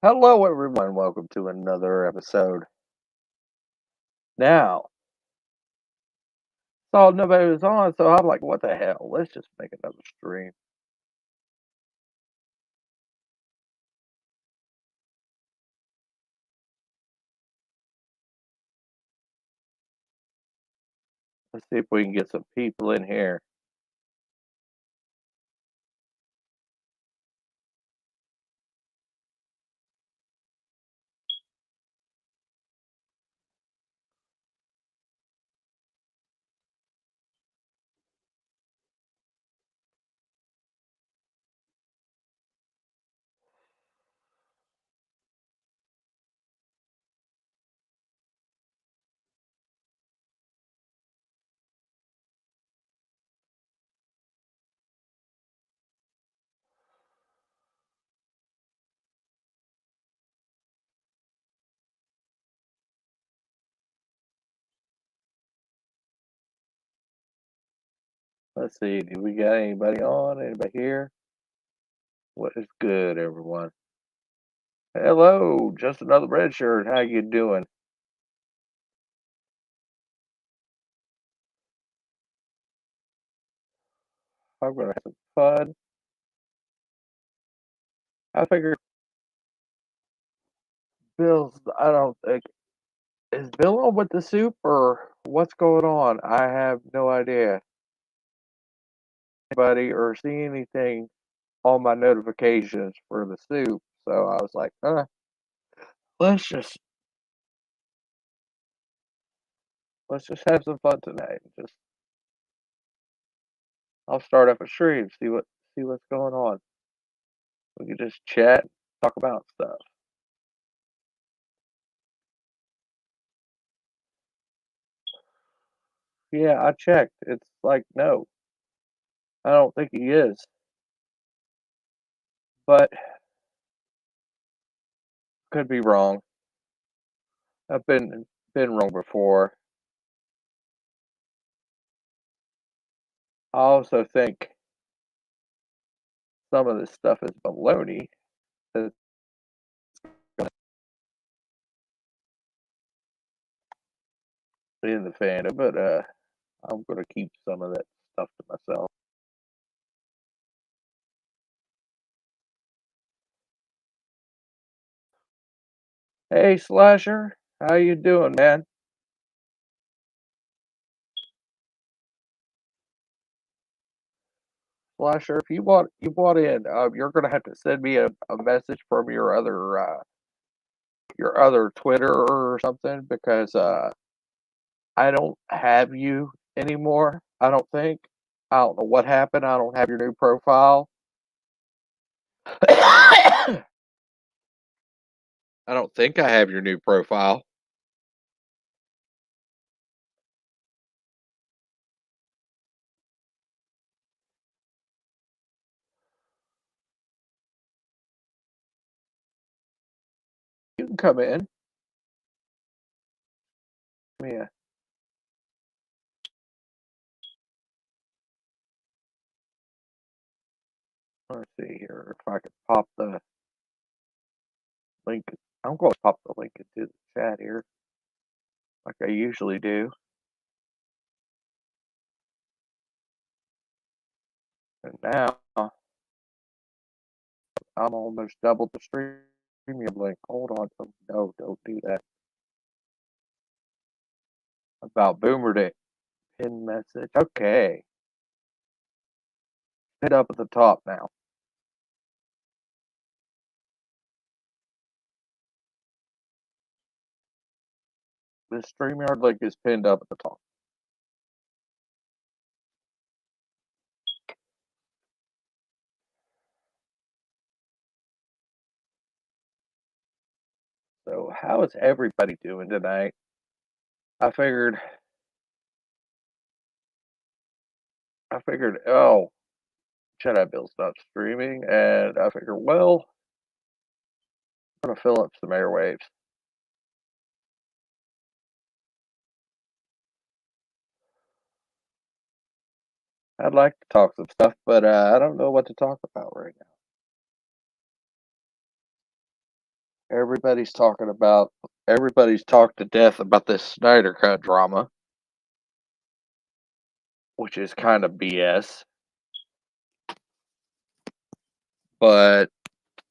Hello, everyone. Welcome to another episode. Now, saw nobody was on, so I'm like, what the hell? Let's just make another stream. Let's see if we can get some people in here. Let's see. Do we got anybody on? Anybody here? What is good, everyone? Hello, just another red shirt. How you doing? I'm gonna have some fun. I figured Bill's. I don't think is Bill on with the soup or what's going on. I have no idea. Anybody or see anything on my notifications for the soup. So I was like, let's just let's just have some fun tonight. Just I'll start up a stream, see what's going on. We can just chat, talk about stuff. Yeah, I checked. It's like no, I don't think he is. But could be wrong. I've been wrong before. I also think some of this stuff is baloney. That's in the fandom, but I'm gonna keep some of that stuff to myself. Hey Slasher, how you doing, man? Slasher, if you bought in, you're gonna have to send me a message from your other Twitter or something because I don't have you anymore. I don't think. I don't know what happened. I don't have your new profile. I don't think I have your new profile. You can come in. Yeah. Let's see here if I can pop the link. I'm going to pop the link into the chat here, like I usually do. And now I'm almost doubled the stream link. Hold on. Oh, no, don't do that. About Boomer Day. Pin message. Okay. Hit up at the top now. The StreamYard link is pinned up at the top. So, how is everybody doing tonight? I figured, oh, Jedi Bill's not streaming, and I figured, well, I'm gonna fill up some airwaves. I'd like to talk some stuff, but I don't know what to talk about right now. Everybody's talking about everybody's talked to death about this Snyder Cut drama, which is kind of BS, but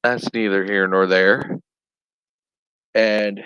that's neither here nor there. And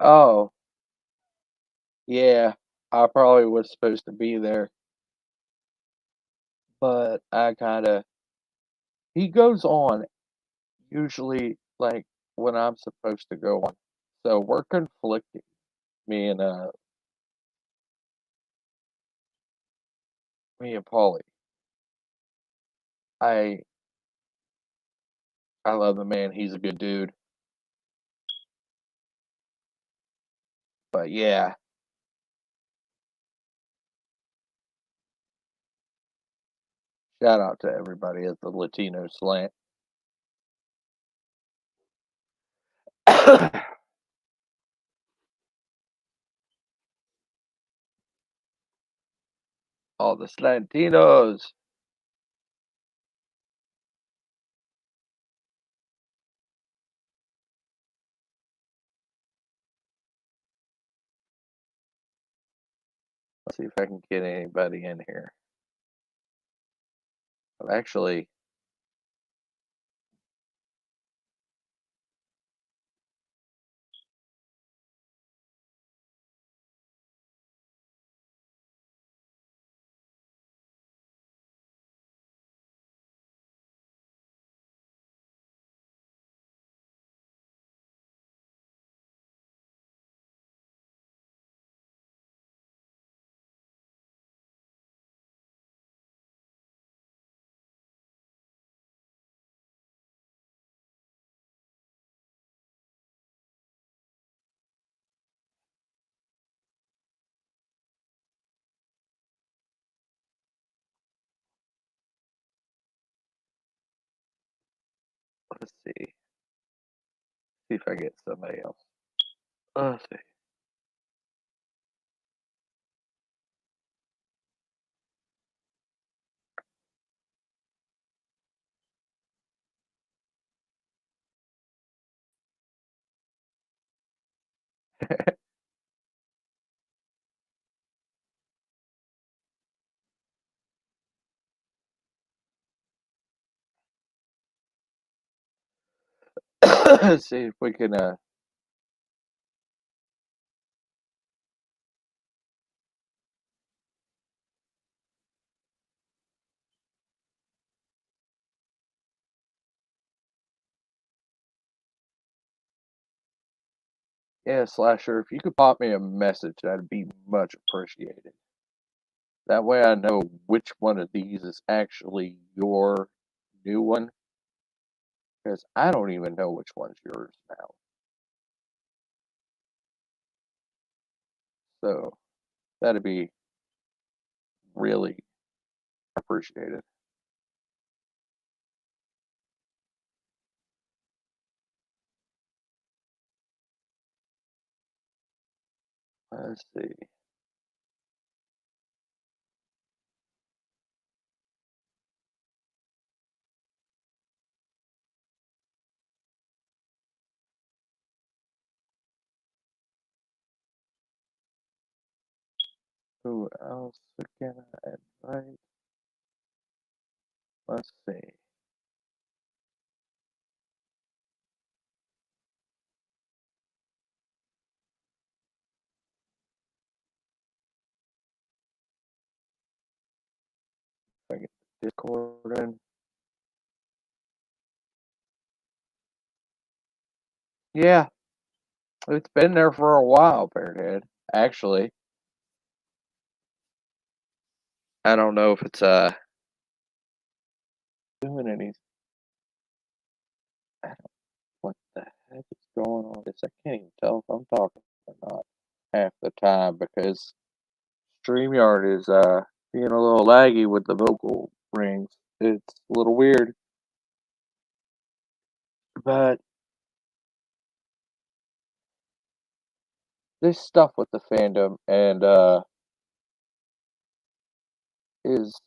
oh, yeah, I probably was supposed to be there, but I kind of he goes on usually like when I'm supposed to go on. So we're conflicting, me and Paulie. I I love the man. He's a good dude. But yeah, shout out to everybody at the Latino slant. All the Slantinos. Let's see if I can get anybody in here. Actually, let's see if I get somebody else. Let's see. Let's see if we can. Yeah, Slasher. If you could pop me a message, that'd be much appreciated. That way, I know which one of these is actually your new one, because I don't even know which one's yours now. So that'd be really appreciated. Let's see. Who else can I invite? Let's see. Discord in. Yeah, it's been there for a while, Bearhead. Actually, I don't know if it's doing anything. What the heck is going on? I can't even tell if I'm talking or not half the time because StreamYard is being a little laggy with the vocal rings. It's a little weird. But this stuff with the fandom and is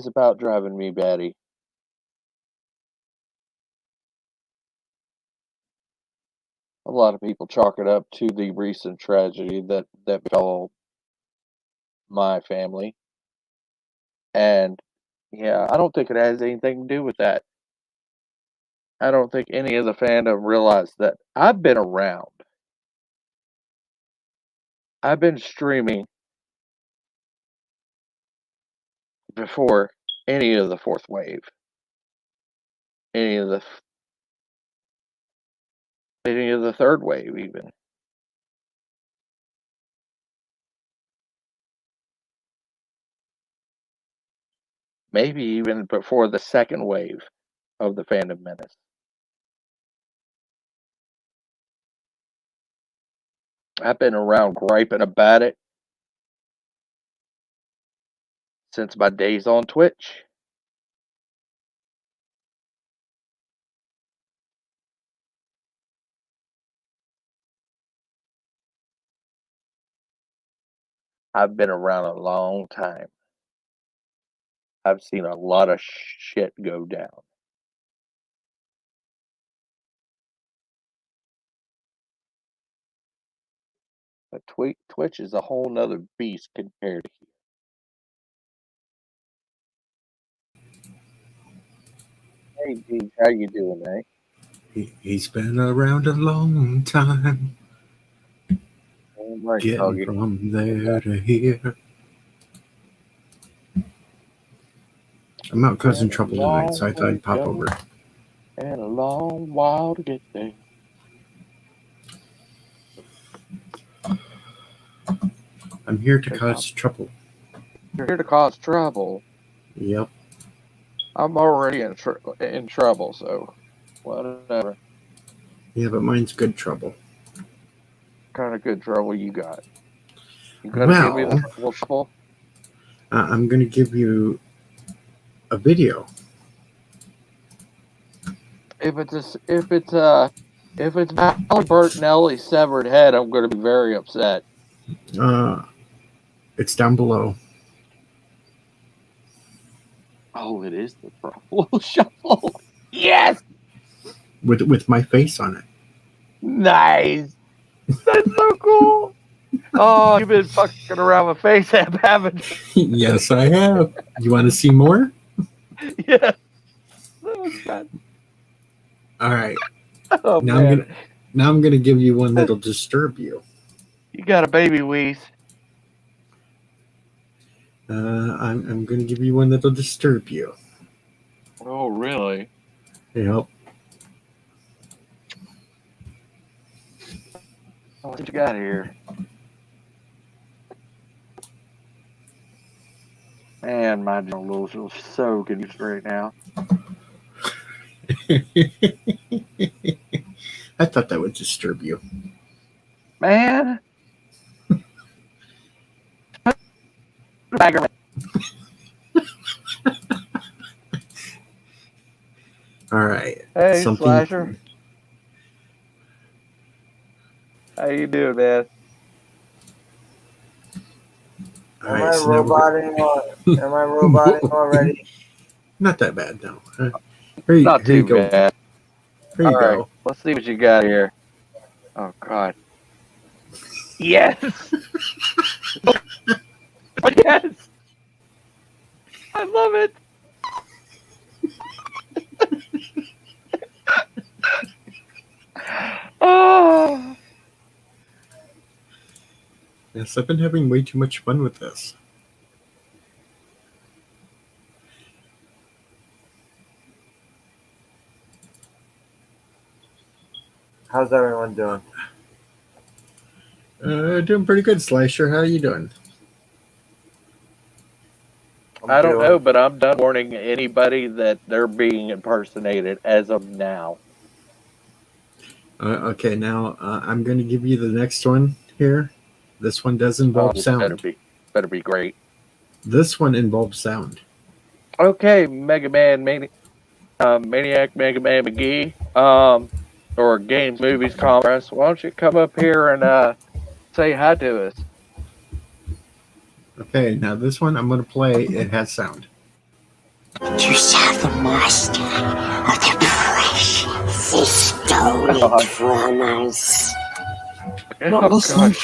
about driving me batty. A lot of people chalk it up to the recent tragedy that befell my family. And yeah, I don't think it has anything to do with that. I don't think any of the fandom realized that I've been around. I've been streaming before any of the fourth wave, any of the third wave, even. Maybe even before the second wave of the Phantom Menace. I've been around griping about it since my days on Twitch. I've been around a long time. I've seen a lot of shit go down. But Twitch is a whole nother beast compared to here. Hey, Deej, how you doing, eh? He's been around a long time. Right, Getting doggy. from there to here. I'm out causing trouble tonight, so I thought I'd pop over. And a long while to get there. I'm here to cause trouble. You're here to cause trouble? Yep. I'm already in trouble, so whatever. Yeah, but mine's good trouble. What kind of good trouble you got? You gonna give me the trouble shuffle? I'm gonna give you a video. If it's Bert Nelly's severed head, I'm gonna be very upset. It's down below. Oh, it is the trouble shuffle. Yes. With my face on it. Nice. That's so cool. Oh, you've been fucking around with FaceApp, haven't you? Yes, I have. You want to see more? Yeah. That was fun. All right. Oh, now I'm gonna give you one that'll disturb you. You got a baby wheeze. I'm gonna give you one that'll disturb you. Oh, really? Yep. What you got here? Man, my genitals are so confused right now. I thought that would disturb you. Man. All right. Hey, Slasher. How you doing, man? All right, am I roboting already? Not that bad, no. Not too bad. Here you go. Let's see what you got here. Oh, God. Yes! Yes! I love it! Oh! Yes, I've been having way too much fun with this. How's everyone doing? Doing pretty good, Slasher. How are you doing? I don't know, but I'm done warning anybody that they're being impersonated as of now. Okay, now I'm going to give you the next one here. This one does involve sound. Better be great. This one involves sound. Okay, Mega Man, Maniac Mega Man McGee, or Games, Movies, Commerce. Why don't you come up here and say hi to us? Okay, now this one I'm going to play. It has sound. You saw the master of the precious. He stole it from us. Not listening.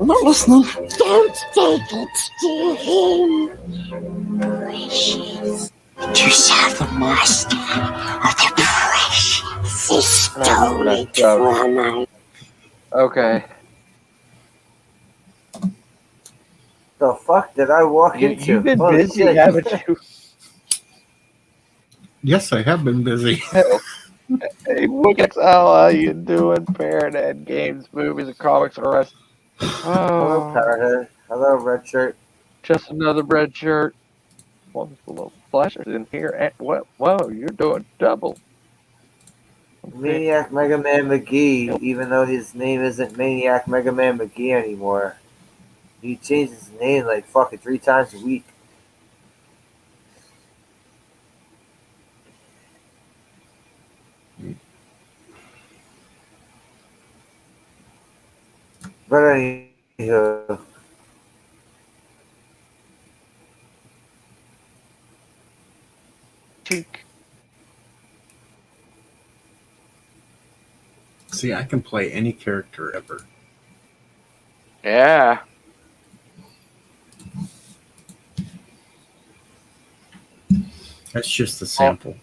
Not listening. Don't take it to him. Precious. You saw the master of the precious. He stole it from us. Okay. The fuck did I walk into? You've been busy, haven't you? Yes, I have been busy. Hey, Wickets, how you doing? Parrothead, Games, Movies, and Comics, and the rest. Hello, Parrothead. Hello, Red Shirt. Just another red shirt. One little flashers in here. Whoa, you're doing double. Maniac Mega Man McGee, even though his name isn't Maniac Mega Man McGee anymore. He changes his name like fucking 3 times a week. But anywho. See, I can play any character ever. Yeah. That's just a sample.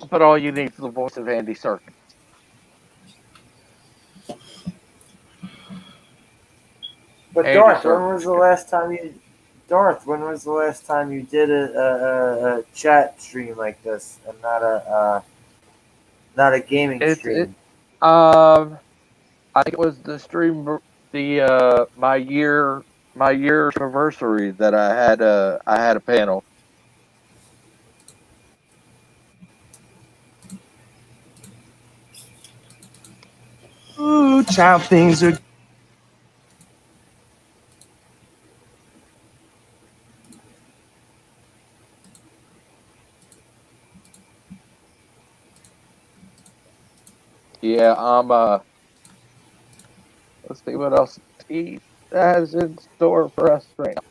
But all you need is the voice of Andy Serkis. But Darth, when was the last time you did a chat stream like this and not a gaming stream? I think it was the stream, my year anniversary that I had a panel. Ooh, child, things are. Yeah, let's see what else he has in store for us right now.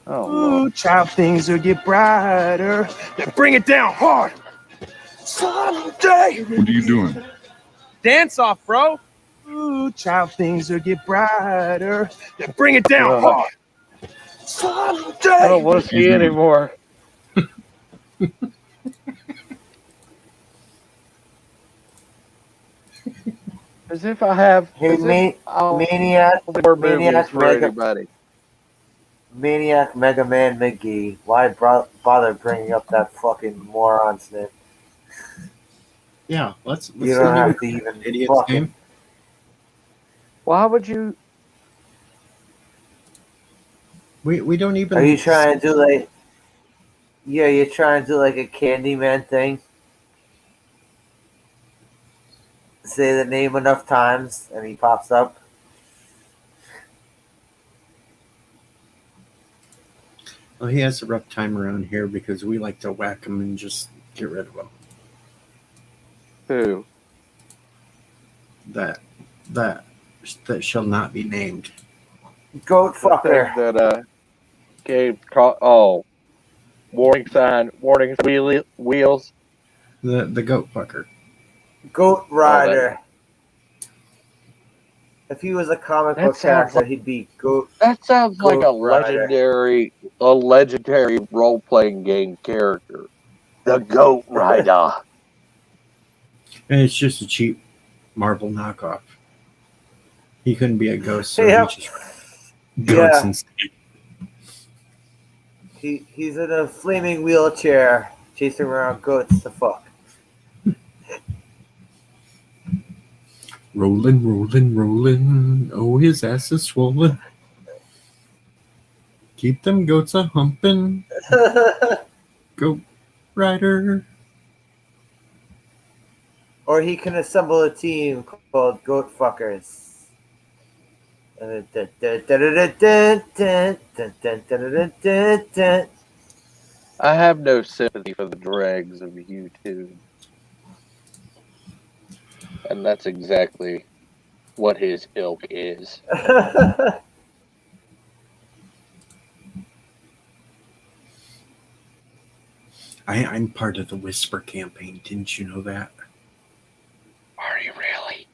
Oh, ooh, child, things will get brighter. Then bring it down hard. Someday. What are you doing? Dance off, bro. Ooh, child, things will get brighter. Then bring it down hard. Someday. I don't want to see anymore. As if I have. Hey, Maniac Mega Man McGee. Why bother bringing up that fucking moron's name? Yeah, let's you don't have to even idiot's name. Why would you? We don't even. Are you trying to do like? Yeah, you're trying to do like a Candyman thing. Say the name enough times and he pops up. Well, he has a rough time around here because we like to whack him and just get rid of him. Who? That shall not be named. Goat fucker. That gave warning sign, warning wheels. The goat fucker. Goat Rider. If he was a comic book character, he'd be Goat. That sounds like a legendary role-playing game character. The Goat Rider. And it's just a cheap Marvel knockoff. He couldn't be a ghost, so he just goats instead. He's in a flaming wheelchair chasing around goats to fuck. Rolling, rolling, rolling. Oh, his ass is swollen. Keep them goats a humping. Goat rider. Or he can assemble a team called Goat Fuckers. I have no sympathy for the dregs of YouTube. And that's exactly what his ilk is. I'm part of the Whisper campaign. Didn't you know that? Are you really?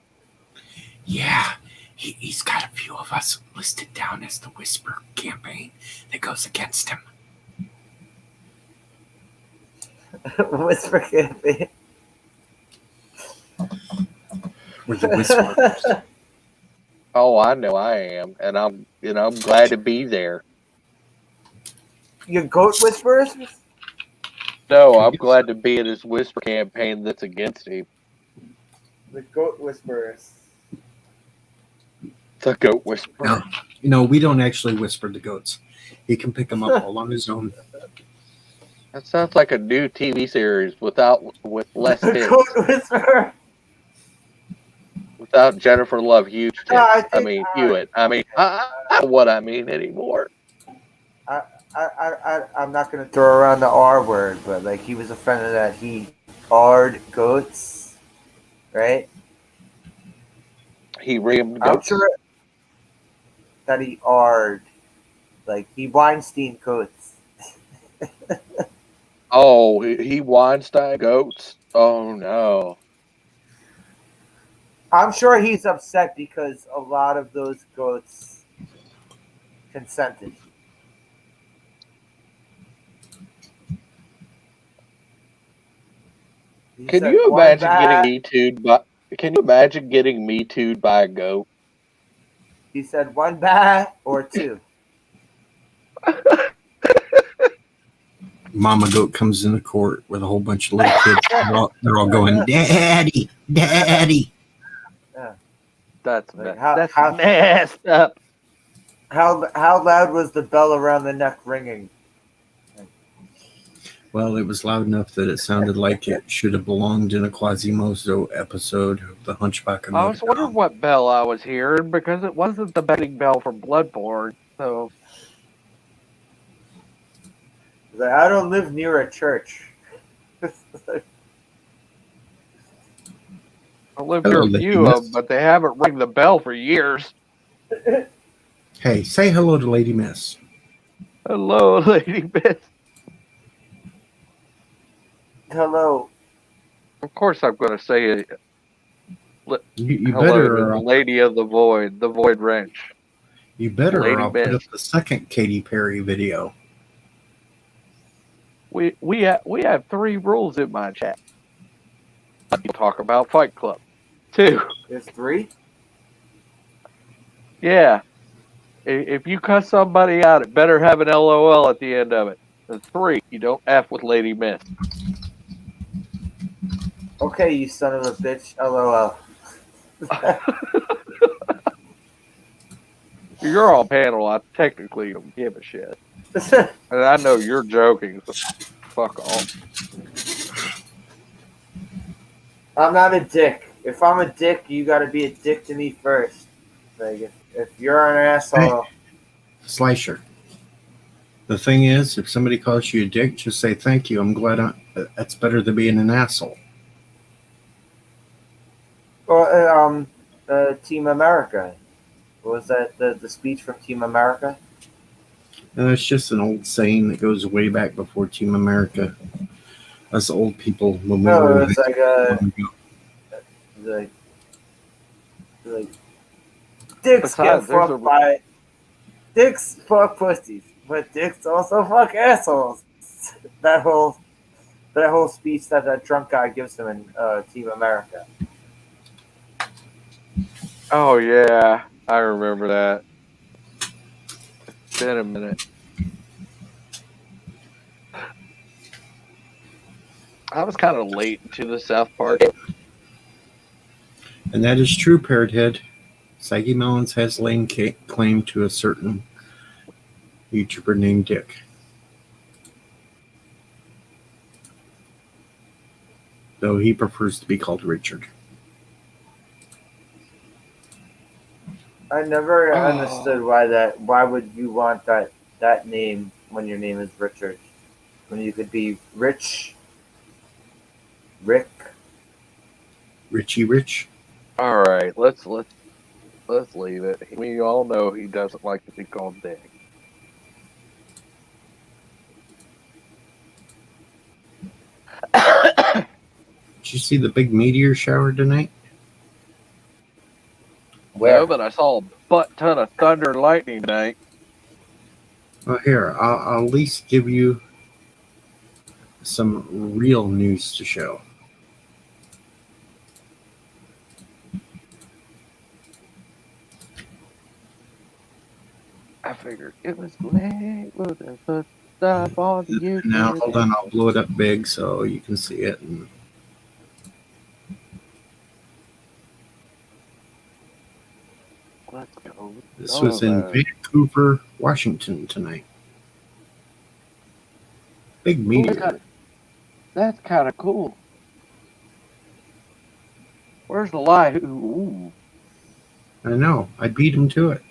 Yeah. He's got a few of us listed down as the Whisper campaign that goes against him. Whisper campaign. We're the Whisperers. Oh, I know I am, and I'm glad to be there. You Goat Whisperers? No, I'm glad to be in this Whisper campaign that's against him. The Goat Whisperers. The Goat Whisperer. No, we don't actually whisper the goats. He can pick them up all on his own. That sounds like a new TV series with less The hits. Goat Whisperer. Without Jennifer Love Hewitt. No, Hewitt. I don't know what I mean anymore. I'm not gonna throw around the R word, but like he was a friend of that. He R'd goats, right? He reamed I'm goats. sure that he R'd, like he Weinstein goats. Oh, he Weinstein goats? Oh, no. I'm sure he's upset because a lot of those goats consented. He Can said, you "One imagine bad." getting Me Too'd by? Can you imagine getting Me Too'd by a goat? He said one bat or two. Mama goat comes into court with a whole bunch of little kids. They're all going, Daddy, Daddy. That's Like, that's how- messed up. How loud was the bell around the neck ringing? Well, it was loud enough that it sounded like it should have belonged in a Quasimodo episode of The Hunchback of I Notre was wondering Dame. what bell I was hearing because it wasn't the betting bell for Bloodborne. So Like, I don't live near a church. I lived Hello, near a few Lady of them, Miss. but they haven't rang the bell for years. Hey, say hello to Lady Miss. Hello, Lady Miss. Hello. Of course, I'm going to say it. You Hello better, to the Lady of the Void Wrench. you better, Lady or I'll put Miss. up the second Katy Perry video. We have 3 rules in my chat. We talk about Fight Club. 2, There's 3? yeah. If you cuss somebody out, it better have an LOL at the end of it. And 3, you don't F with Lady Miss. Okay, you son of a bitch. LOL. You're on panel. I technically don't give a shit. And I know you're joking, so fuck off. I'm not a dick. If I'm a dick, you gotta be a dick to me first. Like, if you're an asshole... Slicer. The thing is, if somebody calls you a dick, just say thank you. I'm glad that's better than being an asshole. Or, Team America. What was that? The speech from Team America? And it's just an old saying that goes way back before Team America. Us old people, when we No, were it was like dicks Besides, get there's fucked by dicks fuck pussies, but dicks also fuck assholes. that whole speech that drunk guy gives them in Team America. Oh, yeah. I remember that. It's been a minute. I was kind of late to the South Park. And that is true, Parrot Head. Saggy Melons has laid claim to a certain YouTuber named Dick. Though he prefers to be called Richard. I never understood why would you want that name when your name is Richard? When you could be Rick. Richie Rich. All right, let's leave it. We all know he doesn't like to be called Dick. Did you see the big meteor shower tonight? Where? No, but I saw a butt ton of thunder and lightning tonight. Well, here, I'll at least give you some real news to show. I figured it was late with the footstep on the YouTube. Now, hold on, I'll blow it up big so you can see it. And Let's go. this was in Vancouver, Washington tonight. Big meteor. That's kind of cool. Where's the lie? Ooh. I know. I beat him to it.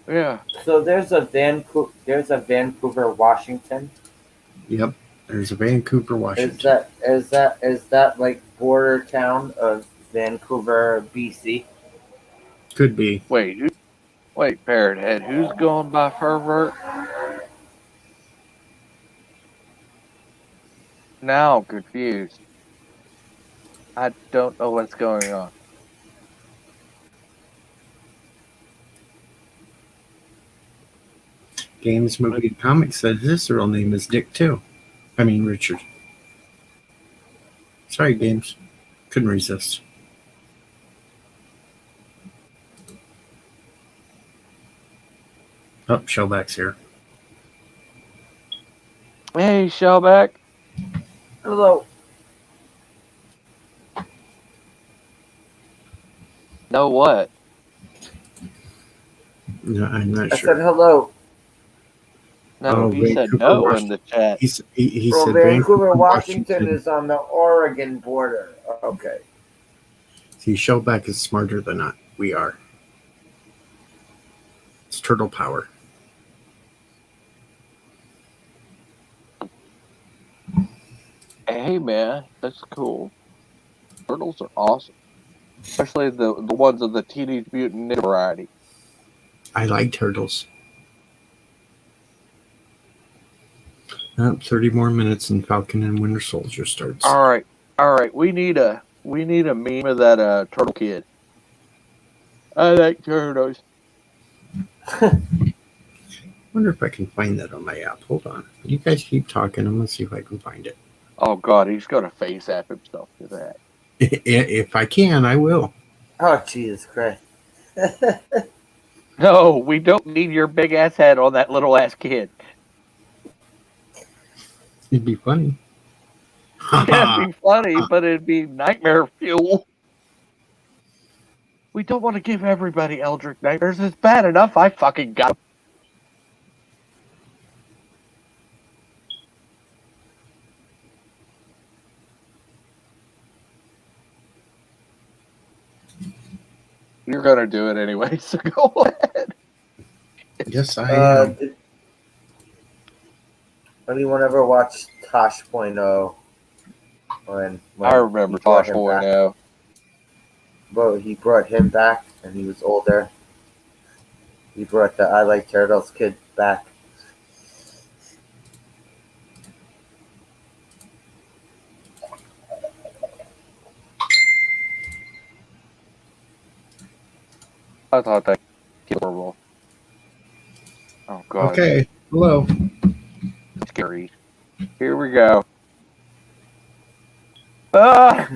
Yeah. So there's a Vancouver, Washington. Yep. There's a Vancouver, Washington. Is that like border town of Vancouver, BC? Could be. Wait, Parrot Head, who's going by Fervert? Now I'm confused. I don't know what's going on. Games, Movie, and Comics said his real name is Dick too. I mean Richard. Sorry, Games. Couldn't resist. Oh, Shellback's here. Hey, Shellback. Hello. Know what? No, I'm not I sure. said hello. No, Oh, he said Vancouver, no in Washington. the chat. He Well, said Vancouver, Washington is on the Oregon border. Okay. See, Shellback is smarter than we are. It's turtle power. Hey, man, that's cool. Turtles are awesome. Especially the ones of the Teenage Mutant Ninja variety. I like turtles. 30 more minutes and Falcon and Winter Soldier starts. All right. We need a meme of that turtle kid. I like turtles. Wonder if I can find that on my app. Hold on. You guys keep talking. I'm going to see if I can find it. Oh, God, he's going to face app himself to that. If I can, I will. Oh, Jesus Christ. No, we don't need your big ass head on that little ass kid. It'd be funny. It'd be funny, but it'd be nightmare fuel. We don't want to give everybody Eldritch nightmares. It's bad enough I fucking got 'em. You're gonna do it anyway, so go ahead. Yes, I am. Did anyone ever watch Tosh.0? When I remember he brought Tosh him back? now. But he brought him back, and he was older. He brought the I Like Turtles kid back. I thought that was horrible. Oh God. Okay. Hello. Scary. Here we go. Ah!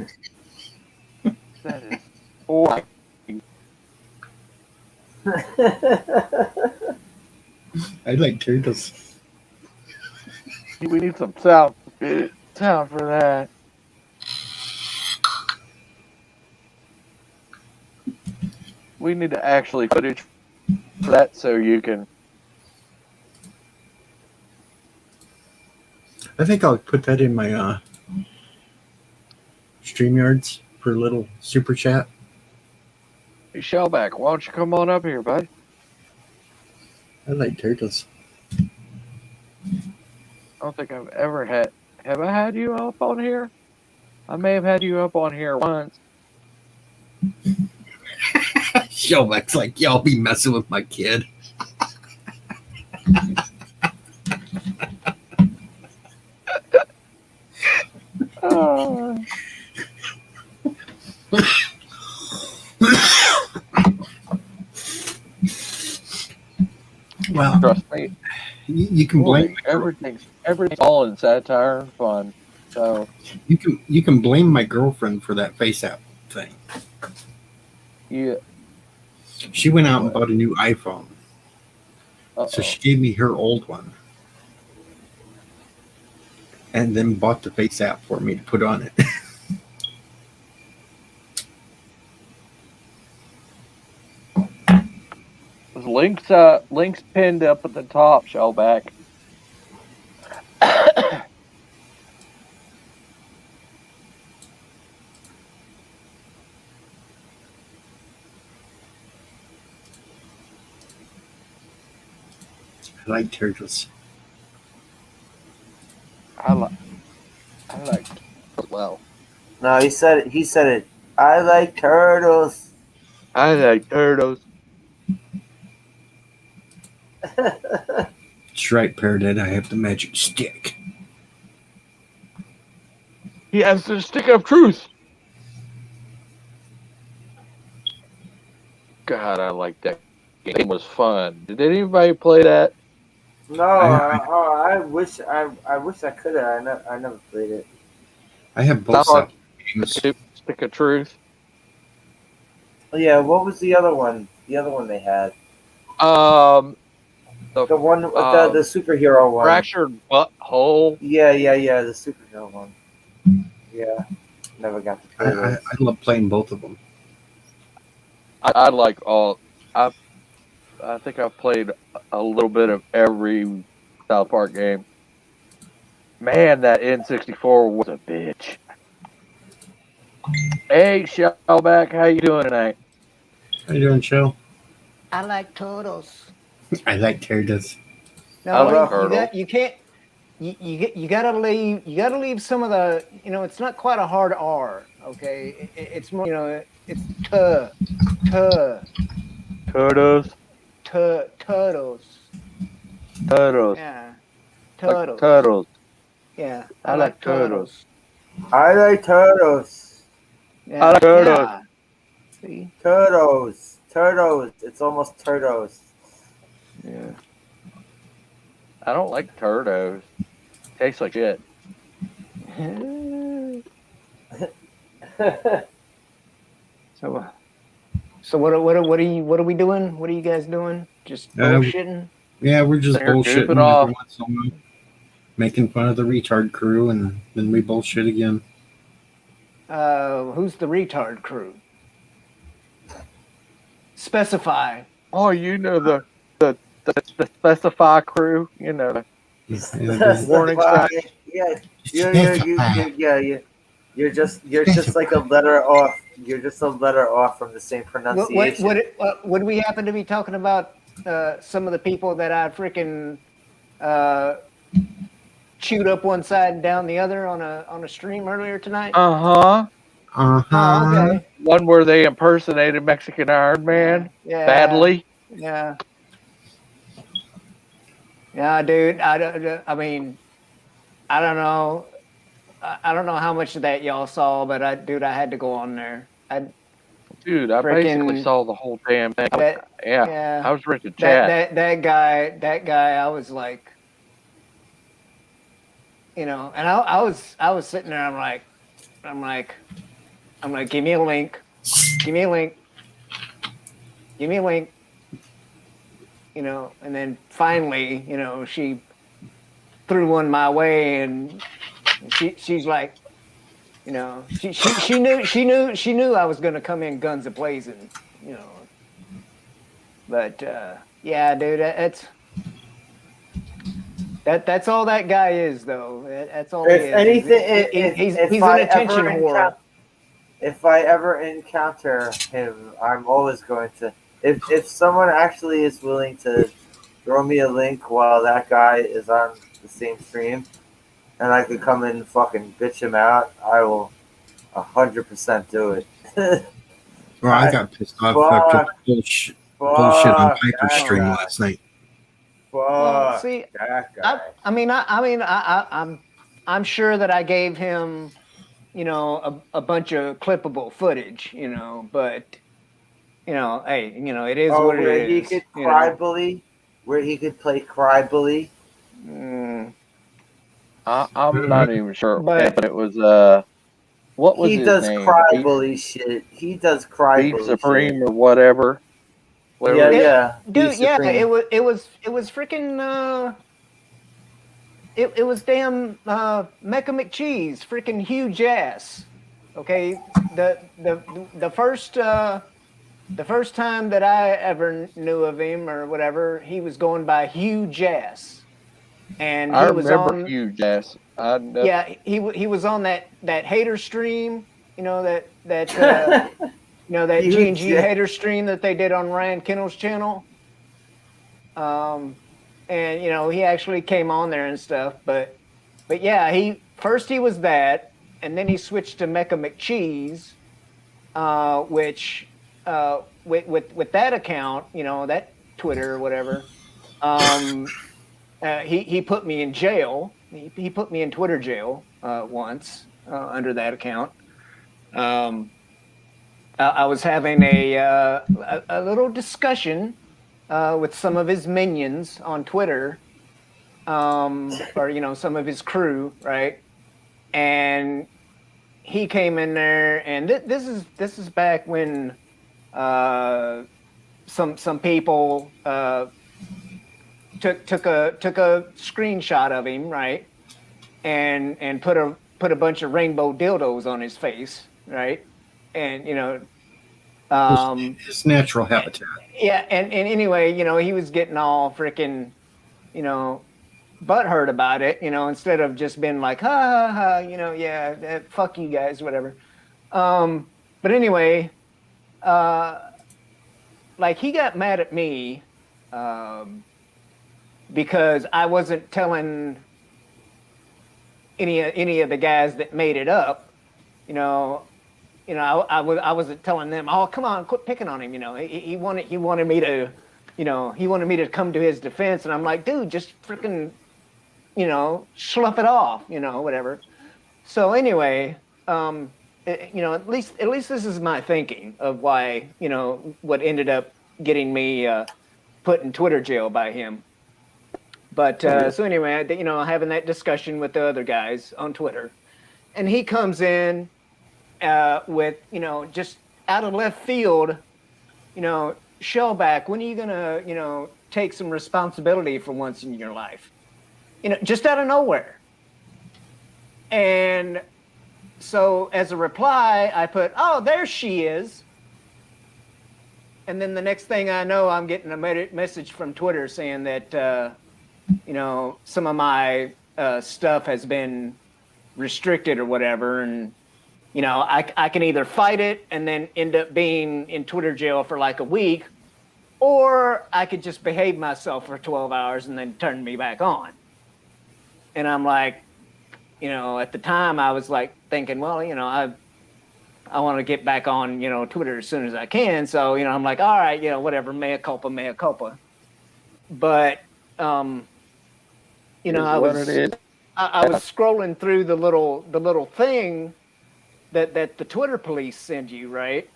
That is horrible. I like turtles. We need some sound for that. we need to actually footage for that so you can. I think I'll put that in my StreamYards for a little super chat. Hey, Shellback, why don't you come on up here, bud? I like turtles. I don't think I've ever had. Have I had you up on here? I may have had you up on here once. Shellback's like, y'all be messing with my kid. Well, Trust me, you can blame everything's all in satire and fun. So you can blame my girlfriend for that face app thing. yeah. She went out and bought a new iPhone, Uh-oh. so she gave me her old one, and then bought the face app for me to put on it. Links pinned up at the top, Shellback. I like turtles. I like as well. No, he said it. I like turtles. I like turtles. That's right, Parrot. I have the magic stick. He has the stick of truth. God, I like that game. Was fun. Did anybody play that? No, I wish I could have. I never played it. I have both South Park games. Stick of truth. Oh, yeah, what was the other one? The other one they had. The one with the superhero one. fractured butthole. Yeah, the superhero one. Yeah, never got to play I it. love playing both of them. I like all. I think I've played a little bit of every South Park game. Man, that N64 was a bitch. Hey, Shellback, how you doing tonight? How you doing, Shell? I like turtles. I like turtles. I No, like you turtles. you can't. You gotta leave some of the, it's not quite a hard R, okay? It's more, it's Turtles. turtles. Turtles. Yeah. Like Turtles. turtles. Yeah. I like turtles. I like turtles. Yeah. I like turtles. Yeah. See? Turtles. It's almost turtles. Yeah. I don't like turtles. Tastes like shit. So what are we doing? What are you guys doing? Just bullshitting? Yeah, we're just They're bullshitting goofing off. every once in a while, making fun of the retard crew, and then we bullshit again. Who's the retard crew? Specify. Oh, you know the Specify crew. You know. Warning sign. Yeah, you're just like a letter off. You're just a letter off from the same pronunciation. Would we happen to be talking about some of the people that I freaking chewed up one side and down the other on a stream earlier tonight? Uh-huh. Oh, okay. One where they impersonated Mexican Iron Man badly. Yeah. Yeah, dude. I mean, I don't know. I don't know how much of that y'all saw, but I had to go on there. Dude, I basically saw the whole damn thing. Yeah. I was ready to chat. That guy, I was like, and I was sitting there. I'm like, give me a link, and then finally, she threw one my way, and she's like, she knew I was gonna come in guns a blazing, But yeah, dude, that's all that guy is, though. That's all he If is. anything, He's an attention whore. If I ever encounter him, I'm always going to. If someone actually is willing to throw me a link while that guy is on the same stream, and I could come in and fucking bitch him out, I will 100% do it. Bro, I got pissed off Fuck. after bullshit on Fuck Piper's that stream guy. last night. Well, Fuck see, that guy. I'm sure that I gave him, a bunch of clippable footage, but, hey, it is what it where is. he could cry bully, where he could play cry bully. Mm, I'm not even sure, But- but it was what was He his does name? cry Beef- bully shit. He does cry Beef bully Supreme shit. or whatever. Yeah, It- yeah. dude, Beef yeah, Supreme. it was freaking, it was damn Mecca McCheese, freaking huge ass. Okay, the first time that I ever knew of him or whatever, he was going by huge ass, and I he was remember on. huge ass. Yeah, he was on that hater stream. That Huge G&G ass. hater stream that they did on Ryan Kennel's channel. And he actually came on there and stuff, but yeah, he was that, and then he switched to Mecca McCheese, which with that account, that Twitter or whatever, he put me in jail. He put me in Twitter jail once under that account. I was having a little discussion with some of his minions on Twitter, or some of his crew, right? And he came in there, and this is back when some people took a screenshot of him, right, and put a bunch of rainbow dildos on his face, right, and His natural habitat. yeah, and anyway, he was getting all freaking, butthurt about it, instead of just being like, ha ha ha, yeah, fuck you guys, whatever. But anyway, like he got mad at me because I wasn't telling any of the guys that made it up, I wasn't telling them, oh, come on, quit picking on him. He wanted me to, he wanted me to come to his defense, and I'm like, dude, just freaking, slough it off, whatever. So anyway, at least this is my thinking of why, what ended up getting me put in Twitter jail by him. But so anyway, having that discussion with the other guys on Twitter, and he comes in with, just out of left field, Shellback, when are you gonna, take some responsibility for once in your life? Just out of nowhere. And so as a reply, I put, oh, there she is. And then the next thing I know, I'm getting a message from Twitter saying that, some of my stuff has been restricted or whatever, and I can either fight it and then end up being in Twitter jail for like a week, or I could just behave myself for 12 hours and then turn me back on. And I'm like, at the time I was like thinking, well, I want to get back on, Twitter as soon as I can. So, I'm like, all right, whatever, mea culpa, mea culpa. But, I was scrolling through the little thing that the Twitter police send you, right?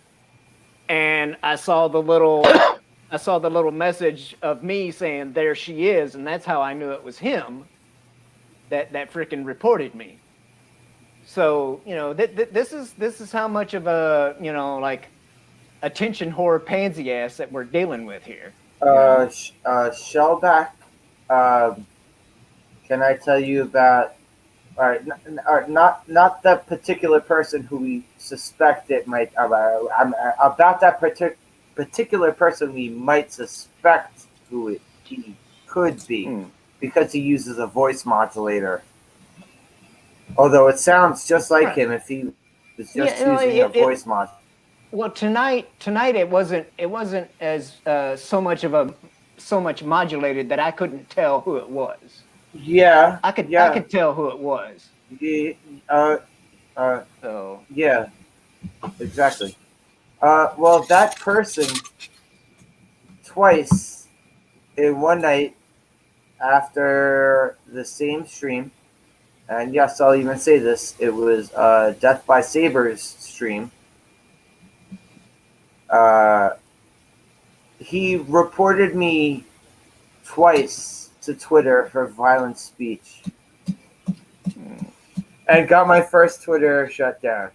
And I saw the little message of me saying there she is, and that's how I knew it was him that freaking reported me. So, this is how much of a, like attention whore pansy ass that we're dealing with here. Shellback, can I tell you about? All right, not the particular person who we suspect it might about that particular person we might suspect who he could be because he uses a voice modulator. Although it sounds just like him if he was just using a voice modulator. Well, tonight it wasn't as so much modulated that I couldn't tell who it was. Yeah, I could tell who it was. So yeah, exactly. Well, that person twice in one night after the same stream, and yes, I'll even say this: it was Death by Saber's stream. He reported me twice to Twitter for violent speech, and got my first Twitter shut down.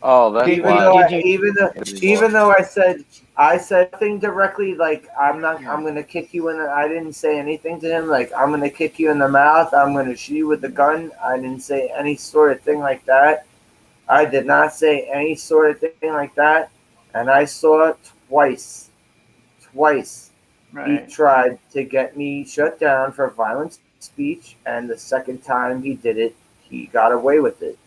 Oh, that's even though I said nothing directly, like I'm gonna kick you in the, I didn't say anything to him like I'm gonna kick you in the mouth, I'm gonna shoot you with the gun. I didn't say any sort of thing like that. I did not say any sort of thing like that, and I saw it twice. He tried to get me shut down for violent speech, and the second time he did it, he got away with it.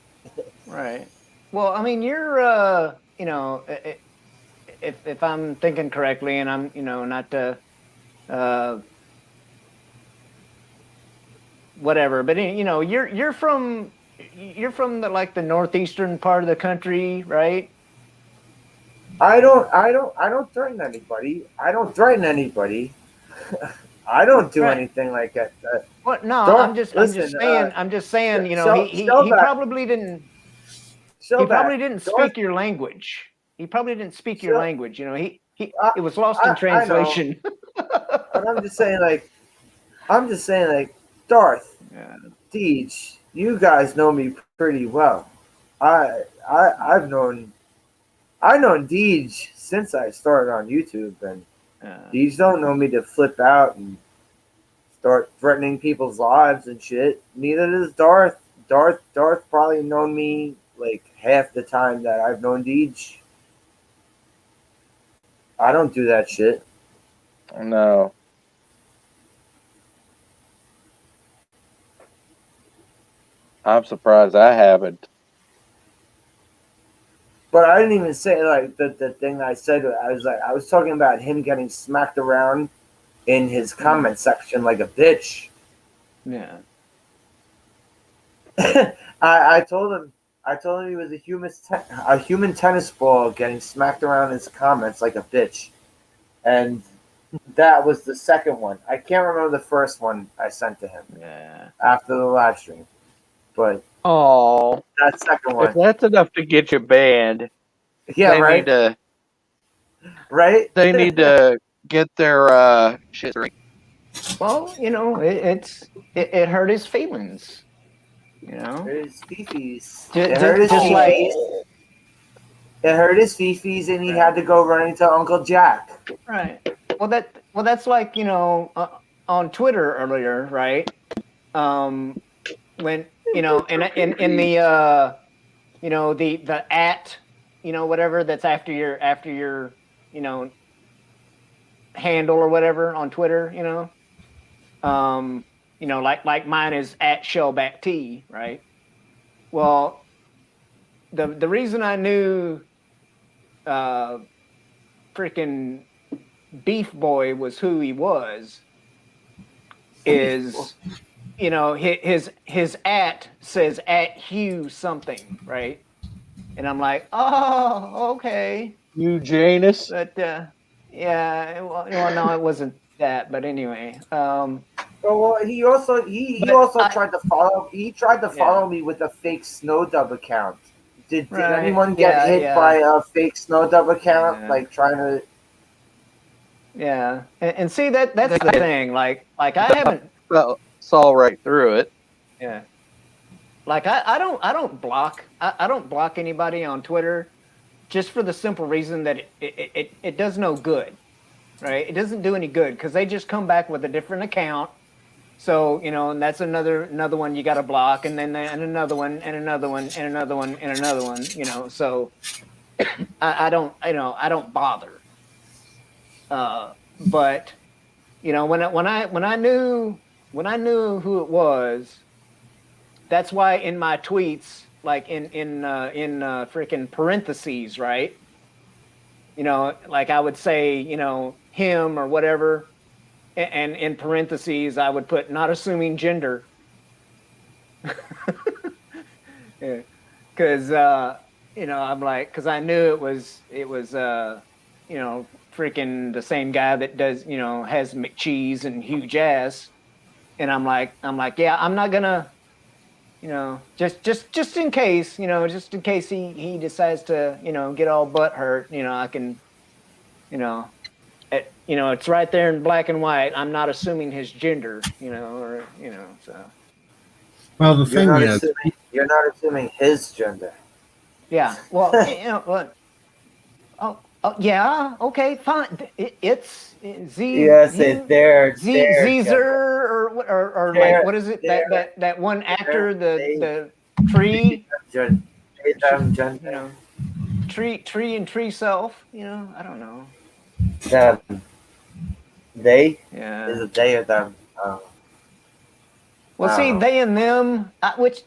Right. Well, I mean, you're, if I'm thinking correctly, and I'm, not to, whatever, but you're from the northeastern part of the country, right? I don't threaten anybody. I don't do anything like that. What? No, I'm just saying. He probably didn't. He probably didn't speak your language. He probably didn't speak your language. It was lost in translation. But I'm just saying, Darth, Deej, you guys know me pretty well. I've known Deej since I started on YouTube, and Deej don't know me to flip out and start threatening people's lives and shit. Neither does Darth. Darth probably known me like half the time that I've known Deej. I don't do that shit. No. I'm surprised I haven't. But I didn't even say like the thing I said. I was talking about him getting smacked around in his comment section like a bitch. Yeah. I told him he was a human tennis ball getting smacked around in his comments like a bitch, and that was the second one. I can't remember the first one I sent to him. Yeah. After the live stream, but that second one. If that's enough to get you banned, yeah, they right. They need to get their shit straight. Well, it hurt his feelings. It hurt his fifis. It hurt his fifis, and he had to go running to Uncle Jack. Right. Well, that's like on Twitter earlier, right? When in the the at whatever that's after your handle or whatever on Twitter, like mine is at ShellbackT, right? Well, the reason I knew freaking Beef Boy was who he was is his at says at Hugh something, right? And I'm like, oh, okay. You Janus. But yeah, well, no, it wasn't that. But anyway. Well, he also tried to follow. He tried to follow me with a fake Snowdub account. Did anyone get hit by a fake Snowdub account? Like trying to. Yeah, and see that's the thing. Like I haven't saw right through it. Yeah. Like I don't block anybody on Twitter, just for the simple reason that it does no good, right? It doesn't do any good because they just come back with a different account. So and that's another one you got to block, and then and another one, and another one, and another one, and another one. So I don't, I don't bother. But when I knew who it was, that's why in my tweets, like in freaking parentheses, right? Like I would say, him or whatever, and in parentheses I would put not assuming gender. Yeah. Because I'm like, because I knew it was freaking the same guy that does has McCheese and huge ass, and I'm like, yeah, I'm not gonna, just in case, just in case he decides to get all butt hurt, I can, it's right there in black and white. I'm not assuming his gender, so. Well, the thing is, you're not assuming his gender. Yeah. Well, oh, yeah. Okay, fine. It's Z. Yes, it's there. Zezer or like what is it? That one actor, the tree. Tree and tree self. I don't know. Them. They. Yeah. Is it they or them? Well, see, they and them, which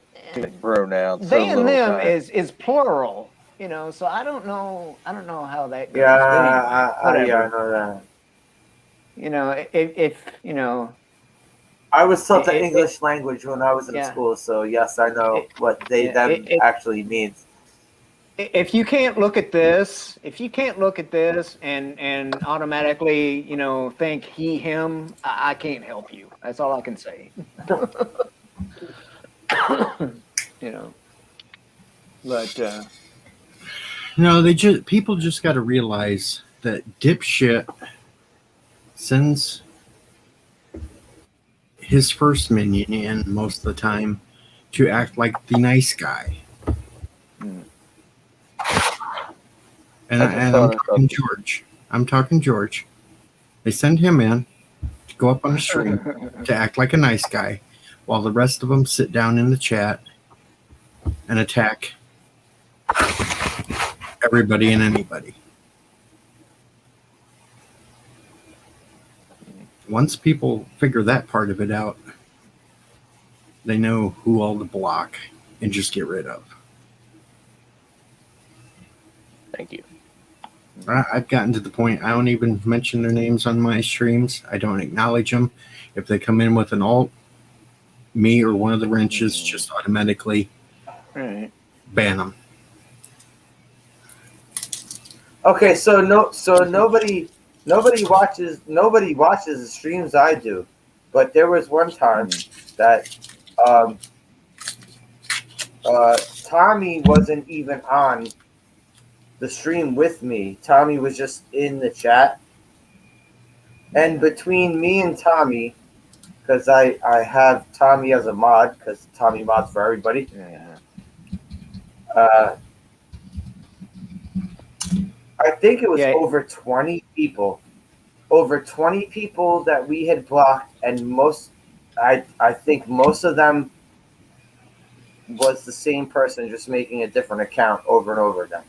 pronouns. They and them is plural, So I don't know how that goes. Yeah, I know that. If I was taught the English language when I was in school, so yes, I know what them actually means. If you can't look at this, and automatically, think he, him, I can't help you. That's all I can say. But no, people just got to realize that dipshit sends his first minion in most of the time to act like the nice guy. And I'm talking George. I'm talking George. They send him in to go up on the stream to act like a nice guy, while the rest of them sit down in the chat and attack everybody and anybody. Once people figure that part of it out, they know who all to block and just get rid of. Thank you. I've gotten to the point I don't even mention their names on my streams. I don't acknowledge them. If they come in with an alt, me or one of the wrenches just automatically ban them. Okay, so nobody watches the streams I do, but there was one time that Tommy wasn't even on the stream with me. Tommy was just in the chat, and between me and Tommy, because I have Tommy as a mod, because Tommy mods for everybody. I think it was over 20 people. Over 20 people that we had blocked, and I think most of them was the same person, just making a different account over and over again.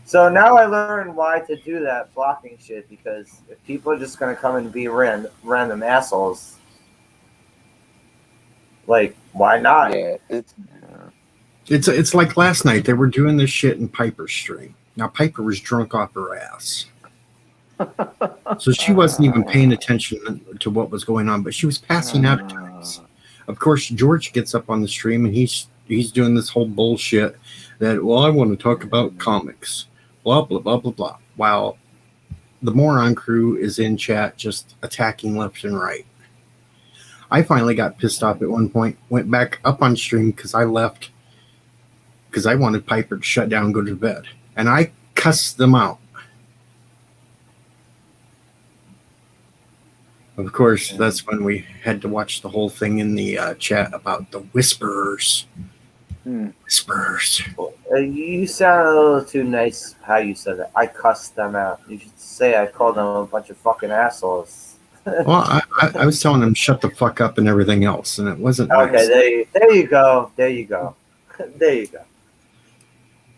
So now I learned why to do that blocking shit, because if people are just going to come and be random assholes, like, why not? Yeah, It's like last night. They were doing this shit in Piper's stream. Now, Piper was drunk off her ass. So she wasn't even paying attention to what was going on, but she was passing out at times. Of course, George gets up on the stream and he's doing this whole bullshit that, well, I want to talk about comics. Blah, blah, blah, blah, blah. While the moron crew is in chat just attacking left and right. I finally got pissed off at one point, went back up on stream because I left because I wanted Piper to shut down and go to bed. And I cussed them out. Of course, that's when we had to watch the whole thing in the chat about the whisperers. Whisperers. You sound a little too nice how you said that. I cussed them out. You should say I called them a bunch of fucking assholes. Well, I was telling them shut the fuck up and everything else, and it wasn't okay, nice. There you go. There you go.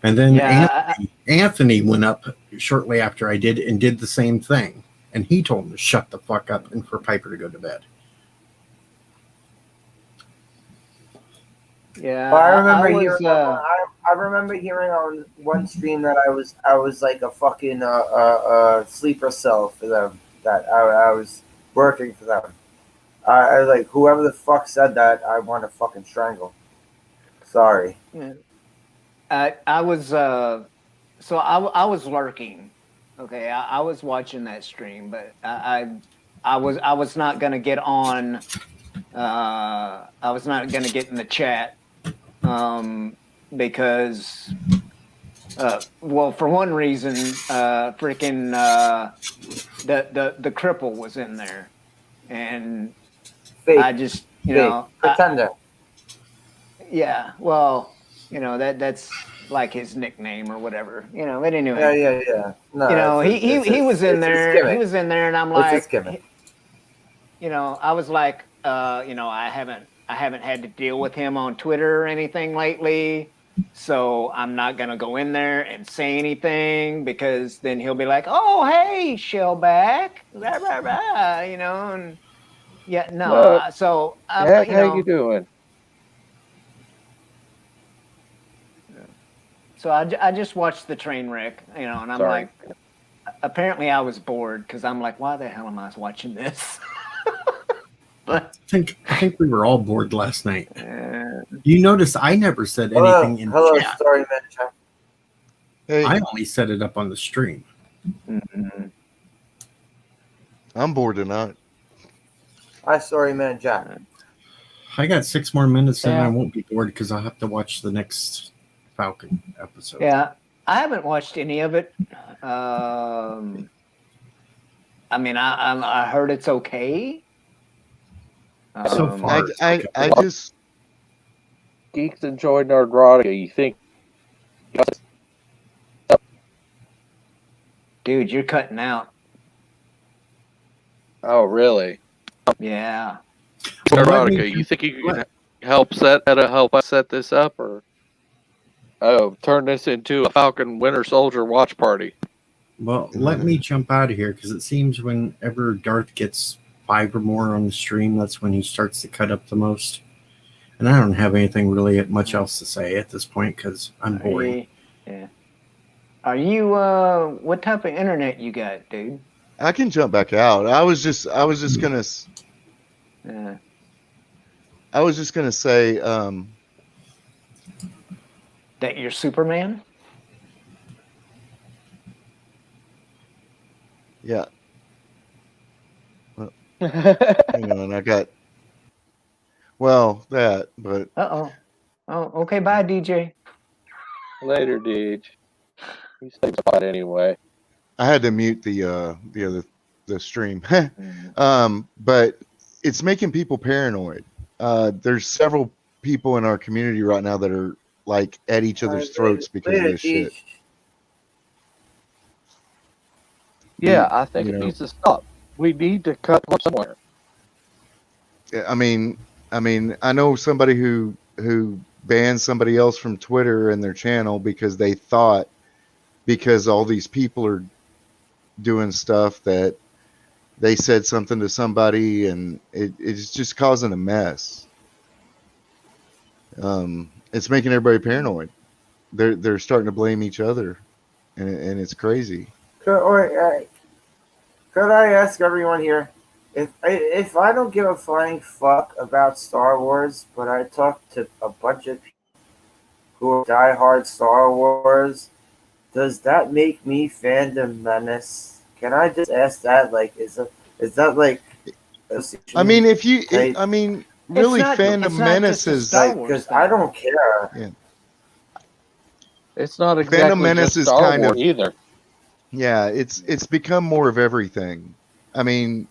And then Yeah, Anthony went up shortly after I did and did the same thing. And he told him to shut the fuck up and for Piper to go to bed. yeah. Well, I remember was, hearing. I remember hearing on one stream that I was like a fucking sleeper cell for them. That I was working for them. I like whoever the fuck said that. I want to fucking strangle. Sorry. I was so I was lurking. Okay, I was watching that stream, but I was not gonna get on. I was not gonna get in the chat because well, for one reason, freaking the cripple was in there, and Fake. I just fake. Pretender. yeah, well, that's like his nickname or whatever, but anyway. Yeah. No, he was in there. He was in there, and I'm like, I was like, I haven't had to deal with him on Twitter or anything lately, so I'm not gonna go in there and say anything because then he'll be like, oh hey, Shellback, blah blah blah, and yeah, no. Well, so how you doing? So I just watched the train wreck, and I'm like, apparently I was bored because I'm like, why the hell am I watching this? But I think we were all bored last night. You notice I never said anything in the chat. Story Man chat. Hey, I only set it up on the stream. mm-hmm. I'm bored tonight. Hi, Story Man Jack. I got 6 more minutes and Yeah. I won't be bored because I'll have to watch the next Falcon episode. Yeah, I haven't watched any of it. I mean, I heard it's okay. So far, I just Geeks enjoy Nerdrotica. You think? Dude, you're cutting out. Oh, really? Yeah. Well, let me- Nerdrotica. You think you can help us set this up, or turn this into a Falcon Winter Soldier watch party? Well, let me jump out of here because it seems whenever Darth gets 5 or more on the stream, that's when he starts to cut up the most. And I don't have anything really much else to say at this point because I'm boring. Yeah. Are you what type of internet you got, dude? I can jump back out. I was just gonna Yeah. I was just gonna say That you're Superman? yeah. Well, hang on, I got that, but Uh-oh. Oh, okay, bye, DJ. Later, Deej. He stays quiet anyway. I had to mute the stream. But it's making people paranoid. There's several people in our community right now that are like at each other's throats because of this shit. Yeah, I think You it know. needs to stop. We need to cut from somewhere. I mean, I know somebody who banned somebody else from Twitter and their channel because they thought because all these people are doing stuff that they said something to somebody and it's just causing a mess. It's making everybody paranoid. They're starting to blame each other, and it's crazy. Could I ask everyone here, if I don't give a flying fuck about Star Wars, but I talk to a bunch of people who are diehard Star Wars, does that make me fandom menace? Can I just ask that? Like, is that like? I mean, if you, Right. I mean, really, It's Fandom not Menace just a is Star Like, Wars because thing. I don't care. It's not exactly Menace just is Star kind of- Wars either. yeah, it's become more of everything. I mean,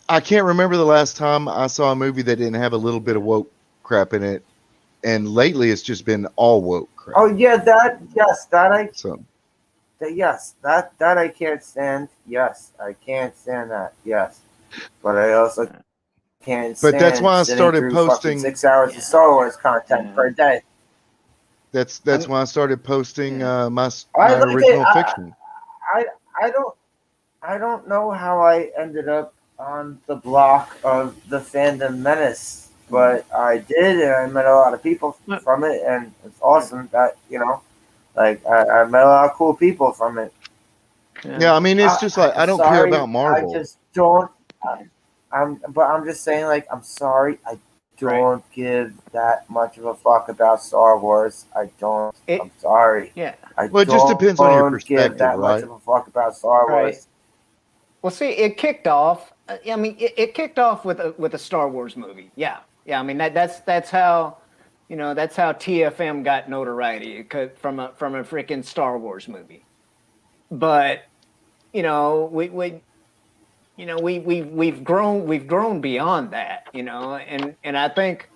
I can't remember the last time I saw a movie that didn't have a little bit of woke crap in it, and lately it's just been all woke crap. Oh yeah, that So I can't stand. Yes, I can't stand that. Yes, but I also can't. But that's stand why I sitting started through fucking posting- 6 hours of Star Wars content per day. That's I'm- why I started posting Yeah. my I my like original it. fiction. I don't know how I ended up on the block of the Fandom Menace, but I did, and I met a lot of people from it, and it's awesome that like I met a lot of cool people from it. Yeah, I mean, it's just like I don't care Sorry, about Marvel. I just don't. I'm just saying, like, I'm sorry. I don't give that much of a fuck about Star Wars. I don't. I'm sorry. Yeah. Well, it just depends on your don't give perspective, that much right? of a fuck about Star Right. Wars. Well, see, it kicked off. I mean, it kicked off with a Star Wars movie. Yeah, yeah. I mean, that's how, that's how TFM got notoriety from a freaking Star Wars movie. But we've grown beyond that. And I think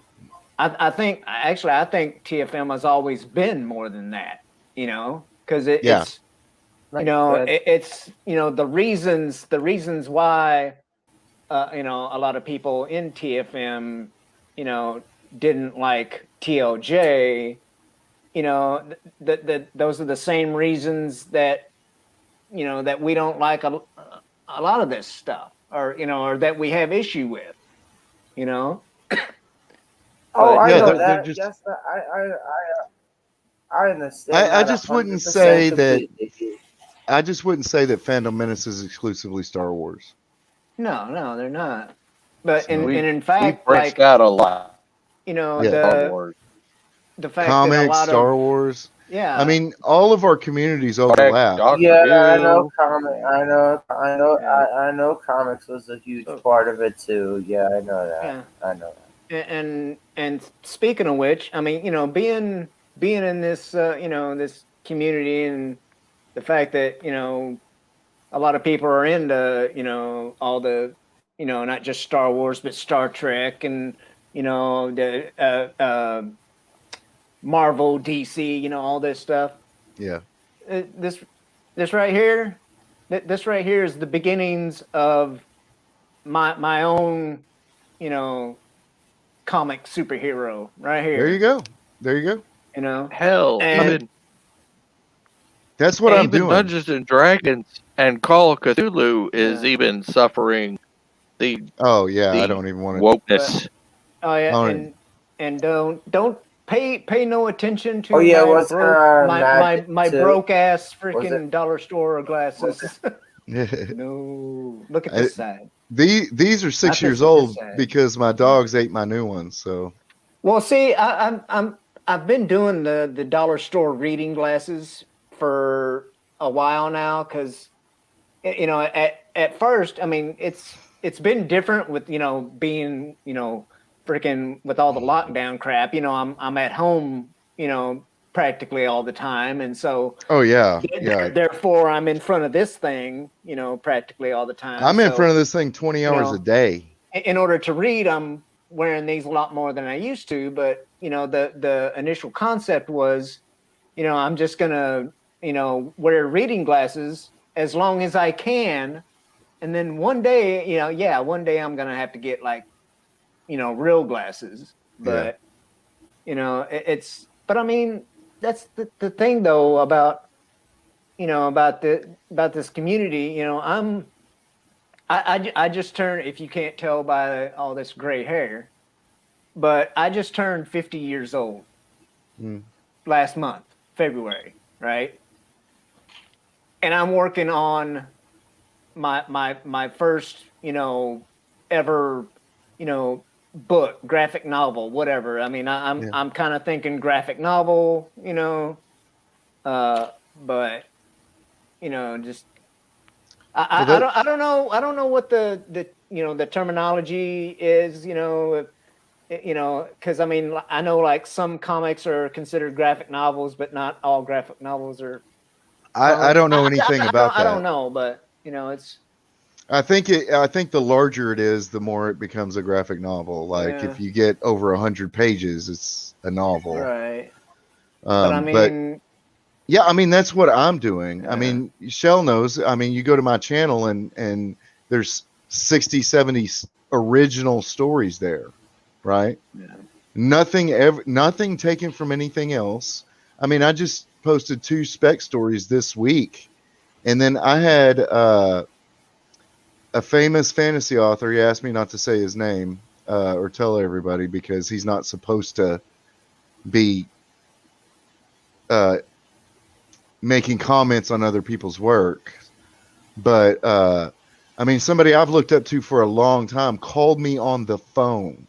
TFM has always been more than that. Because it's. It's the reasons why a lot of people in TFM didn't like TLJ. Those are the same reasons that that we don't like a lot of this stuff, or that we have issue with. Oh, I Yeah, know they're that. just- Yes, I understand. I that just wouldn't 100% say that. completely. I just wouldn't say that Phantom Menace is exclusively Star Wars. No, they're not. But and We- in We fact, branched like out a lot. Yeah. Star Wars. the fact that a Comics, lot Star of Wars. yeah, I mean, all of our communities Correct, overlap. Doctor Yeah, I Who. know comic. Yeah. I know comics was a huge So- part of it too. Yeah, I know that. yeah. I know that. And speaking of which, I mean, being in this this community, and the fact that a lot of people are into all the not just Star Wars but Star Trek, and the Marvel, DC, all this stuff. Yeah. This right here, this right here is the beginnings of my own comic superhero right here. There you go. There you go. Hell, And- even, That's what I'm even doing. Dungeons and Dragons and Call of Cthulhu is Yeah. even suffering the Oh yeah, I the don't even want to. wokeness. Oh yeah, All and don't pay no attention to Oh, yeah, my what's broke, my Magic my too? broke ass Was freaking it- dollar store glasses. the, No, look at this side. these are Not 6 this years one, old this side. because my dogs ate my new ones. So Well, see, I've been doing the dollar store reading glasses for a while now, because at first, I mean, it's been different with being freaking with all the lockdown crap. I'm at home practically all the time, and so oh yeah, yeah. therefore I'm in front of this thing practically all the time. I'm in So front of this thing 20 hours know, a day. in order to read, I'm wearing these a lot more than I used to. But the initial concept was, I'm just gonna wear reading glasses as long as I can, and then one day, one day I'm gonna have to get like real glasses. But but I mean, that's the thing though about about this community. I just turned, if you can't tell by all this gray hair, but I just turned 50 years old last month, February, right? And I'm working on my first, ever, book, graphic novel, whatever. I mean, I'm kind of thinking graphic novel, but just I don't know what the the terminology is, because I mean, I know like some comics are considered graphic novels, but not all graphic novels are. I don't know anything about that. I don't know, but it's. I think the larger it is, the more it becomes a graphic novel. Like Yeah. if you get over 100 pages, it's a novel. Right. But I But mean, yeah, I mean that's what I'm doing. Yeah. I mean, Shell knows. I mean, you go to my channel and there's 60, 70 original stories there, right? Yeah. Nothing taken from anything else. I mean, I just posted 2 spec stories this week, and then I had a famous fantasy author. He asked me not to say his name or tell everybody because he's not supposed to be making comments on other people's work. But I mean, somebody I've looked up to for a long time called me on the phone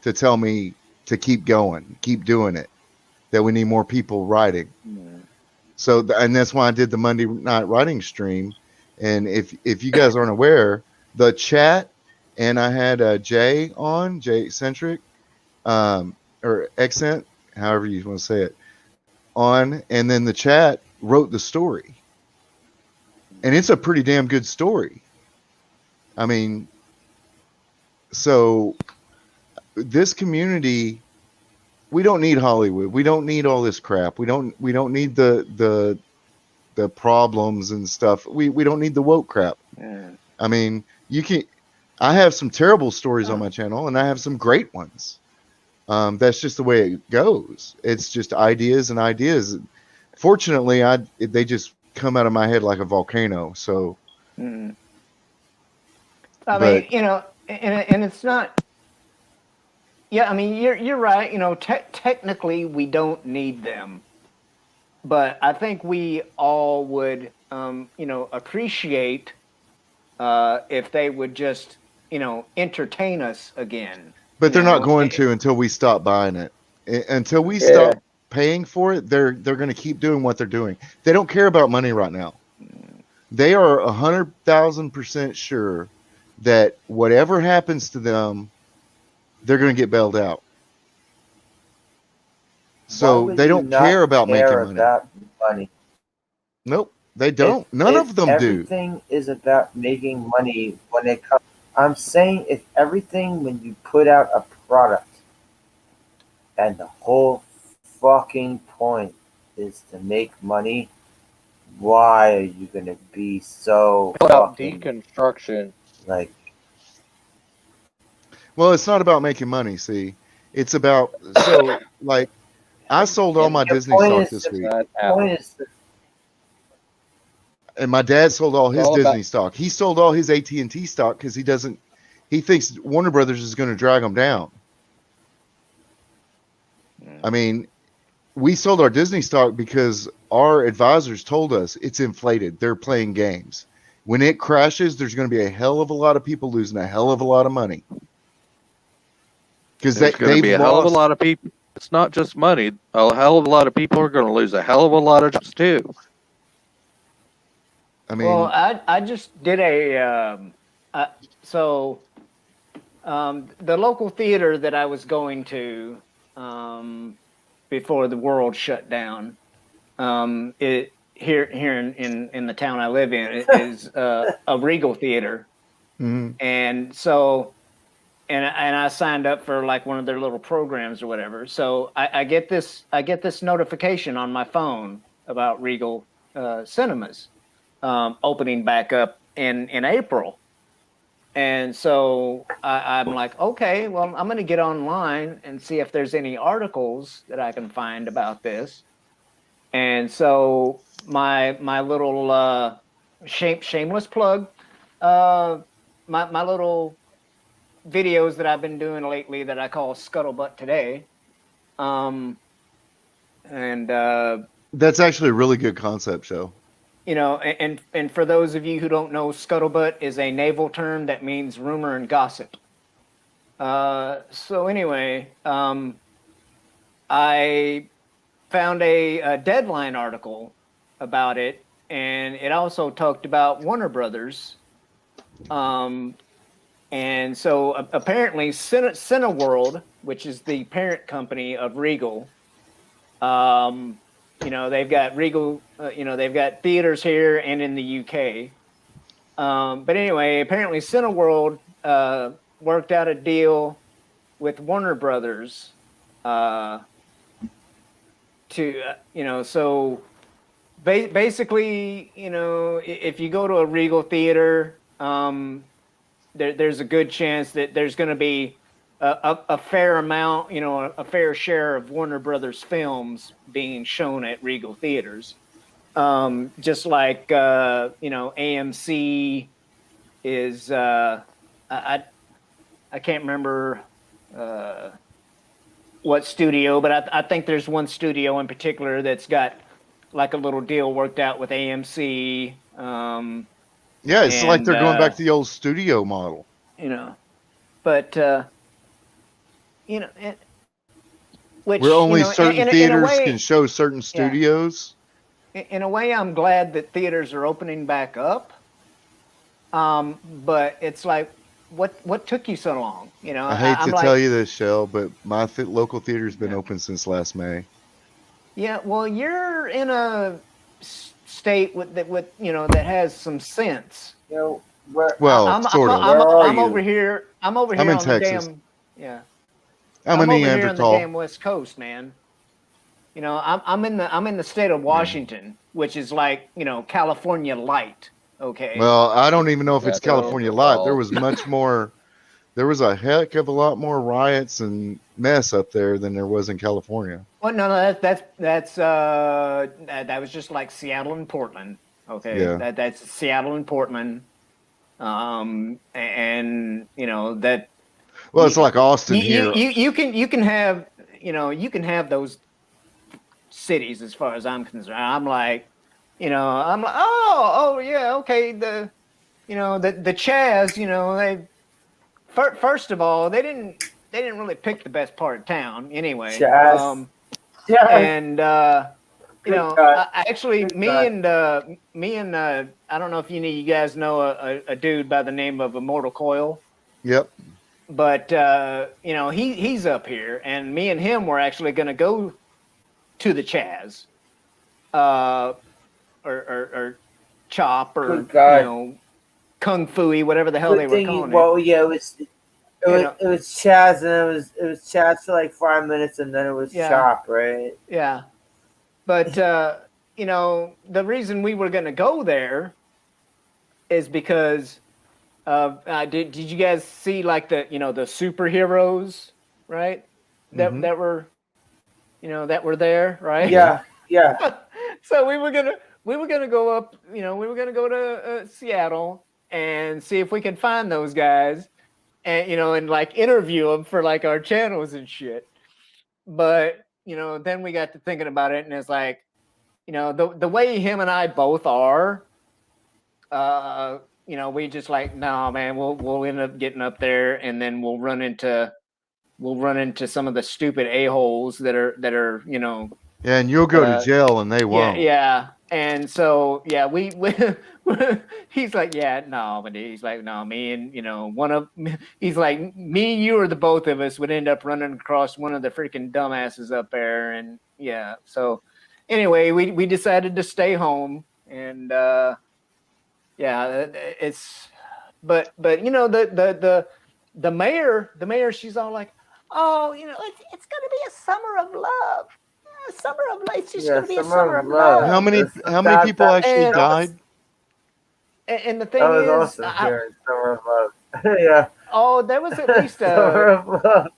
to tell me to keep going, keep doing it, that we need more people writing. So, and that's why I did the Monday night writing stream. And if you guys aren't aware, the chat, and I had Jay on, Jay Eccentric, or Accent, however you want to say it, on, and then the chat wrote the story. And it's a pretty damn good story. I mean, so this community, we don't need Hollywood. We don't need all this crap. We don't need the problems and stuff. We don't need the woke crap. I mean, I have some terrible stories on my channel, and I have some great ones. That's just the way it goes. It's just ideas and ideas. Fortunately, they just come out of my head like a volcano. So, I mean, you know, and it's not. Yeah, I mean, you're right. You know, technically, we don't need them, but I think we all would, you know, appreciate if they would just, you know, entertain us again. But they're not going to until we stop buying it. Until we stop paying for it, they're going to keep doing what they're doing. They don't care about money right now. They are 100,000% sure that whatever happens to them, they're going to get bailed out. So they don't care about making money. Nope, they don't. None of them do. Everything is about making money when it comes. I'm saying if everything, when you put out a product and the whole fucking point is to make money, why are you going to be so About fucking deconstruction. like? Well, it's not about making money, see. It's about, so, like, I sold all my Disney stock this week. And my dad sold all his Disney stock. He sold all his AT&T stock because he thinks Warner Brothers is going to drag him down. I mean, we sold our Disney stock because our advisors told us it's inflated. They're playing games. When it crashes, there's going to be a hell of a lot of people losing a hell of a lot of money. Because there's going to be a hell of a lot of people. It's not just money. A hell of a lot of people are going to lose a hell of a lot of jobs too. I mean, well, I just did the local theater that I was going to before the world shut down. It here in the town I live in, it is a Regal theater, and so. And I signed up for like one of their little programs or whatever. So I get this notification on my phone about Regal Cinemas opening back up in April. And so I'm like, okay, well, I'm going to get online and see if there's any articles that I can find about this. And so my little shameless plug, my little videos that I've been doing lately that I call Scuttlebutt Today. That's actually a really good concept show. You know, and for those of you who don't know, scuttlebutt is a naval term that means rumor and gossip. So anyway, I found a Deadline article about it, and it also talked about Warner Brothers. And so apparently Cineworld, which is the parent company of Regal, you know, they've got Regal, you know, they've got theaters here and in the UK. But anyway, apparently Cineworld worked out a deal with Warner Brothers to, you know, so basically, you know, if you go to a Regal theater, there's a good chance that there's going to be a fair amount, a fair share of Warner Brothers films being shown at Regal theaters. Just like AMC is, I can't remember what studio, but I think there's one studio in particular that's got like a little deal worked out with AMC. Yeah, it's like they're going back to the old studio model. But which where only certain theaters way, can show certain studios. In a way, I'm glad that theaters are opening back up. But it's like, what took you so long? I hate to tell you this, Shell, but my local theater's been open since last May. Yeah, well, you're in a state that has some sense. Well, sort of. I'm over here. I'm over here I'm in on Texas. the damn. Yeah. I'm a over here on the Neanderthal. damn West Coast, man. I'm in the state of Washington, which is like California light. Okay. Well, I don't even know if it's Yeah, California light. There was much more. There was a heck of a lot more riots and mess up there than there was in California. Well, no, that was just like Seattle and Portland. Okay. Yeah. That's Seattle and Portland. And that. Well, it's like Austin here. You can have those cities as far as I'm concerned. I'm like, oh yeah, okay. The Chaz, they first of all they didn't really pick the best part of town anyway. Chaz. And Good me and I don't know if you guys know a dude by the name of Immortal Coil. Yep. But he's up here, and me and him were actually going to go to the Chaz, or Chop, or Kung Fu-y, whatever the hell they were calling it. Well, yeah, it was Chaz, and it was Chaz for like 5 minutes, and then it was Chop, right? Yeah, but the reason we were going to go there is because. Did you guys see like the superheroes, right? That were there, right? Yeah. So we were gonna go up, we were gonna go to Seattle and see if we could find those guys, and and like interview them for like our channels and shit. But then we got to thinking about it, and it's like, the way him and I both are. We just like, no, man, we'll end up getting up there, and then we'll run into some of the stupid a-holes that are Yeah, and you'll go to jail, and they won't. Yeah. And so we he's like, yeah, no, but he's like, no, me and he's like, me and you or the both of us would end up running across one of the freaking dumbasses up there, and yeah. So anyway, we decided to stay home, and yeah, it's, but the mayor, she's all like, oh, it's gonna be a summer of love, summer of love. It's just gonna be a summer of love. How many people actually died? And the thing that was is, awesome here, summer of love. Yeah. Oh, there was at least summer of love.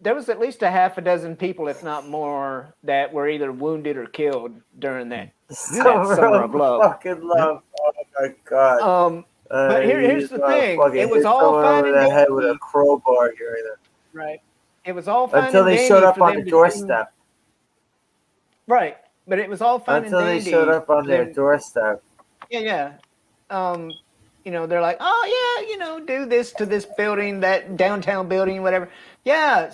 There was at least a half a dozen people, if not more, that were either wounded or killed during that summer of love. Fucking love. Oh my god. But here's the thing. It was all fine and dandy. Head with a dandy. crowbar during it. Right. It was all fine until and they dandy showed up for on them the to doorstep. Right. But it was all fine until and dandy. they showed up on their doorstep. Yeah. They're like, oh yeah, do this to this building, that downtown building, whatever. Yeah,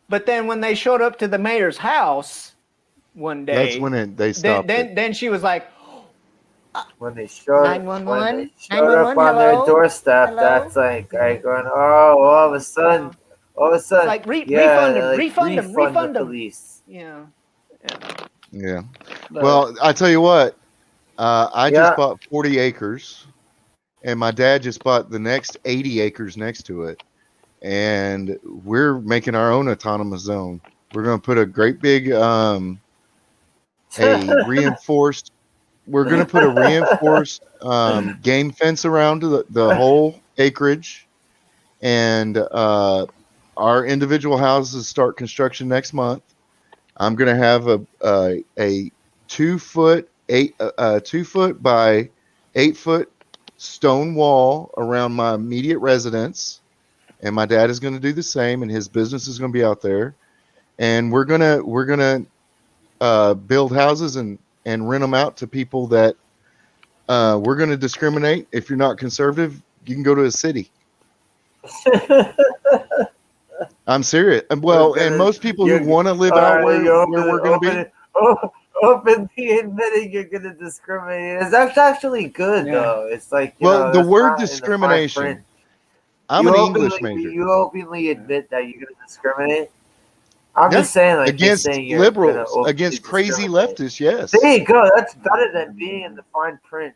but then when they showed up to the mayor's house one day, that's when they stopped. Then she was like, when they showed 911, up on their doorstep, hello? That's like going, oh, all of a sudden, like refund them. Police. Yeah. But, well, I tell you what, I just bought 40 acres, and my dad just bought the next 80 acres next to it, and we're making our own autonomous zone. We're going to put a great big reinforced. We're going to put a reinforced game fence around the whole acreage, and our individual houses start construction next month. I'm gonna have a 2 foot 2 foot by 8 foot stone wall around my immediate residence, and my dad is going to do the same, and his business is going to be out there, and we're gonna build houses and rent them out to people that we're going to discriminate. If you're not conservative, you can go to a city. I'm serious. Well, and most people who want to live out where we're going to be. Openly admitting you're going to discriminate. It's actually good, though. It's like, the word discrimination. I'm an English major. You openly admit that you're going to discriminate. I'm just saying, like, against liberals, against crazy leftists. Yes. There you go. That's better than being in the fine print.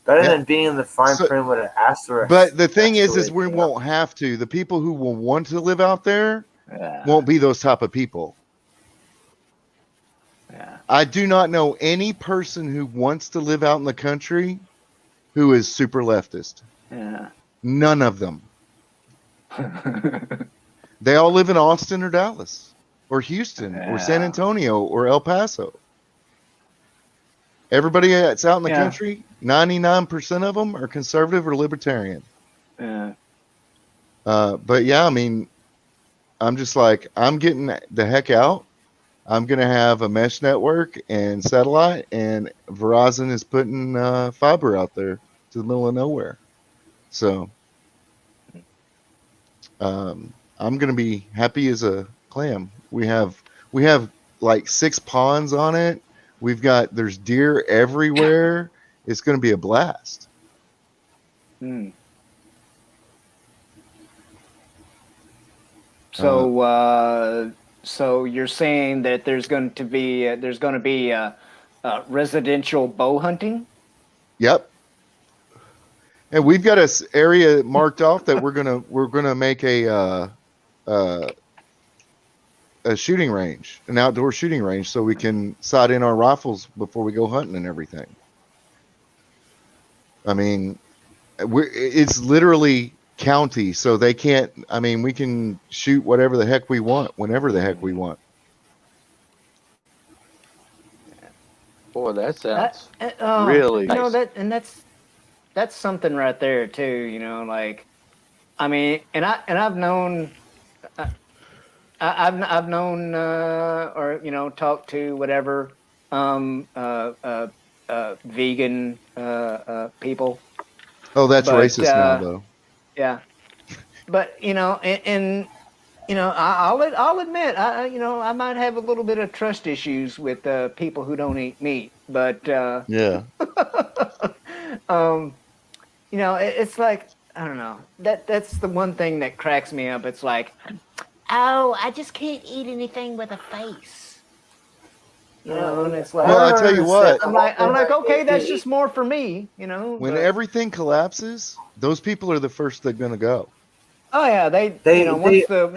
Better than being in the fine print with an asterisk. But the thing is we won't have to. The people who will want to live out there won't be those type of people. Yeah. I do not know any person who wants to live out in the country who is super leftist. Yeah. None of them. They all live in Austin or Dallas or Houston or San Antonio or El Paso. Everybody that's out in the country, 99% of them are conservative or libertarian. Yeah. But yeah, I mean, I'm just like, I'm getting the heck out. I'm going to have a mesh network and satellite, and Verizon is putting fiber out there to the middle of nowhere. So I'm going to be happy as a clam. We have like 6 ponds on it. There's deer everywhere. It's going to be a blast. So you're saying that there's going to be residential bow hunting? Yep. And we've got an area marked off that we're gonna make a shooting range, an outdoor shooting range, so we can sight in our rifles before we go hunting and everything. I mean, it's literally county, so they can't. I mean, we can shoot whatever the heck we want, whenever the heck we want. Boy, that sounds really nice. That's something right there too. Like, I mean, and I've known. I've known or talked to whatever vegan people. Oh, that's racist now, though. Yeah, but I'll admit I might have a little bit of trust issues with people who don't eat meat, but it's like, I don't know, that's the one thing that cracks me up. It's like, oh, I just can't eat anything with a face. And it's like, well, I tell you what, I'm like, okay, that's just more for me, When everything collapses, those people are the first they're gonna go. Oh yeah, once the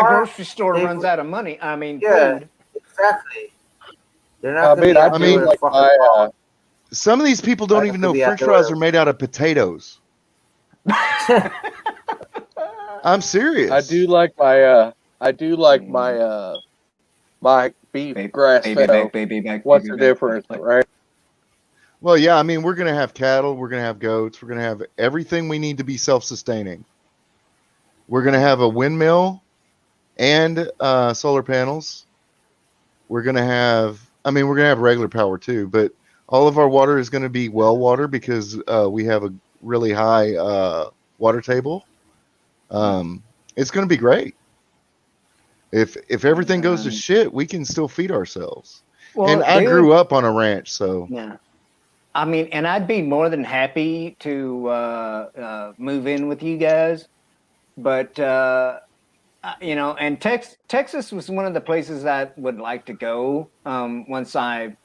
grocery store runs out of money, I mean, food. Exactly. They're not. Some of these people don't even know French fries are made out of potatoes. I'm serious. I do like my beef grass fed. What's the difference, right? Well, yeah, I mean, we're going to have cattle, we're going to have goats, we're going to have everything we need to be self-sustaining. We're going to have a windmill and solar panels. We're going to have regular power too, but all of our water is going to be well water because we have a really high water table. It's going to be great. If everything goes to shit, we can still feed ourselves. Well, and I grew up on a ranch, so yeah. I mean, and I'd be more than happy to move in with you guys, but and Texas was one of the places I would like to go once I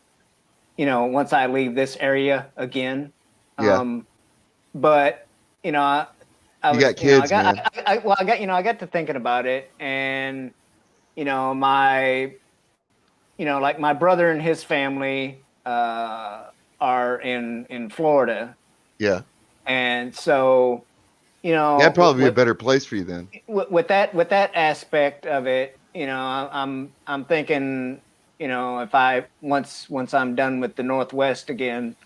leave this area again. Yeah. But I got kids, man. I got to thinking about it, and my brother and his family are in Florida. Yeah. And so, you know, That'd probably be a with, better place for you then. with that aspect of it, you know, I'm thinking, you know, if once I'm done with the Northwest again,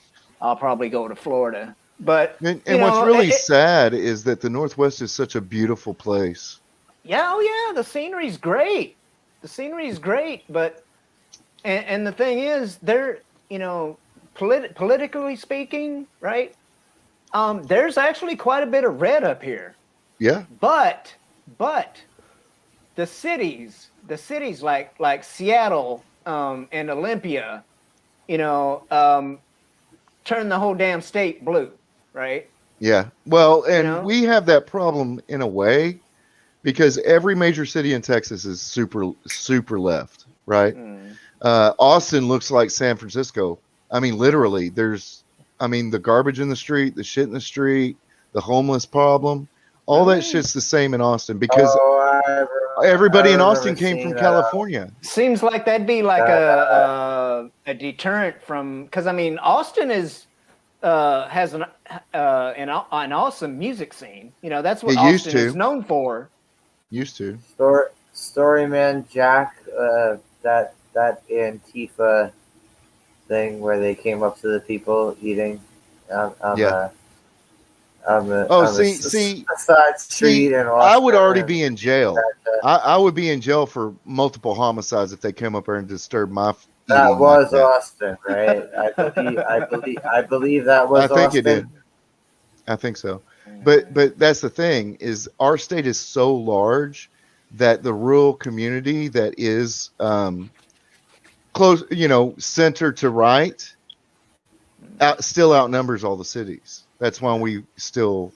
I'll probably go to Florida. But And, you what's know, really sad is that the Northwest is such a beautiful place. yeah, oh yeah, the scenery's great. The scenery's great, but and the thing is, they're, you know, politically speaking, right? There's actually quite a bit of red up here. Yeah. But the cities like Seattle and Olympia, you know, turn the whole damn state blue, right? Yeah. Well, and know? we have that problem in a way because every major city in Texas is super left, right? Austin looks like San Francisco. I mean, literally, the garbage in the street, the shit in the street, the homeless problem, all that shit's the same in Austin because everybody in Austin came from California. Seems like that'd be like a deterrent from, because I mean, Austin has an awesome music scene. You know, that's what Austin is known for. Used to. Storyman Jack, that Antifa thing where they came up to the people eating on the side street and I would already be in jail. I would be in jail for multiple homicides if they came up there and disturbed my. That was Austin, right? I believe that was. I think Austin. it did. I think so, but that's the thing is our state is so large that the rural community that is close, you know, center to right, still outnumbers all the cities. That's why we still,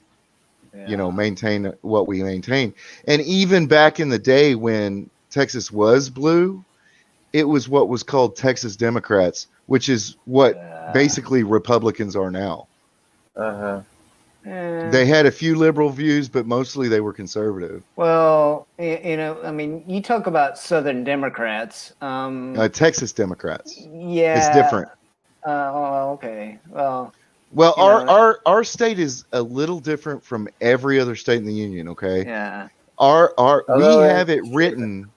you know, maintain what we maintain. And even back in the day when Texas was blue, it was what was called Texas Democrats, which is what basically Republicans are now. They had a few liberal views, but mostly they were conservative. Well, you know, I mean, you talk about Southern Democrats. Texas Democrats. Yeah. It's different. Oh, okay. Well, our state is a little different from every other state in the union. Okay. Yeah. We have it written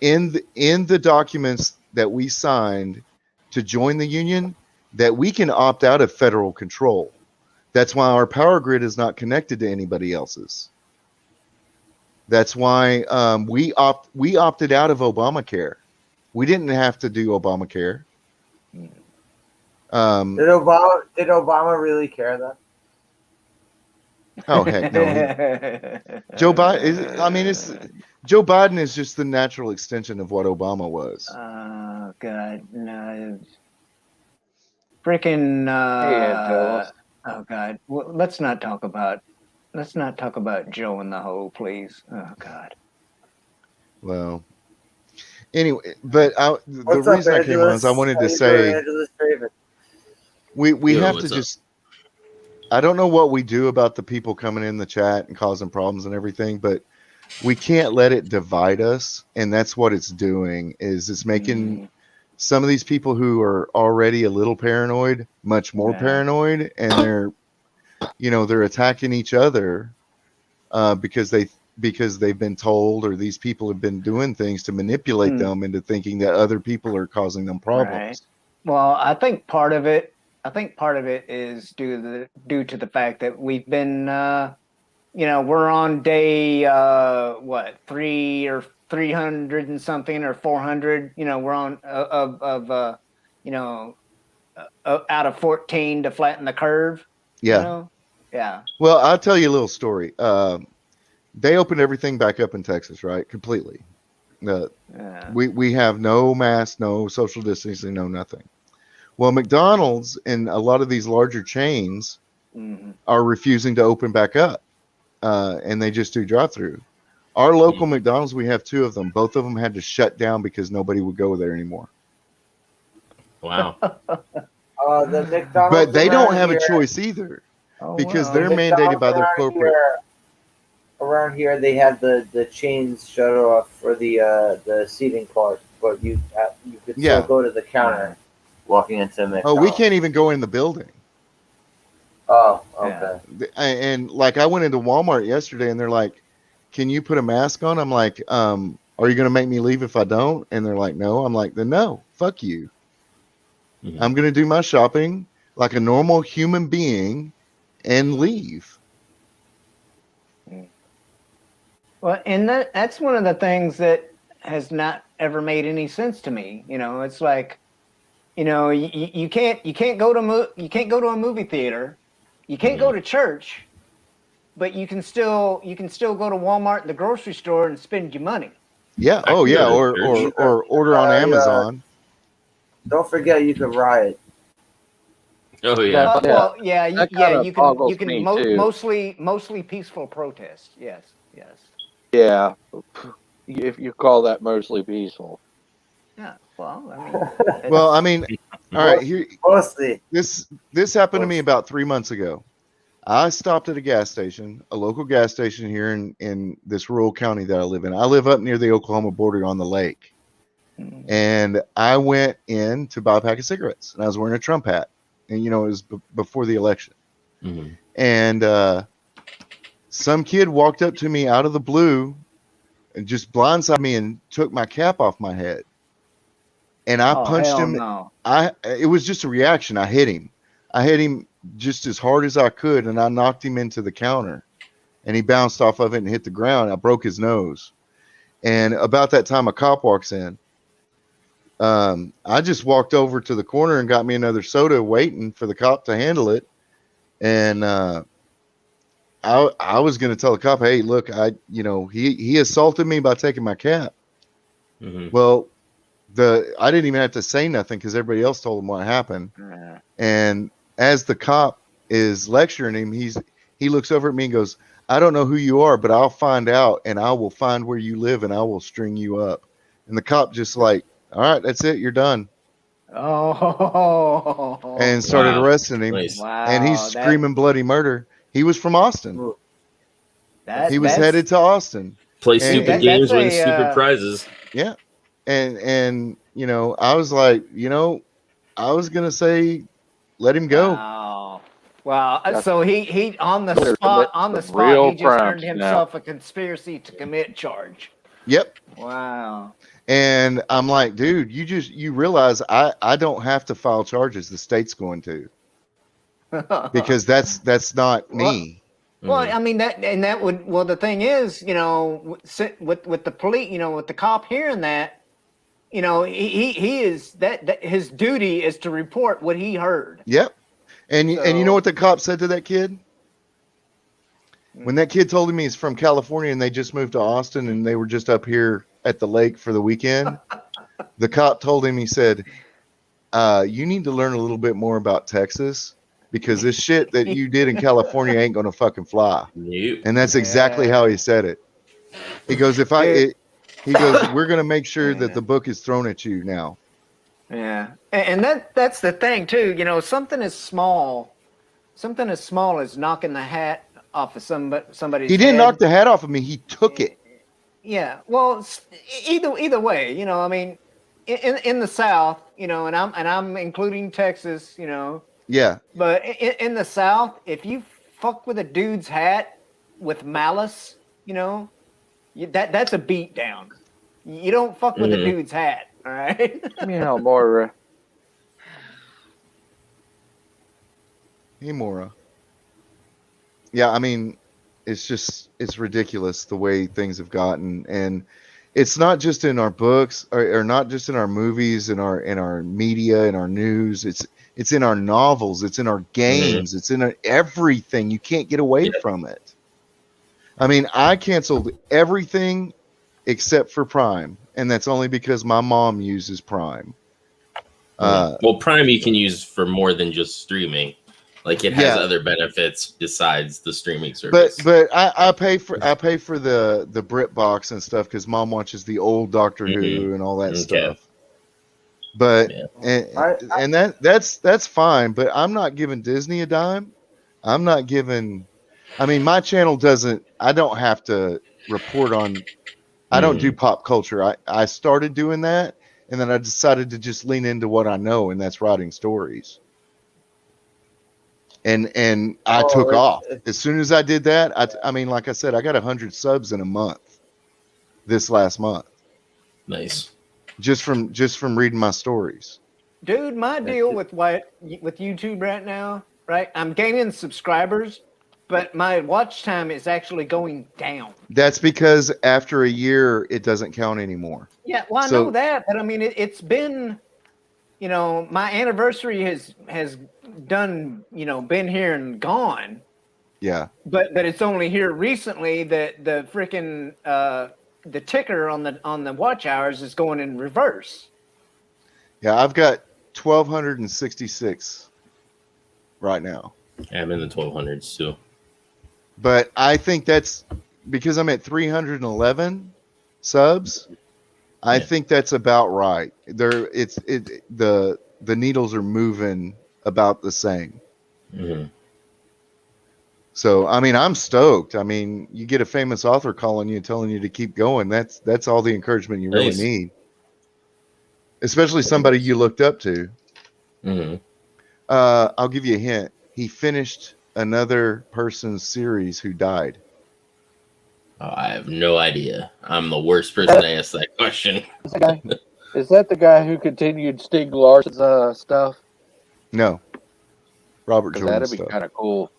in the documents that we signed to join the union that we can opt out of federal control. That's why our power grid is not connected to anybody else's. That's why we opted out of Obamacare. We didn't have to do Obamacare. Did Obama really care then? Oh heck no! Joe Biden is just the natural extension of what Obama was. Oh God, no! Freaking! Oh God, well, let's not talk about Joe in the hole, please. Oh God. Well, anyway, but the reason I came on is I wanted to say we have to just. I don't know what we do about the people coming in the chat and causing problems and everything, but we can't let it divide us, and that's what it's doing. Is it's making some of these people who are already a little paranoid much more paranoid, and they're attacking each other because they've been told, or these people have been doing things to manipulate them into thinking that other people are causing them problems. Right. Well, I think part of it is due to the fact that we've been, we're on day 300 and something or 400. We're on out of 14 to flatten the curve. Yeah. Yeah. Well, I'll tell you a little story. They opened everything back up in Texas, right? Completely. We have no mask, no social distancing, no nothing. Well, McDonald's and a lot of these larger chains are refusing to open back up, and they just do drive-through. Our local McDonald's, we have two of them. Both of them had to shut down because nobody would go there anymore. Wow. The McDonald's, but they don't have a choice either because they're mandated by their corporate. Around here, they had the chains shut off for the seating part, but you could still go to the counter walking into McDonald's. Oh, we can't even go in the building. Oh, Yeah. okay. And like I went into Walmart yesterday and they're like, "Can you put a mask on?" I'm like, "Are you going to make me leave if I don't?" And they're like, "No." I'm like, "Then no, fuck you. Mhm. I'm going to do my shopping like a normal human being and leave." Well, and that's one of the things that has not ever made any sense to me. You know, it's like, you know, you can't go to you can't go to a movie theater, you can't go to church, but you can still go to Walmart and the grocery store and spend your money. Yeah. I Oh can go yeah. to Or church. order on Amazon. Don't forget you can riot. Oh yeah. Yeah. Well, yeah, That kinda you can boggles me, too. mostly peaceful protest. Yes. Yeah, if you call that mostly peaceful. Yeah. Well, I mean, Well, I mean, all right. Here, Mostly. this happened to me about 3 months ago. I stopped at a gas station, a local gas station here in this rural county that I live in. I live up near the Oklahoma border on the lake. And I went in to buy a pack of cigarettes, and I was wearing a Trump hat. And, you know, it was before the election. Mhm. And some kid walked up to me out of the blue and just blindsided me and took my cap off my head. And I punched hell him. No. It was just a reaction. I hit him just as hard as I could, and I knocked him into the counter. And he bounced off of it and hit the ground. I broke his nose. And about that time, a cop walks in. I just walked over to the corner and got me another soda, waiting for the cop to handle it. And I was going to tell the cop, "Hey, look, he assaulted me by taking my cap." Mhm. Well, I didn't even have to say nothing because everybody else told him what happened. And as the cop is lecturing him, he looks over at me and goes, "I don't know who you are, but I'll find out, and I will find where you live, and I will string you up." And the cop just like, "All right, that's it, you're done," Oh. and started Wow. arresting him. Nice. Wow. And he's screaming bloody murder. He was from Austin. He was headed to Austin. Play And- stupid That- games, that's win a, stupid prizes. Yeah. And you know, I was like, I was gonna say, let him go. Wow. Wow. That's- So he on the They're spot committing some real he just earned crimes now. himself a conspiracy to commit charge. Yep. Wow. And I'm like, dude, you realize I don't have to file charges. The state's going to, because that's not me. Well, I mean that would. Well, the thing is, you know, with the police, you know, with the cop hearing that, you know, he is that his duty is to report what he heard. Yep. And you know what the cop said to that kid? When that kid told him he's from California and they just moved to Austin and they were just up here at the lake for the weekend, the cop told him, he said, "You need to learn a little bit more about Texas, because this shit that you did in California ain't gonna fucking fly." Nope. And that's exactly how he said it. He goes, he goes, "We're gonna make sure that the book is thrown at you now." Yeah, and that's the thing too. You know, something as small as knocking the hat off of somebody's. He didn't head. knock the hat off of me. He took it. Yeah, well, either way, you know, I mean, in the South, you know, and I'm including Texas, you know, Yeah. but in the South, if you fuck with a dude's hat with malice, you know, that's a beat down. You don't fuck with a dude's hat, all right? You know, Moira. Hey, Mora. Yeah, I mean, it's ridiculous the way things have gotten, and it's not just in our books or not just in our movies, in our media, in our news. It's in our novels, it's in our games, it's in everything. You can't get away from it. I mean, I canceled everything except for Prime, and that's only because my mom uses Prime. Well, Prime you can use for more than just streaming. Like it has Yeah. other benefits besides the streaming service. But I pay for the BritBox and stuff because mom watches the old Doctor Who and all that stuff. But and that's fine. But I'm not giving Disney a dime. I'm not giving. I mean, my channel doesn't. I don't have to report on. I don't do pop culture. I started doing that, and then I decided to just lean into what I know, and that's writing stories. and I took off as soon as I did that. I mean, like I said, I got 100 subs in a month this last month, Nice. just from reading my stories. Dude, my deal with YouTube right now, right? I'm gaining subscribers, but my watch time is actually going down. That's because after a year, it doesn't count anymore. Yeah, well, I know that, but I mean, it's been, you know, my anniversary has done, you know, been here and gone. Yeah. But it's only here recently that the freaking the ticker on the watch hours is going in reverse. Yeah, I've got 1,266 right now. Yeah, I'm in the 1200s too. But I think that's because I'm at 311 subs. I think that's about right. The needles are moving about the same. Mm-hmm. So I mean, I'm stoked. I mean, you get a famous author calling you, telling you to keep going. That's all the encouragement you really need. Especially somebody you looked up to. Mm-hmm. I'll give you a hint. He finished another person's series who died. Oh, I have no idea. I'm the worst person to ask that question. Is that the guy who continued Stieg Larsson's stuff? No. Robert Jordan. That'd be kind of cool.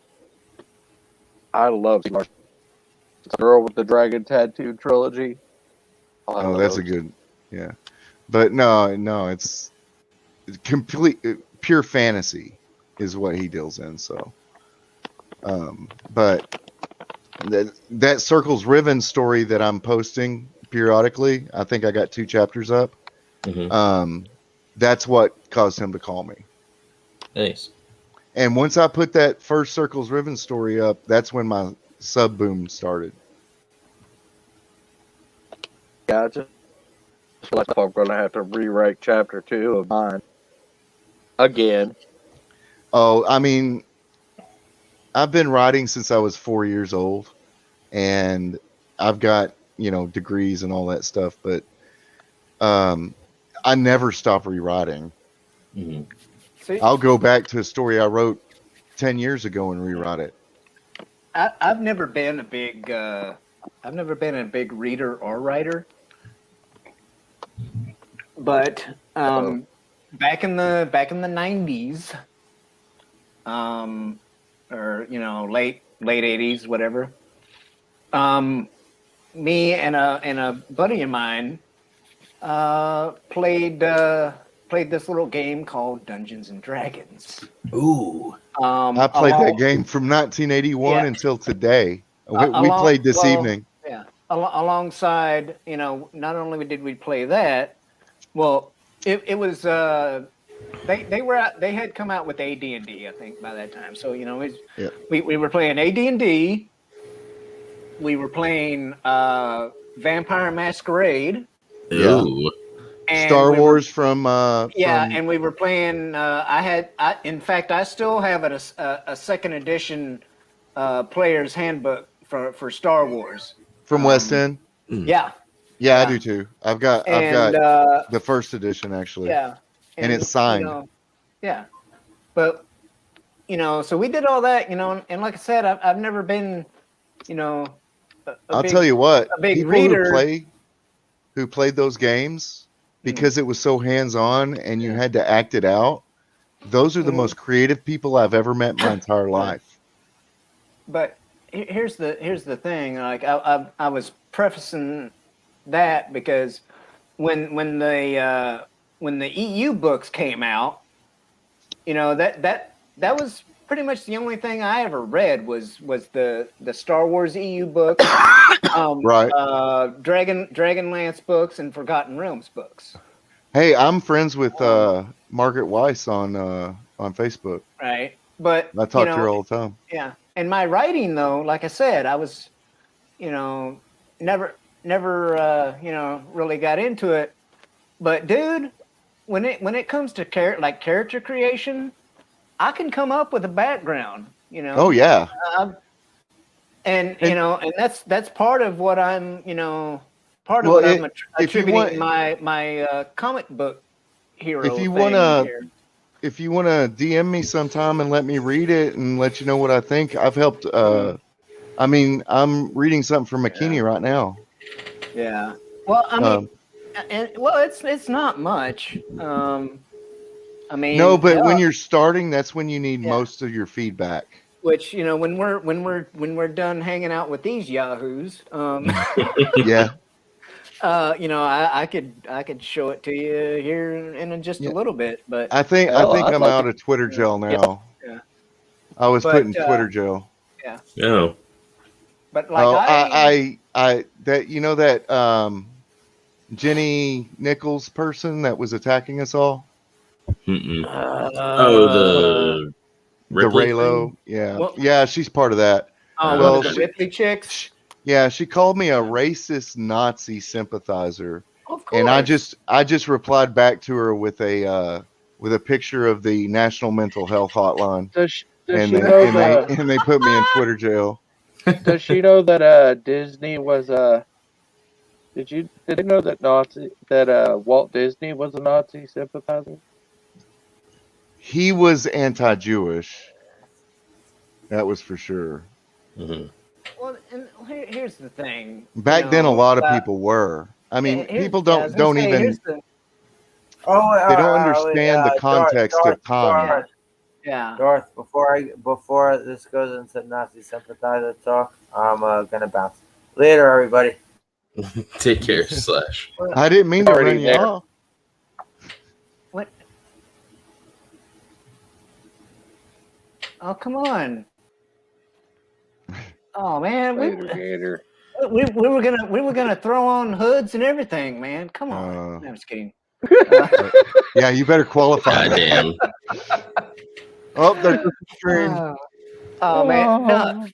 I love Stieg Larsson. The Girl with the Dragon Tattoo trilogy. Oh, that's a good, yeah. But no, it's complete pure fantasy is what he deals in. So, but that Circles Riven story that I'm posting periodically, I think I got 2 chapters up. Mm-hmm. That's what caused him to call me. Nice. And once I put that first Circles Riven story up, that's when my sub boom started. Gotcha. I'm going to have to rewrite chapter 2 of mine again. Oh, I mean, I've been writing since I was 4 years old, and I've got, you know, degrees and all that stuff, but I never stop rewriting. Mm-hmm. See, I'll go back to a story I wrote 10 years ago and rewrite it. I've never been a big reader or writer. But back in the 90s, or you know, late 80s, whatever. Me and a buddy of mine played this little game called Dungeons and Dragons. Ooh. I played that game from 1981 until today. We played this evening. Yeah, alongside, you know, not only did we play that. Well, it was they had come out with AD&D, I think, by that time. So, you know, we were playing AD&D. We were playing Vampire Masquerade. Ooh. And Star Wars from and we were playing. In fact, I still have a second edition player's handbook for Star Wars from West End. Yeah, I do too. I've got the first edition actually. Yeah, and it's signed. You know, yeah, but you know, so we did all that, you know, and like I said, I've never been, you know, I'll tell you what, a big people reader who played those games because it was so hands-on and you had to act it out. Those are the most creative people I've ever met in my entire life. But here's the thing. Like I was prefacing that because when the EU books came out, you know, that was pretty much the only thing I ever read was the Star Wars EU books, right? Dragonlance books and Forgotten Realms books. Hey, I'm friends with Margaret Weiss on Facebook. Right, but I talk to her all the time. Yeah, and my writing though, like I said, I was, you know, never you know, really got into it. But dude, when it comes to character creation, I can come up with a background, you know. Oh yeah. And you know, and that's part of what I'm, you know, part of what I'm attributing my comic book hero. If you want to, if you want to DM me sometime and let me read it and let you know what I think, I've helped. I mean, I'm reading something from McKinney right now. Yeah. Well, I mean, it's not much. I mean, No, but when hell, you're starting, that's when you need most of your feedback. which when we're done hanging out with these yahoos, Yeah. I could show it to you here in just a little bit, but I think I'm out of Twitter jail now. Yeah. I was put in Twitter jail. Yeah. Oh. But like that Jenny Nichols person that was attacking us all. The Raylo. Yeah. Well, yeah, she's part of that. Well, the Ripley chicks. Yeah, she called me a racist Nazi sympathizer. Of course. And I just replied back to her with a picture of the National Mental Health Hotline. And they put me in Twitter jail. Does she know that Disney was did they know that Walt Disney was a Nazi sympathizer? He was anti-Jewish. That was for sure. Mm-hmm. Well, and here's the thing. Back then, a lot of people were. I mean, people don't even. They don't understand the context of time. Yeah. Darth, before this goes into Nazi sympathizer talk, I'm gonna bounce. Later, everybody. Take care, Slash. I didn't mean to run you off. What? Oh, come on. Oh man, we were gonna throw on hoods and everything, man. Come on. I'm just kidding. Yeah, you better qualify. Damn. Oh, there's a stream. Oh man, no.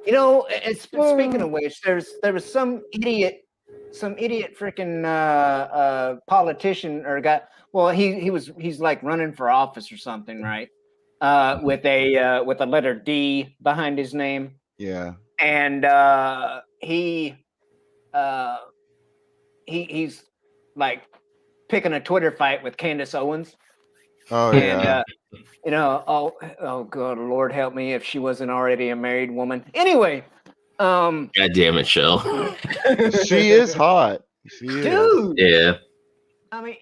You know, speaking of which, there was some idiot freaking politician or guy. Well, he's like running for office or something, right? With a letter D behind his name. Yeah. And he's like picking a Twitter fight with Candace Owens. Oh yeah. And oh God, Lord help me if she wasn't already a married woman. Anyway, God damn it, Shell. She is hot. She is. Dude. Yeah. I mean,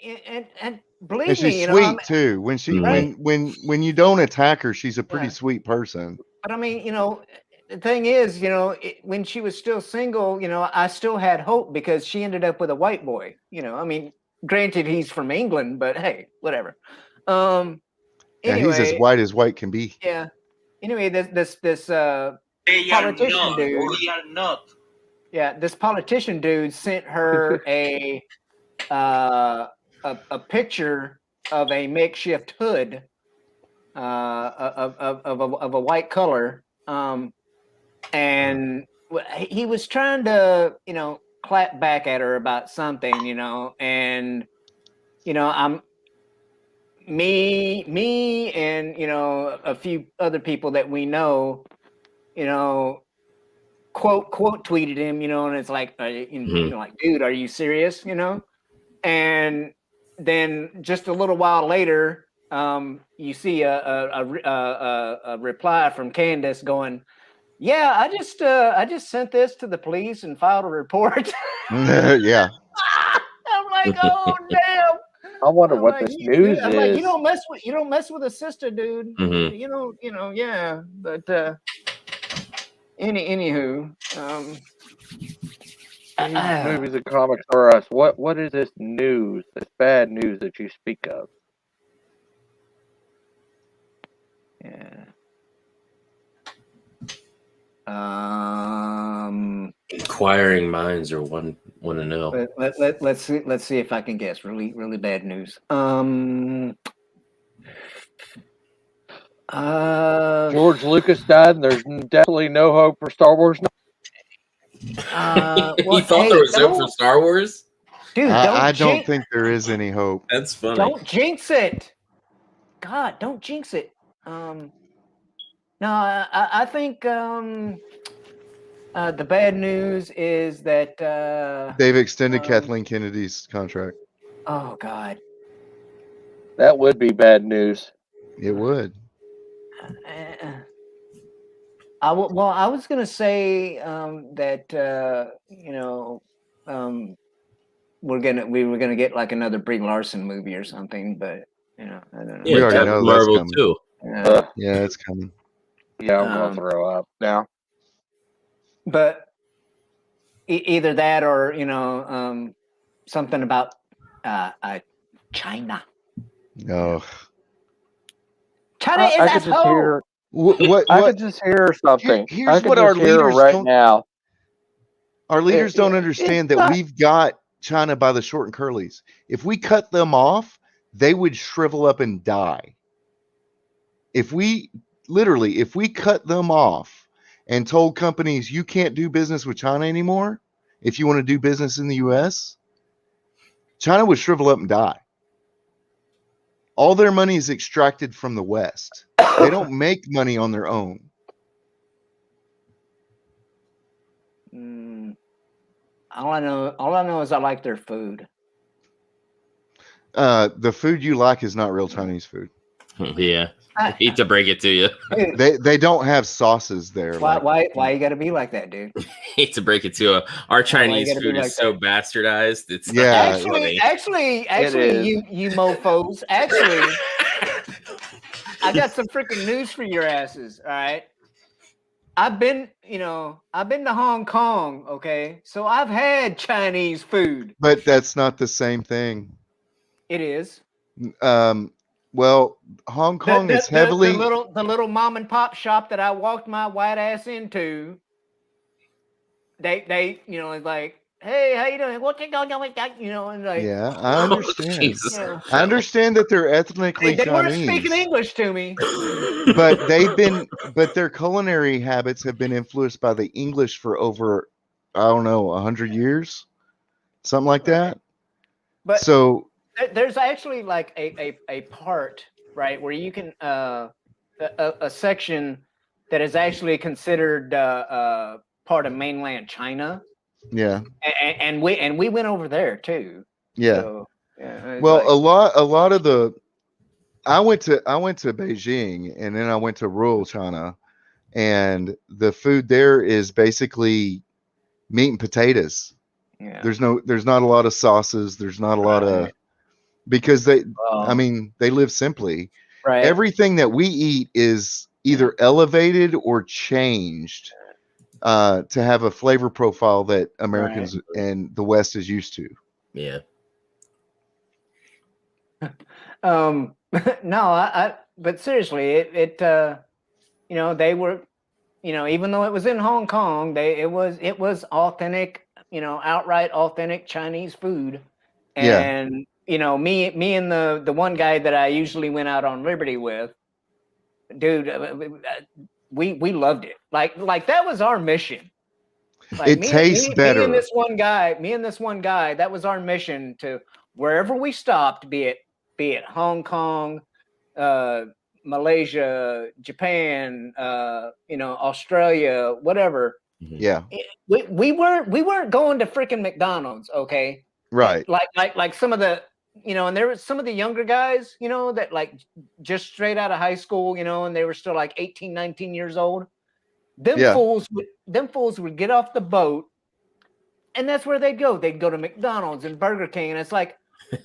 and believe and she's me, sweet too. When she when you don't attack her, she's a pretty sweet person. But I mean, the thing is, when she was still single, I still had hope because she ended up with a white boy. I mean, granted, he's from England, but hey, whatever. Anyway, he's as white can be. Yeah. Anyway, this politician dude. We are not. Yeah, this politician dude sent her a picture of a makeshift hood of a white color. And he was trying to, clap back at her about something, and, I'm me and, a few other people that we know, quote tweeted him, and it's like, like, dude, are you serious? And then just a little while later, you see a reply from Candace going, yeah, I just sent this to the police and filed a report. Yeah. I'm like, oh damn. I wonder what this news is. I'm like, you don't mess with a sister, dude. Mm-hmm. Yeah. But anywho, movies and comics are us. What is this news? This bad news that you speak of? Yeah. Inquiring minds are want to know. Let's see if I can guess. Really, really bad news. George Lucas died, and there's definitely no hope for Star Wars. You thought there was hope for Star Wars? Dude, I don't think there is any hope. That's funny. Don't jinx it. God, don't jinx it. No, I think the bad news is that they've extended Kathleen Kennedy's contract. Oh God, that would be bad news. It would. I was gonna say that we were gonna get like another Brie Larson movie or something, but I don't know. We already know that's Marvel coming. too. Yeah, it's coming. Yeah, I'm gonna throw up now. But either that or something about China. No. China I is could just asshole. hear. What? I could just hear something. Here's I could what just our hear leaders right don't- now. Our leaders don't it's understand that not- we've got China by the short and curlies. If we cut them off, they would shrivel up and die. If we cut them off and told companies you can't do business with China anymore, if you want to do business in the US, China would shrivel up and die. All their money is extracted from the West. They don't make money on their own. All I know is I like their food. The food you like is not real Chinese food. Yeah, I hate to break it to you. They don't have sauces there. Why you got to be like that, dude? Hate to break it to you. Our Chinese gotta be food like is so bastardized. It's Yeah. not funny. Actually, you mofos. Actually, I got some freaking news for your asses. All right. I've been to Hong Kong, okay? So I've had Chinese food. But that's not the same thing. It is. Well, Hong Kong is heavily the little mom and pop shop that I walked my white ass into. They it's like, hey, how you doing? What you going with that? And like, Yeah, I understand. Jesus. I understand that they're ethnically they weren't Chinese, speaking English to me. but their culinary habits have been influenced by the English for over, I don't know, 100 years, something like that. But So there's actually like a part, right, where you can a section that is actually considered part of mainland China. yeah, And we went over there too. yeah. So, yeah, Well, like, a lot of the I went to Beijing and then I went to rural China, and the food there is basically meat and potatoes. yeah. There's not a lot of sauces. There's not a lot of, because they live simply. Right. Everything that we eat is either elevated or changed to have a flavor profile that Americans and the West is used to. Yeah. No, but seriously, it they were, even though it was in Hong Kong, it was authentic, outright authentic Chinese food. And me and the one guy that I usually went out on Liberty with, dude, we loved it. Like that was our mission. Like It tastes better. Me and this one guy, that was our mission to wherever we stopped, be it Hong Kong, Malaysia, Japan, Australia, whatever. Yeah. We weren't going to freaking McDonald's, okay? Right. Like some of the, and there was some of the younger guys, that like just straight out of high school, and they were still like 18, 19 years old. Them fools would get off the boat, and that's where they'd go. They'd go to McDonald's and Burger King, and it's like,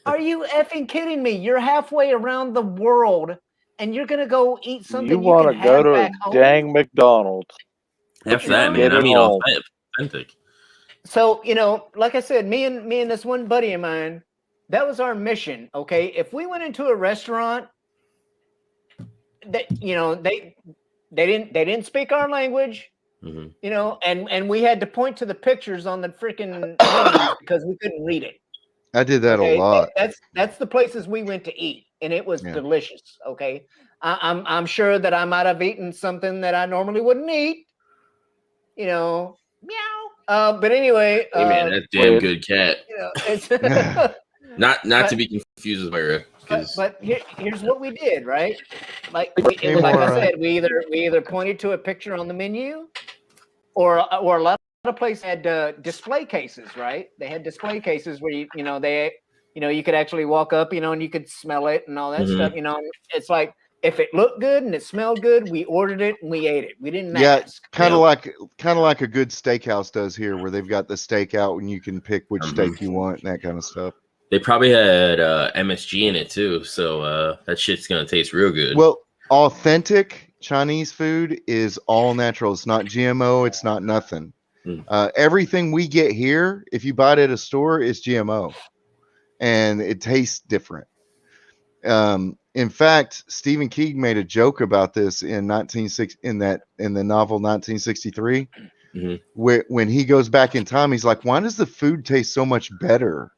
are you effing kidding me? You're halfway around the world, and you're gonna go eat something You want to go to a home? dang McDonald's? F that, man. Get I it mean, home. authentic. So, like I said, me and this one buddy of mine, that was our mission. Okay, if we went into a restaurant that they didn't speak our language, and we had to point to the pictures on the freaking menus because we couldn't read it. I did that a lot. That's the places we went to eat, and it was delicious. Okay, I'm sure that I might have eaten something that I normally wouldn't eat. Meow. But anyway, Hey man, that damn good cat. It's Not to be confused with Myra. But here's what we did, right? Like I said, we either pointed to a picture on the menu, or a lot of places had display cases, right? They had display cases where you could actually walk up, and you could smell it and all that stuff. It's like if it looked good and it smelled good, we ordered it and we ate it. We didn't Yeah, ask. kind of like a good steakhouse does here, where they've got the steak out and you can pick which steak you want and that kind of stuff. They probably had MSG in it too, so that shit's gonna taste real good. Well, authentic Chinese food is all natural. It's not GMO. It's not nothing. Everything we get here, if you buy it at a store, is GMO, and it tastes different. In fact, Stephen King made a joke about this in the novel 1963, when he goes back in time. He's like, "Why does the food taste so much better?"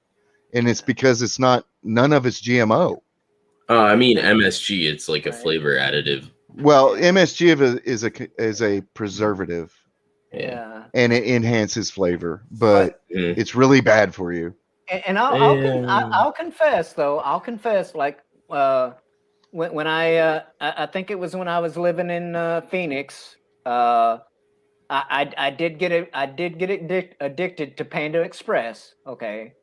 And it's because none of it's GMO. I mean MSG. It's like a flavor additive. Well, MSG is a preservative. Yeah. And it enhances flavor, but it's really bad for you. And I'll confess though. I'll confess, like when I think it was when I was living in Phoenix. I did get addicted to Panda Express. Okay.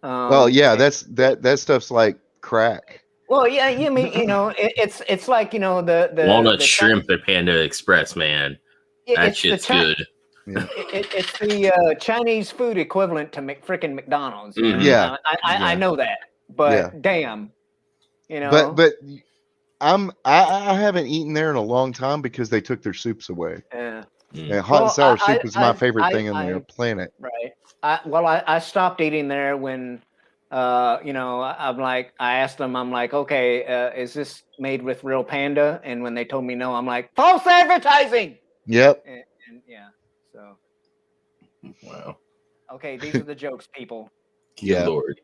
Well, yeah, that stuff's like crack. Well, yeah, you mean it's like the walnut shrimp at Panda Express, man. That shit's good. Yeah. It's the Chinese food equivalent to frickin' McDonald's. Yeah, I know that, but damn, But I haven't eaten there in a long time because they took their soups away. Yeah. And hot and sour soup is my favorite thing on the planet. Right. I stopped eating there when, I'm like, I asked them, I'm like, okay, is this made with real panda? And when they told me no, I'm like, false advertising. Yep. And yeah, so. Wow. Okay, these are the jokes, people. Yeah. Lord.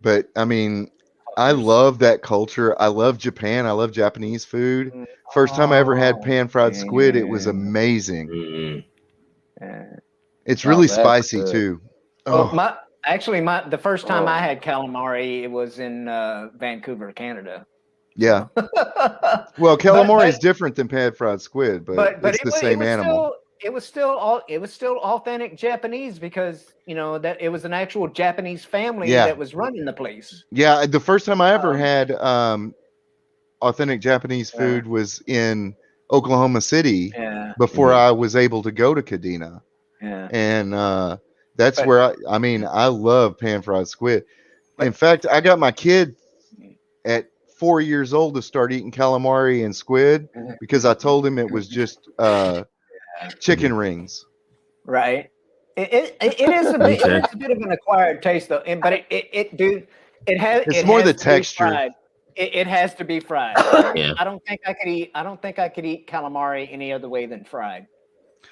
But I mean, I love that culture. I love Japan. I love Japanese food. First time I ever had pan-fried squid, it was amazing. It's really spicy too. Oh. The first time I had calamari, it was in Vancouver, Canada. Yeah. Well, calamari is different than pan-fried squid, but it's the same animal. It was still authentic Japanese because that it was an actual Japanese family that was running the place. Yeah, the first time I ever had authentic Japanese food was in Oklahoma City before I was able to go to Kadena. Yeah. And that's where I love pan-fried squid. In fact, I got my kid at 4 years old to start eating calamari and squid because I told him it was just chicken rings. Right. It is a bit of an acquired taste though, but it's more the texture. It has to be fried. Yeah. I don't think I could eat calamari any other way than fried.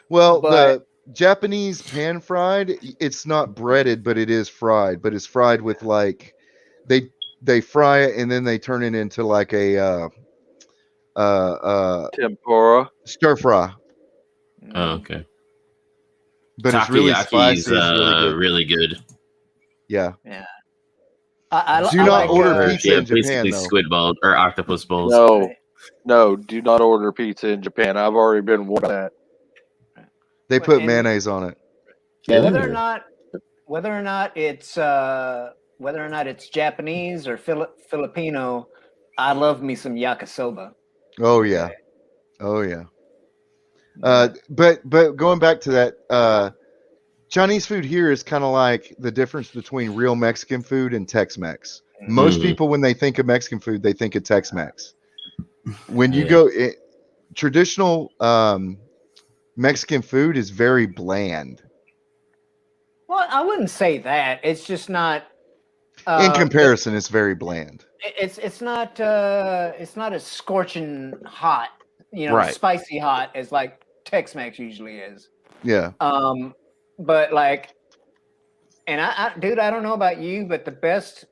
Well, the Japanese pan fried, it's not breaded, but it is fried. But it's fried with like they fry it and then they turn it into like a tempura stir fry. Oh, okay. But it's really spicy. It's really good. Yeah. Yeah. Do not order pizza in Japan, basically though. squid balls or octopus balls. No, do not order pizza in Japan. I've already been warned of that. They put mayonnaise on it. Whether or not it's Japanese or Filipino, I love me some yakisoba. Oh yeah. But going back to that, Chinese food here is kind of like the difference between real Mexican food and Tex-Mex. Most people, when they think of Mexican food, they think of Tex-Mex. When you go, traditional Mexican food is very bland. Well, I wouldn't say that. It's just not. In comparison, it's very bland. It's not as scorching hot, spicy hot as like Tex-Mex usually is. Yeah. But like, and dude, I don't know about you, but the best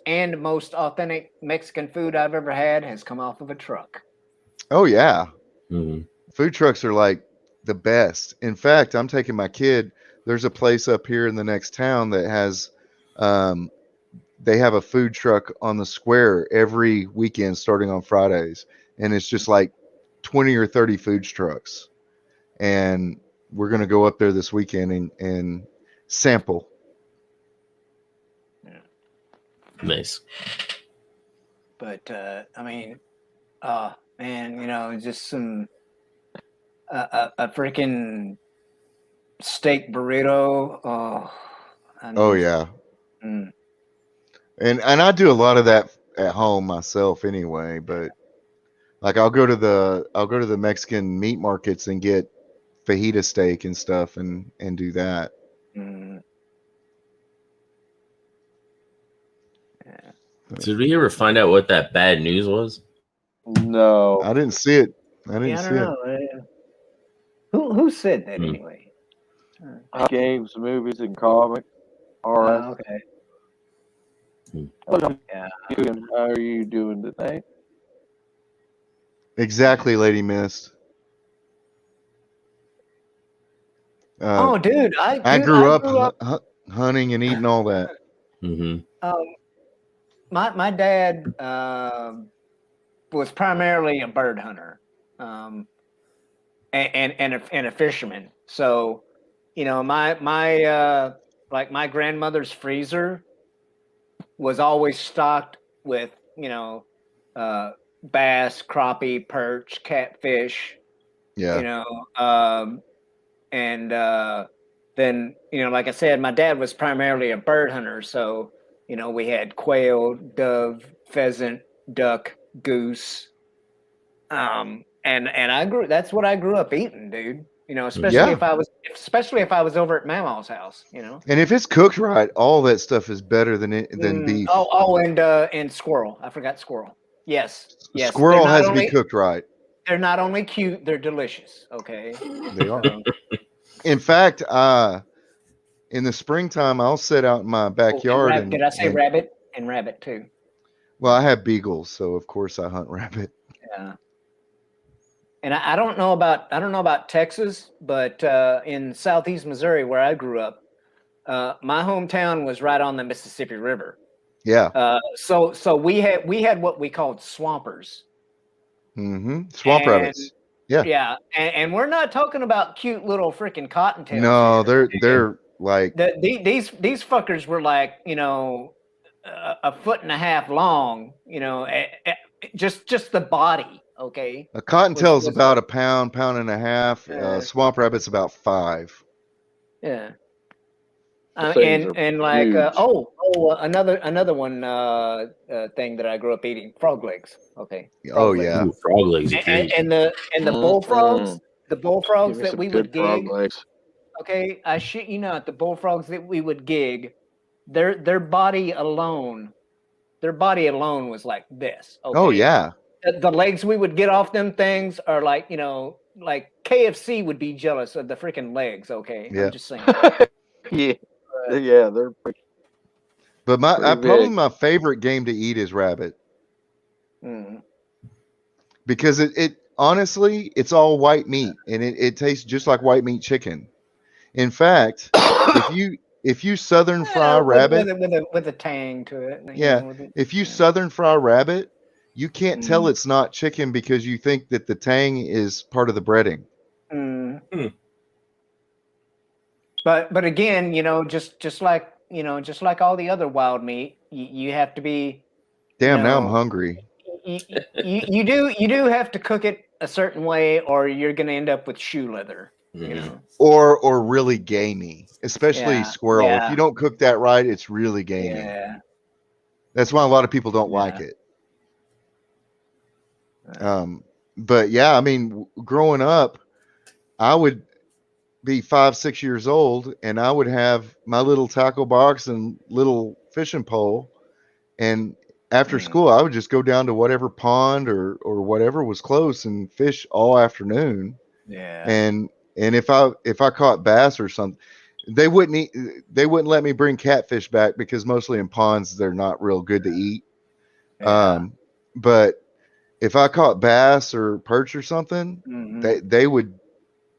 and most authentic Mexican food I've ever had has come off of a truck. Oh yeah. Food trucks are like the best. In fact, I'm taking my kid. There's a place up here in the next town that has, they have a food truck on the square every weekend starting on Fridays. And it's just like 20 or 30 food trucks. And we're going to go up there this weekend and sample. Nice. But I mean, man, just some a freaking steak burrito. Oh yeah. Mm. And I do a lot of that at home myself anyway, but like I'll go to the Mexican meat markets and get fajita steak and stuff and do that. Mm. Did we ever find out what that bad news was? No. I didn't see it. I didn't Yeah, I see don't it. know. Who said that Hmm. anyway? Games, movies, and comics. All right. Okay. Hello, Yeah. how are you doing today? Exactly, Lady Mist. Oh, dude, I grew up hunting and eating all that. Mm-hmm. My dad was primarily a bird hunter, and a fisherman. So, my grandmother's freezer was always stocked with bass, crappie, perch, catfish. Yeah. And then like I said, my dad was primarily a bird hunter, so we had quail, dove, pheasant, duck, goose, and that's what I grew up eating, dude. Especially Yeah. if I was over at Mama's house, And if it's cooked right, all that stuff is better than beef. And squirrel. I forgot squirrel. Yes. Squirrel has to be cooked right. They're not only cute, they're delicious. Okay. They are. In fact, in the springtime, I'll sit out in my backyard. Did I say rabbit? And rabbit too. Well, I have beagles, so of course I hunt rabbit. Yeah. And I don't know about Texas, but in southeast Missouri, where I grew up, my hometown was right on the Mississippi River. Yeah. So we had what we called swampers. Mm-hmm. Swamp rabbits. Yeah. Yeah. And we're not talking about cute little freaking cottontails. No, they're like these fuckers were like, a foot and a half long, just the body. Okay. A cottontail is about a pound and a half. Swamp rabbit's about 5. Yeah. Things are huge. Another one thing that I grew up eating, frog legs. Okay. Oh yeah. Ooh, frog legs. Are great. And the bullfrogs, Give me that some we good would frog gig. legs. Okay, I shit you not, the bullfrogs that we would gig, their body alone was like this. Okay? Oh yeah. The legs we would get off them things are like, like KFC would be jealous of the freaking legs. Okay, Yeah. I'm just saying. Yeah, they're pretty But Pretty probably big. my favorite game to eat is rabbit Mm. because it honestly it's all white meat and it tastes just like white meat chicken. In fact, if you southern fry rabbit, with a tang to it. Yeah, if you southern fry rabbit, you can't tell Mhm. it's not chicken because you think that the tang is part of the breading. Mm. But again, just like all the other wild meat, you have to be. Damn, now I'm hungry. You do have to cook it a certain way, or you're gonna end up with shoe leather. Or really gamey, especially Yeah, squirrel. yeah. If you don't cook that right, it's really gamey. Yeah. That's why a lot of people don't like it. But yeah, I mean, growing up, I would be 5-6 years old and I would have my little tackle box and little fishing pole. And after school, I would just go down to whatever pond or whatever was close and fish all afternoon. Yeah. And if I caught bass or something, they wouldn't let me bring catfish back because mostly in ponds, they're not real good to eat. Yeah. But if I caught bass or perch or something, Mhm.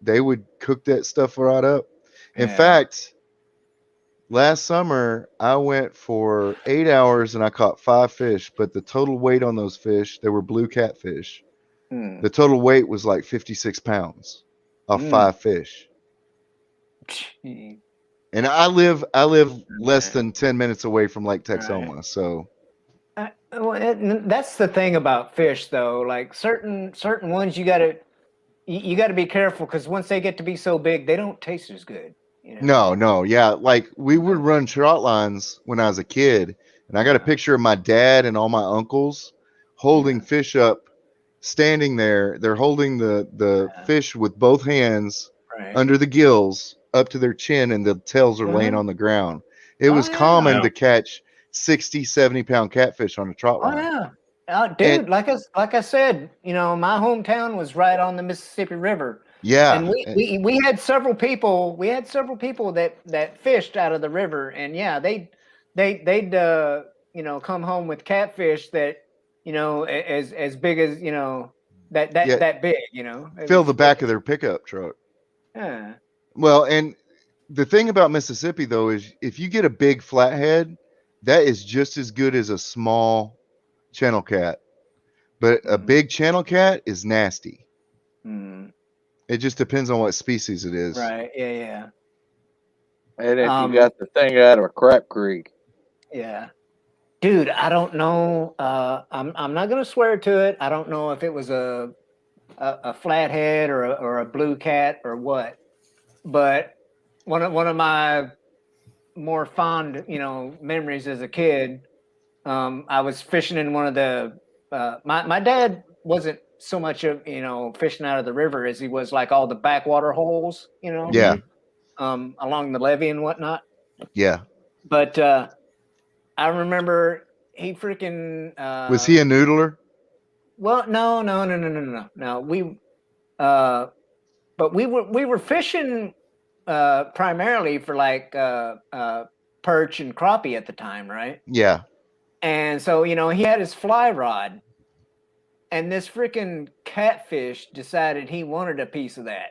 they would cook that stuff right up. In Yeah. fact, last summer I went for 8 hours and I caught 5 fish, but the total weight on those fish, they were blue catfish. Mm. The total weight was like 56 pounds off 5 fish. Mm. And I live less than 10 minutes away from Lake Texoma, so Well, that's the thing about fish, though. Like certain ones, you gotta be careful because once they get to be so big, they don't taste as good. You know? No, yeah. Like we would run trout lines when I was a kid, and I got a picture of my dad and all my uncles holding fish up, standing there. They're holding the fish with both hands under the gills up to their chin, and the tails are laying on the ground. It was common to catch 60, 70-pound catfish on a trout line. Oh yeah, dude. Like I said, you know, my hometown was right on the Mississippi River. Yeah, and we had several people. We had several people that fished out of the river, and yeah, they'd you know, come home with catfish that, you know, as big as, you know, that big, you know, fill the back of their pickup truck. Yeah. Well, and the thing about Mississippi though is if you get a big flathead, that is just as good as a small channel cat. But a big channel cat is nasty. It just depends on what species it is. Right. Yeah. And if you got the thing out of a crap creek. Yeah. Dude, I don't know. I'm not gonna swear to it. I don't know if it was a flathead or a blue cat or what. But one of my more fond, you know, memories as a kid, I was fishing in one of the my dad wasn't so much of, you know, fishing out of the river as he was like all the backwater holes, you know, along the levee and whatnot. Yeah. But I remember he freaking was he a noodler? Well, no. We but we were fishing primarily for like perch and crappie at the time, right? Yeah. And so, you know, he had his fly rod, and this freaking catfish decided he wanted a piece of that.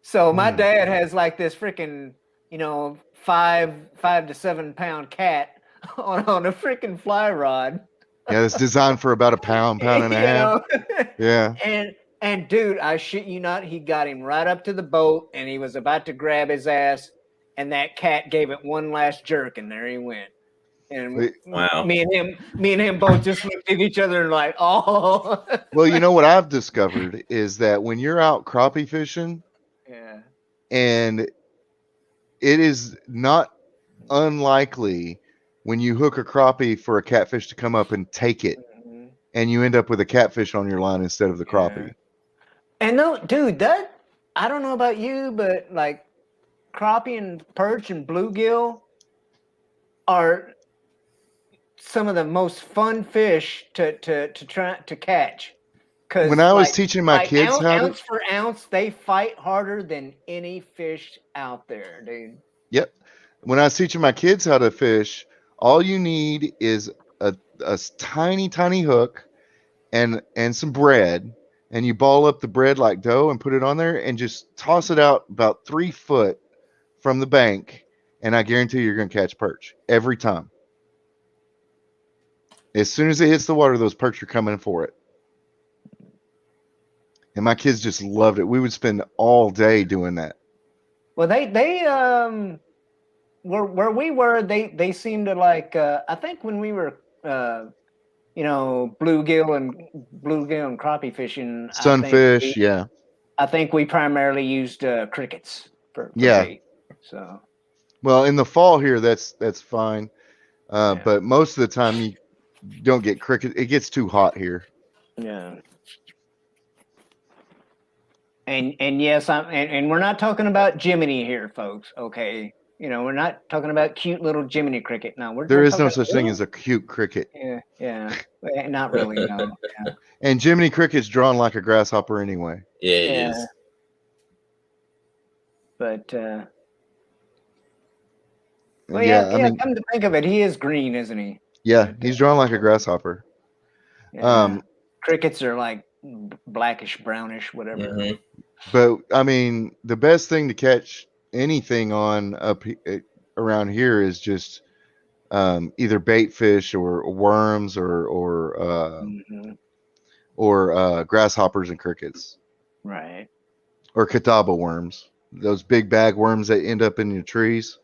So my dad has like this freaking, you know, 5 to 7 pound cat on a freaking fly rod. Yeah, it's designed for about a pound and a half. Yeah. And dude, I shit you not, he got him right up to the boat, and he was about to grab his ass, and that cat gave it one last jerk, and there he went. And wow. me and him both just looked at each other and like, oh. Well, you know what I've discovered is that when you're out crappie fishing, and it is not unlikely when you hook a crappie for a catfish to come up and take it, and you end up with a catfish on your line instead of the crappie. And no, dude, that, I don't know about you, but like crappie and perch and bluegill are some of the most fun fish to try to catch. Because when I was teaching my kids ounce for ounce, they fight harder than any fish out there, dude. Yep. When I was teaching my kids how to fish, all you need is a tiny hook and some bread, and you ball up the bread like dough and put it on there and just toss it out about 3 foot from the bank, and I guarantee you're going to catch perch every time. As soon as it hits the water, those perch are coming for it. And my kids just loved it. We would spend all day doing that. Well, they where we were, they seemed to like, I think when we were you know, bluegill and crappie fishing, sunfish, I think we primarily used crickets for bait. So, well, in the fall here, that's fine, but most of the time you don't get cricket. It gets too hot here. Yeah. And yes, and we're not talking about Jiminy here, folks. Okay, you know, we're not talking about cute little Jiminy cricket. No, there is no such thing as a cute cricket. Yeah, not really. No. Yeah. And Jiminy cricket's drawn like a grasshopper anyway. Yeah, it is. But well, I mean, come to think of it, he is green, isn't he? Yeah, he's drawn like a grasshopper. Yeah. Crickets are like blackish, brownish, whatever. Mm-hmm. But I mean, the best thing to catch anything on up around here is just either bait fish or worms or grasshoppers and crickets, right? Or catawba worms, those big bag worms that end up in your trees.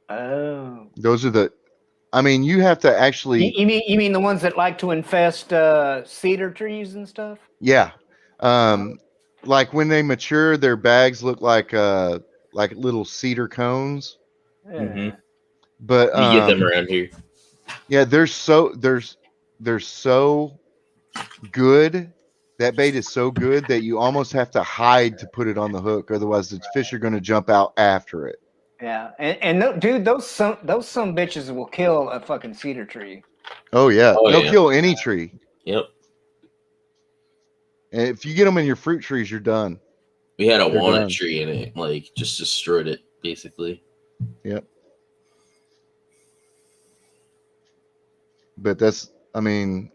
Oh, those are I mean, you have to actually. You mean the ones that like to infest cedar trees and stuff? Yeah. Like when they mature, their bags look like little cedar cones. Yeah. Mhm. But We get them around here. yeah, they're so good. That bait is so good that you almost have to hide to put it on the hook, otherwise the fish are going to jump out after it. Yeah, and dude, those some bitches will kill a fucking cedar tree. Oh yeah, Oh, they'll yeah. kill any tree. Yep. And if you get them in your fruit trees, you're done. We had a They're walnut done. tree and it like just destroyed it basically. Yep. But I mean,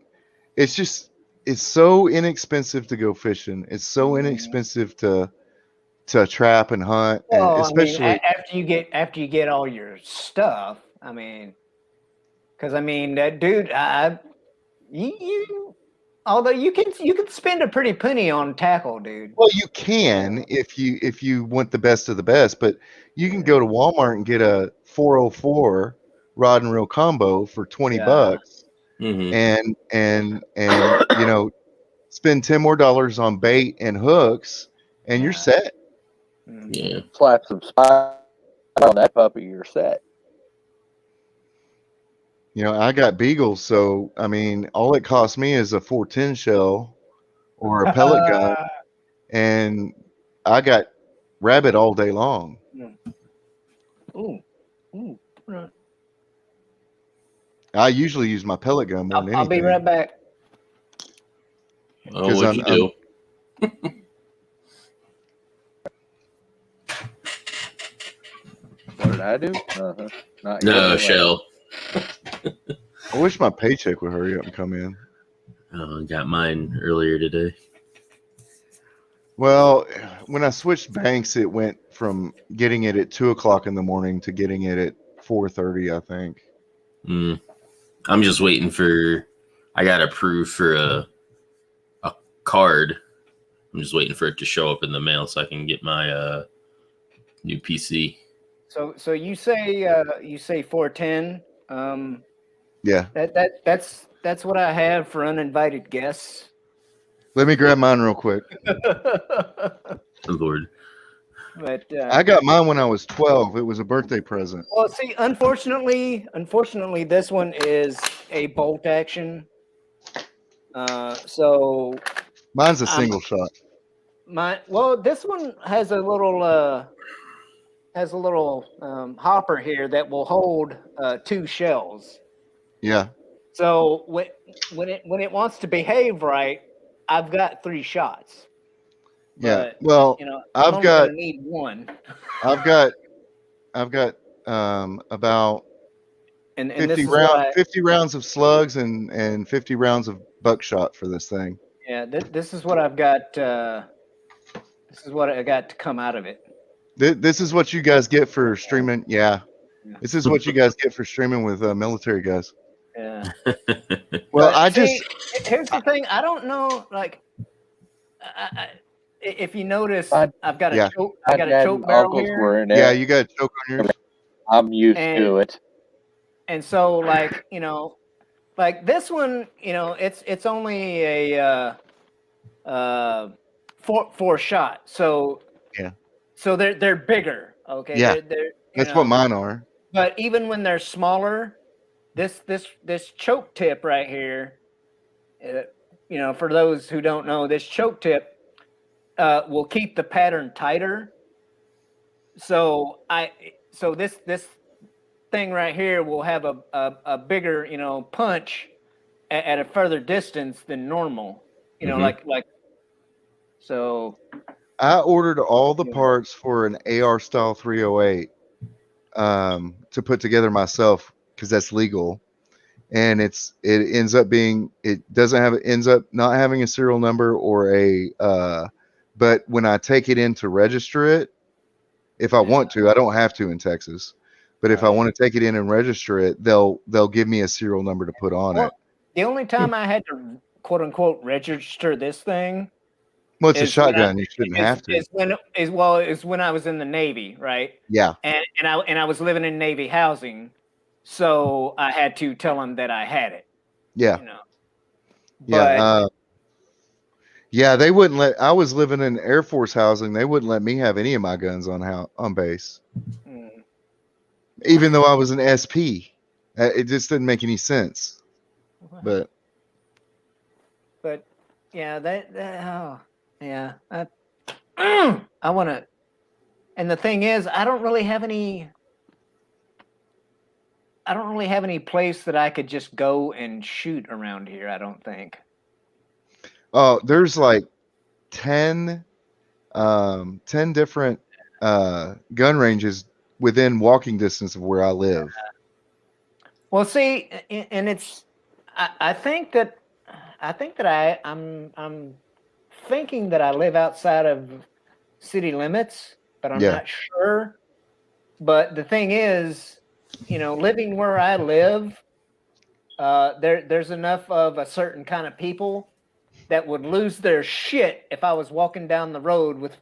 it's so inexpensive to go fishing. It's so inexpensive to trap and hunt, and Well, especially I mean, after you get all your stuff, I mean, because I mean, that dude, you although you can spend a pretty penny on tackle, dude. well, you can if you want the best of the best, but you can go to Walmart and get a 404 rod and reel combo for $20, Mm-hmm. and you know, spend $10 more on bait and hooks, and you're set. Yeah. Slap some spice on that puppy, you're set. You know, I got beagles, so I mean, all it costs me is a 410 shell or a pellet gun, and I got rabbit all day long. Ooh, ooh. Right. I usually use my pellet gun more than I'll anything. be right back. Oh, what'd you do? What did I do? Not No, yet. Shell. I wish my paycheck would hurry up and come in. Oh, got mine earlier today. Well, when I switched banks, it went from getting it at 2:00 in the morning to getting it at 4:30, I think. I'm just waiting for. I got approved for a card. I'm just waiting for it to show up in the mail so I can get my new PC. So you say 410. Yeah. That's what I have for uninvited guests. Let me grab mine real quick. Lord. But I got mine when I was 12. It was a birthday present. well, see, unfortunately, this one is a bolt action. So Mine's a single shot. This one has a little hopper here that will hold 2 shells. Yeah. So when it wants to behave right, I've got 3 shots. Yeah. But, Well, you know, I've I'm only got gonna need 1. I've got about And 50 rounds of slugs and 50 rounds of buckshot for this thing. Yeah, this is what I've got. This is what I got to come out of it. This is what you guys get for streaming. Yeah. This is what you guys get for streaming with military guys. Yeah. Well, But here's the thing. I don't know. Like, if you notice, I've got a choke. I got a choke barrel here. Yeah, you got a choke on yours. I'm used to it. And so, like, you know, like this one, you know, it's only a 4 shot. So yeah. So they're bigger. Okay. Yeah. They're That's what mine are. But even when they're smaller, this choke tip right here, you know, for those who don't know, this choke tip will keep the pattern tighter. So this thing right here will have a bigger, you know, punch at a further distance than normal. You know, like so. I ordered all the parts for an AR style 308 to put together myself because that's legal, and it ends up not having a serial number or a but when I take it in to register it, if I want to, I don't have to in Texas, but if I want to take it in and register it, they'll give me a serial number to put on it. The only time I had to quote unquote register this thing. Well, it's a shotgun. You shouldn't have to. Is when I was in the Navy, right? Yeah. And I was living in Navy housing, so I had to tell him that I had it. Yeah. You know. Yeah. Yeah, they wouldn't let. I was living in Air Force housing. They wouldn't let me have any of my guns on base, even though I was an SP. It just didn't make any sense. But yeah, I want to. And the thing is, I don't really have any place that I could just go and shoot around here. I don't think. oh, there's like 10 different gun ranges within walking distance of where I live. Well, see, and it's I think that I'm thinking that I live outside of city limits, but I'm not sure. But the thing is, living where I live, there's enough of a certain kind of people that would lose their shit if I was walking down the road with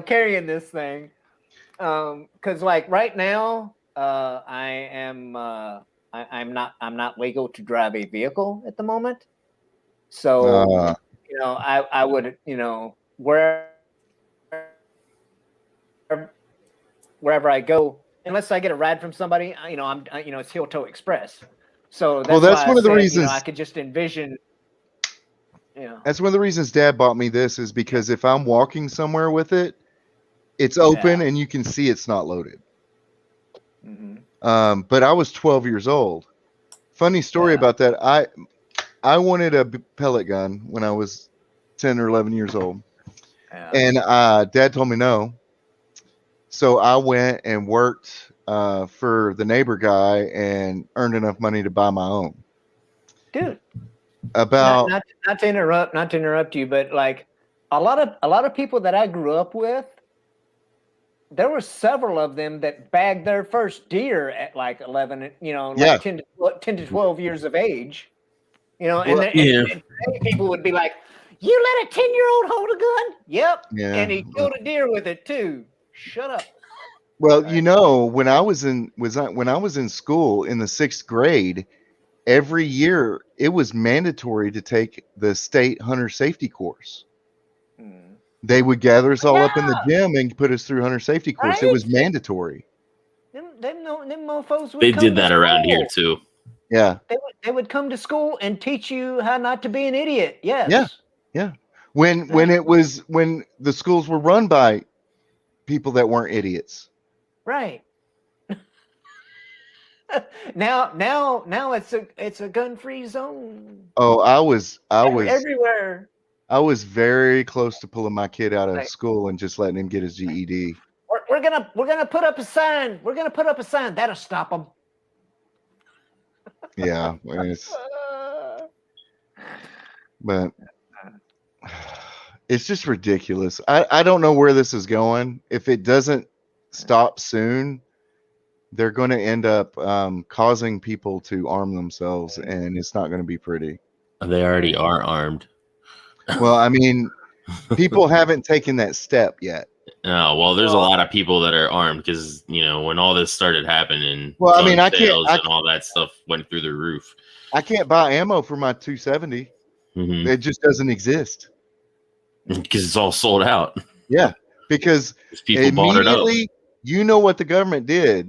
carrying this thing. Because like right now, I'm not legal to drive a vehicle at the moment. So I would wherever I go, unless I get a ride from somebody, it's heel toe express. So that's one of the reasons I could just envision. That's one of the reasons Dad bought me this, is because if I'm walking somewhere with it, it's open and you can see it's not loaded. Mm-hmm. But I was 12 years old. Funny story about that. I wanted a pellet gun when I was 10 or 11 years old. And Dad told me no. So I went and worked for the neighbor guy and earned enough money to buy my own. Dude, about not to interrupt you, but like a lot of people that I grew up with, there were several of them that bagged their first deer at like 11, 10 to 12 years of age. And people would be like, "You let a 10-year-old hold a gun?" Yep. Yeah. And he killed a deer with it too. Shut up. Well, when I was in school in the 6th grade, every year it was mandatory to take the state hunter safety course. They would gather us all up in the gym and put us through hunter safety course. Right? It was mandatory. Them mofos would they did that around here too. Yeah. They would come to school and teach you how not to be an idiot. Yes. Yeah. Yeah. When the schools were run by people that weren't idiots. Right. now it's a gun-free zone. Oh, I was everywhere. I was very close to pulling my kid out of school and just letting him get his GED. We're gonna put up a sign. We're gonna put up a sign that'll stop them. Yeah, but it's just ridiculous. I don't know where this is going. If it doesn't stop soon, they're going to end up causing people to arm themselves, and it's not going to be pretty. They already are armed. Well, I mean, people haven't taken that step yet. Oh, well, there's a lot of people that are armed because, when all this started happening, well, I mean, and all that stuff went through the roof. I can't buy ammo for my 270. Mm-hmm. It just doesn't exist. Because it's all sold out. Yeah, because people bought it up. You know what the government did?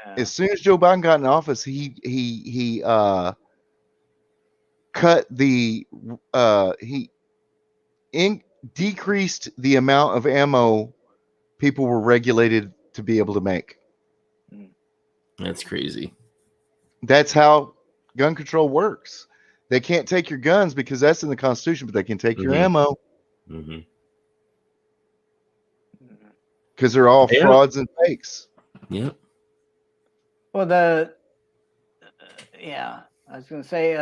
Yeah. As soon as Joe Biden got in office, he cut the decreased the amount of ammo people were regulated to be able to make. That's crazy. That's how gun control works. They can't take your guns because that's in the Constitution, but they can take your ammo. Mm-hmm. Because they're all frauds and fakes. Yep. Well, I was going to say,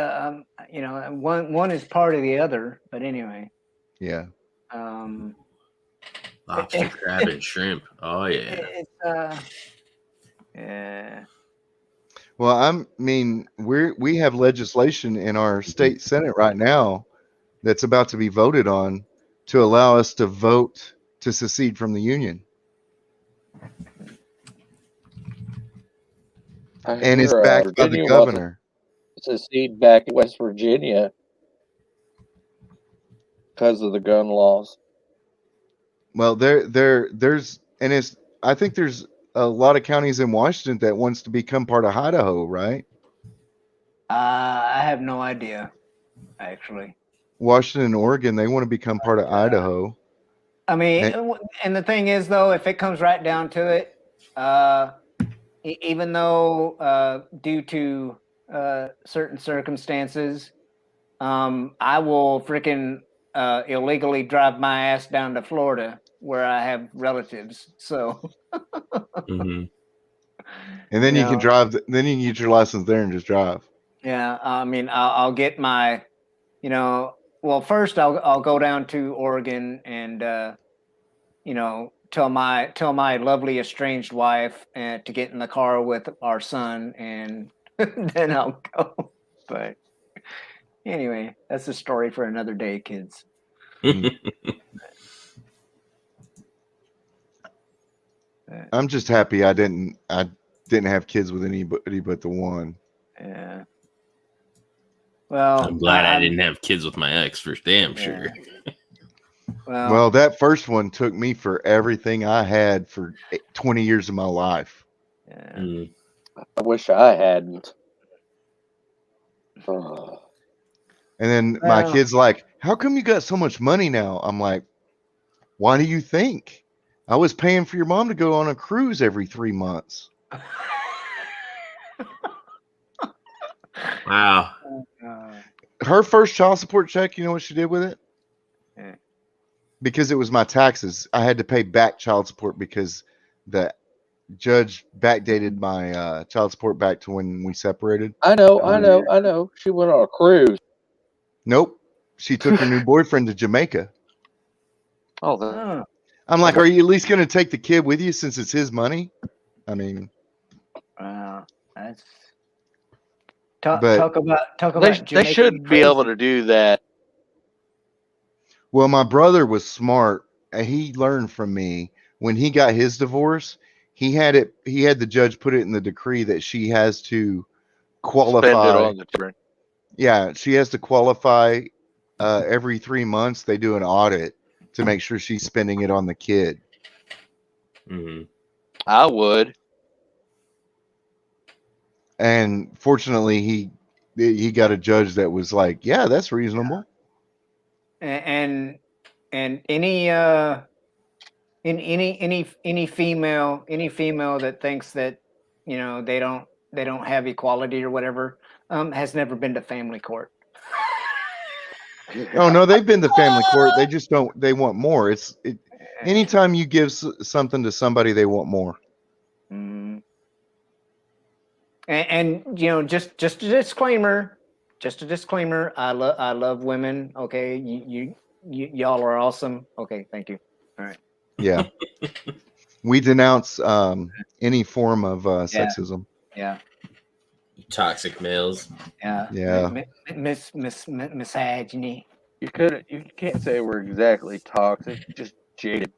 one is part of the other, but anyway. Yeah. Lobster, crab, and shrimp. Oh yeah. Yeah. Well, we have legislation in our state Senate right now that's about to be voted on to allow us to vote to secede from the union. and it's Your, backed by the Virginia wants governor. to secede back in West Virginia because of the gun laws. Well, there's and it's I think there's a lot of counties in Washington that wants to become part of Idaho, right? I have no idea, actually. Washington and Oregon, they want to become part of Idaho. I mean, And- and the thing is, though, if it comes right down to it, even though due to certain circumstances, I will freaking illegally drive my ass down to Florida where I have relatives. So, hmm And then you can know, drive. Then you can get your license there and just drive. yeah, I mean, I'll get my, well, first I'll go down to Oregon and tell my lovely estranged wife to get in the car with our son, and then I'll go. But anyway, that's a story for another day, kids. I'm just happy I didn't have kids with anybody but the one. Yeah. Well, I'm glad I didn't have kids with my ex for damn sure. Well, that first one took me for everything I had for 20 years of my life. Yeah. Mm. I wish I hadn't. And then my Well- kid's like, "How come you got so much money now?" I'm like, "Why do you think? I was paying for your mom to go on a cruise every 3 months." Wow. Her first child support check, you know what she did with it? Yeah. Because it was my taxes. I had to pay back child support because the judge backdated my child support back to when we separated. I know. She went on a cruise. Nope. She took her new boyfriend to Jamaica. Oh, Oh, I'm like, are you at least going to take the kid with you since it's his money? I mean, wow. That's But- talk about they Jamaican should be crazy. able to do that. well, my brother was smart and he learned from me when he got his divorce. He had the judge put it in the decree that she has to qualify. Spend it on the children. Yeah, she has to qualify every 3 months. They do an audit to make sure she's spending it on the kid. hmm I would. And fortunately, he got a judge that was like, "Yeah, that's reasonable." And any female that thinks that they don't have equality or whatever has never been to family court. Oh no, they've been to family court. They just don't. They want more. Anytime you give something to somebody, they want more. Mm. And just a disclaimer. I love women. Okay, y'all are awesome. Okay, thank you. All right. Yeah, we denounce any form of sexism. Yeah. Toxic males. Yeah. Yeah. Misogyny. You can't say we're exactly toxic, just jaded.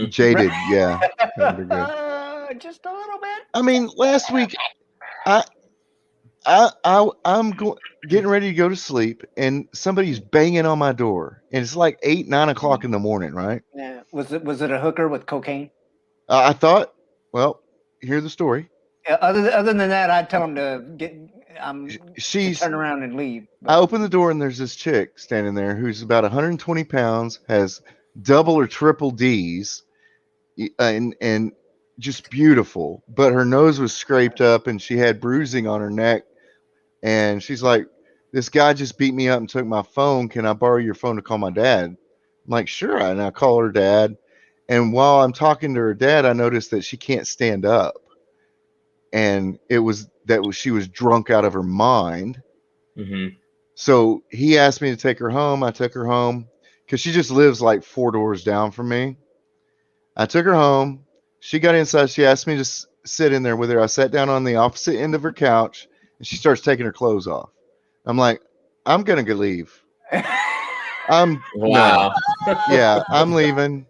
Jaded. Yeah. That'd be good. Just a little bit. I mean, last week, I'm getting ready to go to sleep, and somebody's banging on my door, and it's like 8-9 o'clock in the morning, right? Yeah. Was it a hooker with cocaine? I thought, well, hear the story. Other than that, I'd tell him to get. She's turn around and leave. I open the door and there's this chick standing there who's about 120 pounds, has double or triple D's, and just beautiful. But her nose was scraped up and she had bruising on her neck. And she's like, "This guy just beat me up and took my phone. Can I borrow your phone to call my dad?" I'm like, "Sure." And I call her dad. And while I'm talking to her dad, I noticed that she can't stand up. And she was drunk out of her mind. Mm-hmm. So he asked me to take her home. I took her home because she just lives like 4 doors down from me. I took her home. She got inside. She asked me to sit in there with her. I sat down on the opposite end of her couch and she starts taking her clothes off. I'm like, "I'm going to go leave." Wow. Yeah, I'm leaving.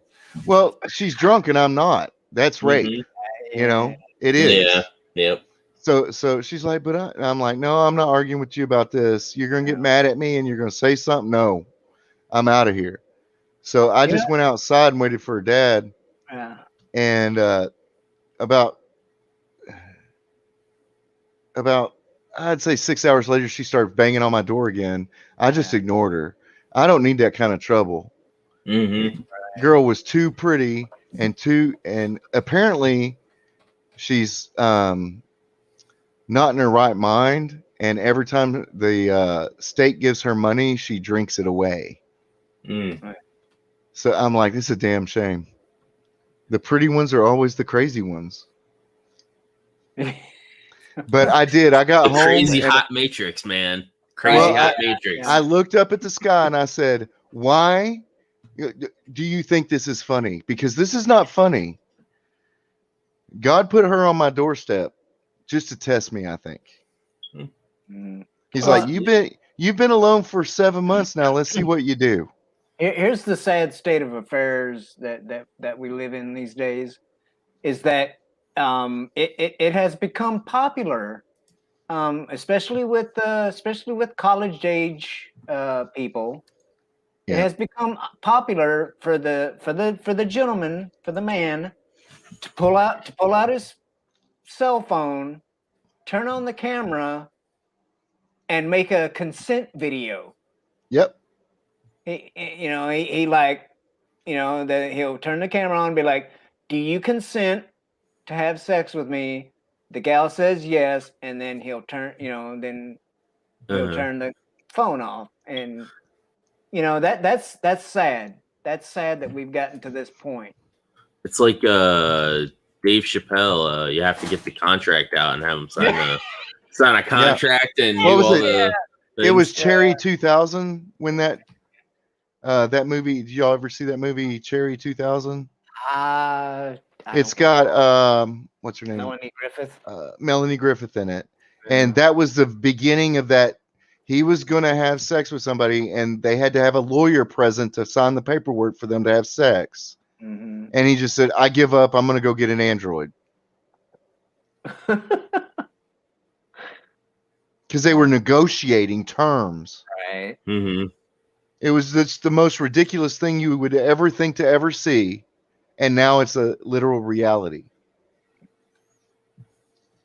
Well, she's drunk and I'm not. That's rape. Mhm. It is. Yeah. Yep. So she's like, and I'm like, no, I'm not arguing with you about this. You're gonna get mad at me and you're gonna say something. No, I'm out of here. So I just went outside and waited for her dad. Yeah. And about I'd say 6 hours later, she started banging on my door again. I just ignored her. I don't need that kind of trouble. Mm-hmm. Girl was too pretty and apparently she's not in her right mind. And every time the state gives her money, she drinks it away. Mm. So I'm like, this is a damn shame. The pretty ones are always the crazy ones. But I got The home. crazy hot matrix, man. Crazy hot matrix. I looked up at the sky and I said, why do you think this is funny? Because this is not funny. God put her on my doorstep just to test me, I think. He's like, you've been alone for 7 months now. Let's see what you do. Here's the sad state of affairs that we live in these days, is that it has become popular, especially with college age people. Yeah. It has become popular for the gentleman, for the man, to pull out his cell phone, turn on the camera, and make a consent video. Yep. He that he'll turn the camera on and be like, "Do you consent to have sex with me?" The gal says yes, and then he'll turn turn the phone off, and that's sad. That's sad that we've gotten to this point. It's like Dave Chappelle. You have to get the contract out and have him sign a contract and What do was all it? the. It was things. Cherry 2000 when that movie. Did y'all ever see that movie, Cherry 2000? It's got what's her name? Melanie Griffith. Melanie Griffith in it, and that was the beginning of that. He was going to have sex with somebody, and they had to have a lawyer present to sign the paperwork for them to have sex. Mm-hmm. And he just said, "I give up. I'm going to go get an android." Because they were negotiating terms. Right. Mm-hmm. It was just the most ridiculous thing you would ever think to ever see. And now it's a literal reality.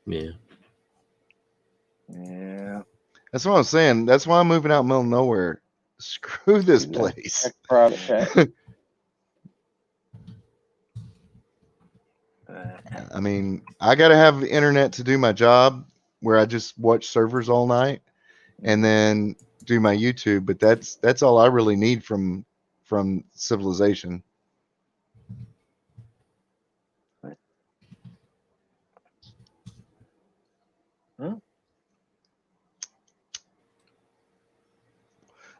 Yeah. Yeah. That's what I'm saying. That's why I'm moving out in the middle of nowhere. Screw this place. Private chat. I mean, I got to have internet to do my job where I just watch servers all night and then do my YouTube. But that's all I really need from civilization.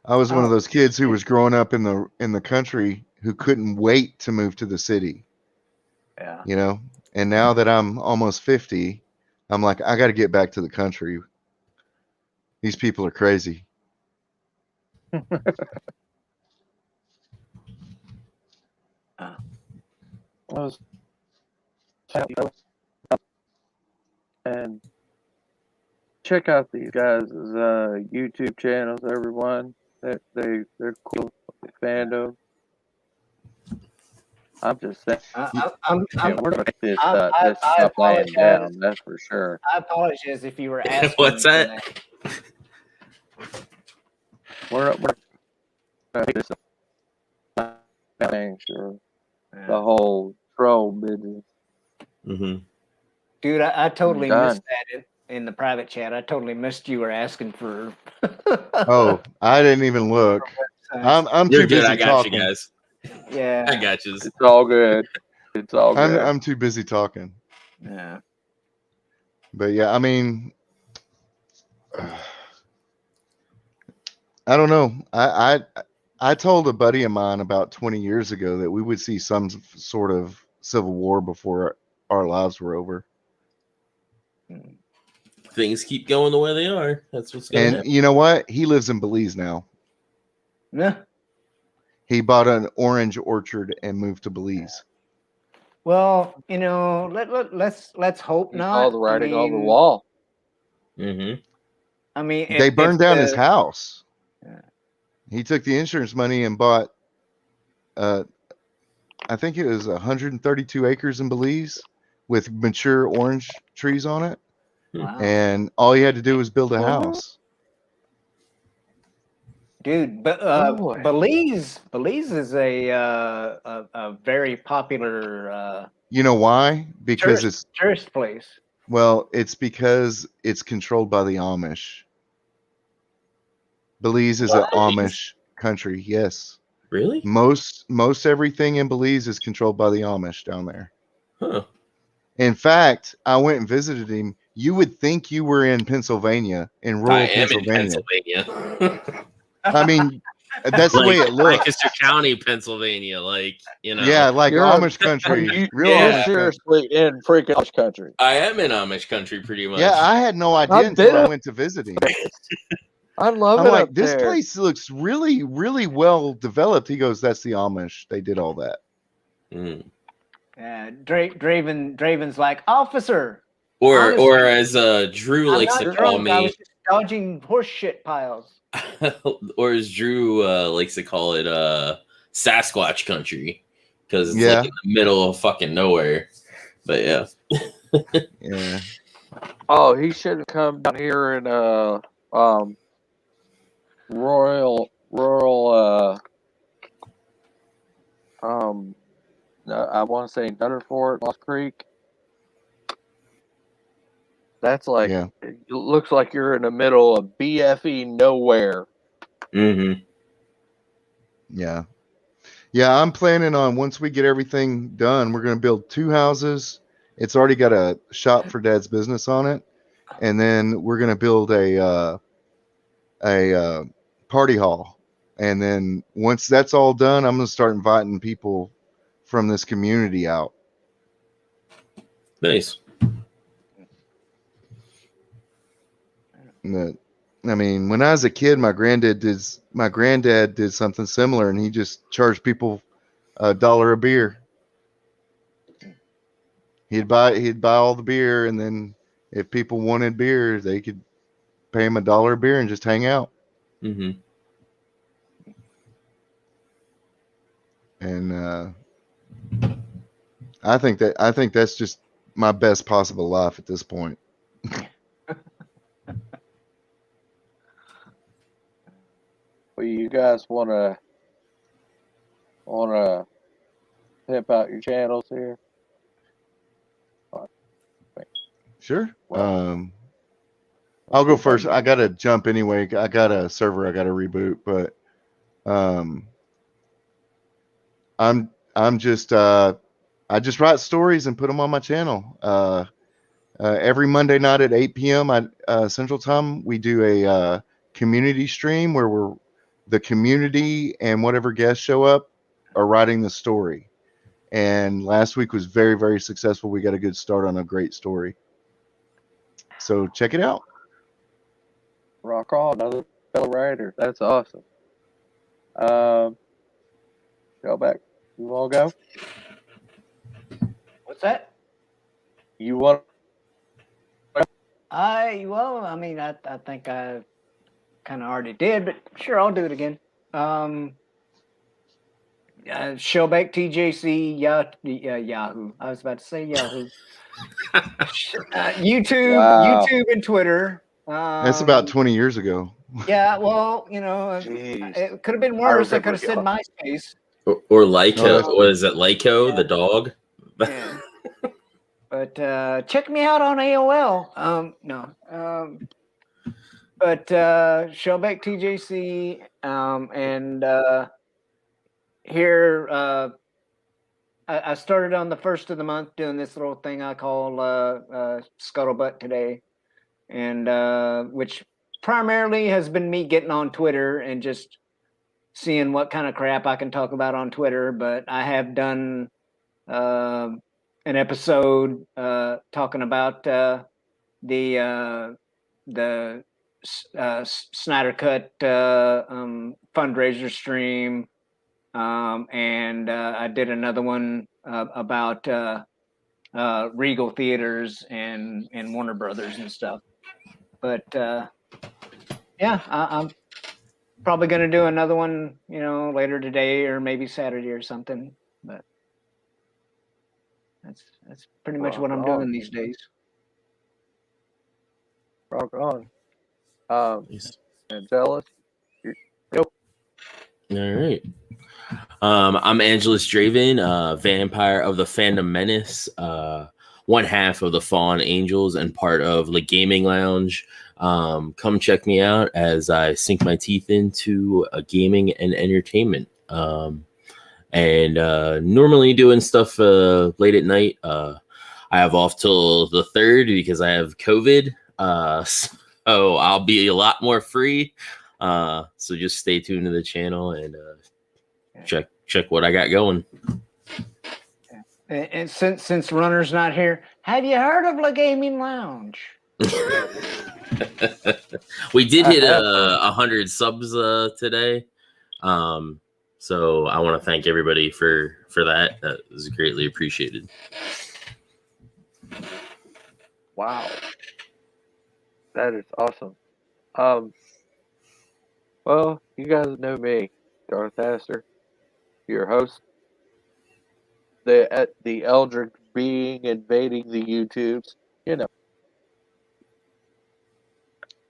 I was one of those kids who was growing up in the country who couldn't wait to move to the city. Yeah. And now that I'm almost 50, I'm like, I got to get back to the country. These people are crazy. And check out these guys' YouTube channels, everyone. They're cool. Fandom. I'm just saying, we're gonna make this stuff laying down. That's for sure. I apologize if you were asking. What's that? We're gonna make this thing sure. The whole troll business. Mm-hmm. Dude, I totally missed that in the private chat. I totally missed you were asking for. Oh, I didn't even look. I'm You're too good. busy I got talking. you guys. Yeah. I got you. It's all good. It's all good. I'm too busy talking. Yeah. But yeah, I mean, I don't know. I told a buddy of mine about 20 years ago that we would see some sort of civil war before our lives were over. Things keep going the way they are. That's what's going to And happen. you know what? He lives in Belize now. Yeah. He bought an orange orchard and moved to Belize. Well, let's hope He not. saw the writing on the wall. Mm-hmm. I mean, They burned down his house. Yeah. He took the insurance money and bought, I think it was 132 acres in Belize with mature orange trees on it. Wow. And all he had to do was build a What? house. Dude, but Boy. Belize is a very popular You know why? Because tourist place. it's because it's controlled by the Amish. Belize is an Amish country. Yes. Really? Most everything in Belize is controlled by the Amish down there. Huh. In fact, I went and visited him. You would think you were in Pennsylvania, in rural I am in Pennsylvania. Pennsylvania. I mean, that's the way it looks. Lancaster County, Pennsylvania. Like, Yeah, like You're Amish country. Real Yeah. You're Amish country. seriously in freaking Amish country. I am in Amish country pretty much. Yeah, I had no idea I've until been I up- went to visit him. I love I'm it like, up this there. place looks really, really well developed. He goes, that's the Amish. They did all that. Mm. Draven's like, officer. Or Honestly, as Drew I'm likes not to drunk. call I me, was just dodging horse shit piles. or as Drew likes to call it, Sasquatch country, because it's Yeah. like in the middle of fucking nowhere. But yeah, Yeah. Oh, he should have come down here in rural I want to say Nutterford, Lost Creek. That's like Yeah. it looks like you're in the middle of BFE nowhere. mm-hmm. Yeah. Yeah, I'm planning on, once we get everything done, we're going to build 2 houses. It's already got a shop for Dad's business on it. And then we're going to build a party hall. And then once that's all done, I'm going to start inviting people from this community out. Nice. I mean, when I was a kid, my granddad did something similar, and he just charged people $1 a beer. He'd buy all the beer, and then if people wanted beer, they could pay him $1 a beer and just hang out. Mm-hmm. And I think that's just my best possible life at this point. Well, you guys wanna pimp out your channels here? Sure. I'll go first. I gotta jump anyway. I got a server I gotta reboot, but I'm just I just write stories and put them on my channel. Every Monday night at 8 p.m. Central Time, we do a community stream where the community and whatever guests show up are writing the story. And last week was very, very successful. We got a good start on a great story. So check it out. Rock on, another fellow writer. That's awesome. Go back. You all go? What's that? You want? I think I kind of already did, but sure, I'll do it again. Showback TJC Yahoo. I was about to say Yahoo. YouTube, Wow. YouTube and Twitter. That's about 20 years ago. Yeah, well, Jeez. it could have been worse. I could have said remember MySpace. Or Lyco. Oh, Was it Lyco, the dog? Yeah. But check me out on AOL. But Showback TJC and here I started on the 1st of the month doing this little thing I call Scuttlebutt today, and which primarily has been me getting on Twitter and just seeing what kind of crap I can talk about on Twitter. But I have done an episode talking about the Snyder Cut fundraiser stream, and I did another one about Regal Theaters and Warner Brothers and stuff. But yeah, I'm probably going to do another one, later today or maybe Saturday or something. But that's pretty much what I'm doing these days. Rock on. Nice. Angelus. All right. I'm Angelus Draven, vampire of the Phantom Menace, one half of the Fallen Angels and part of the Gaming Lounge. Come check me out as I sink my teeth into gaming and entertainment. And normally doing stuff late at night. I have off till the 3rd because I have COVID. So I'll be a lot more free. So just stay tuned to the channel and check what I got going. And since Runner's not here, have you heard of the Gaming Lounge? We did hit 100 subs today. So I want to thank everybody for that. That was greatly appreciated. Wow. That is awesome. Well, you guys know me, Darth Aster, your host. The Eldritch being invading the YouTubes,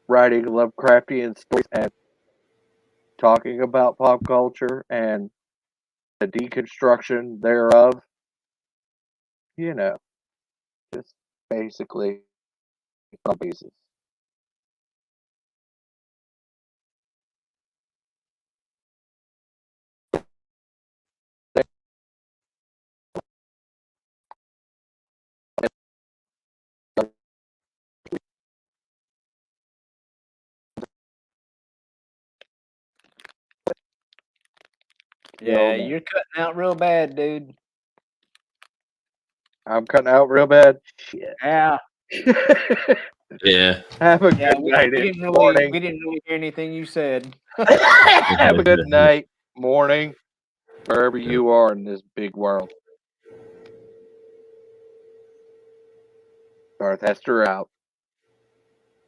writing Lovecraftian stories and talking about pop culture and the deconstruction thereof. Just basically some pieces. Yeah, you're cutting out real bad, dude. I'm cutting out real bad. Shit. Yeah. Yeah. Have a good we night didn't and morning. we didn't really hear anything you said. Have a good night, morning, wherever you are in this big world. Darth Hester out.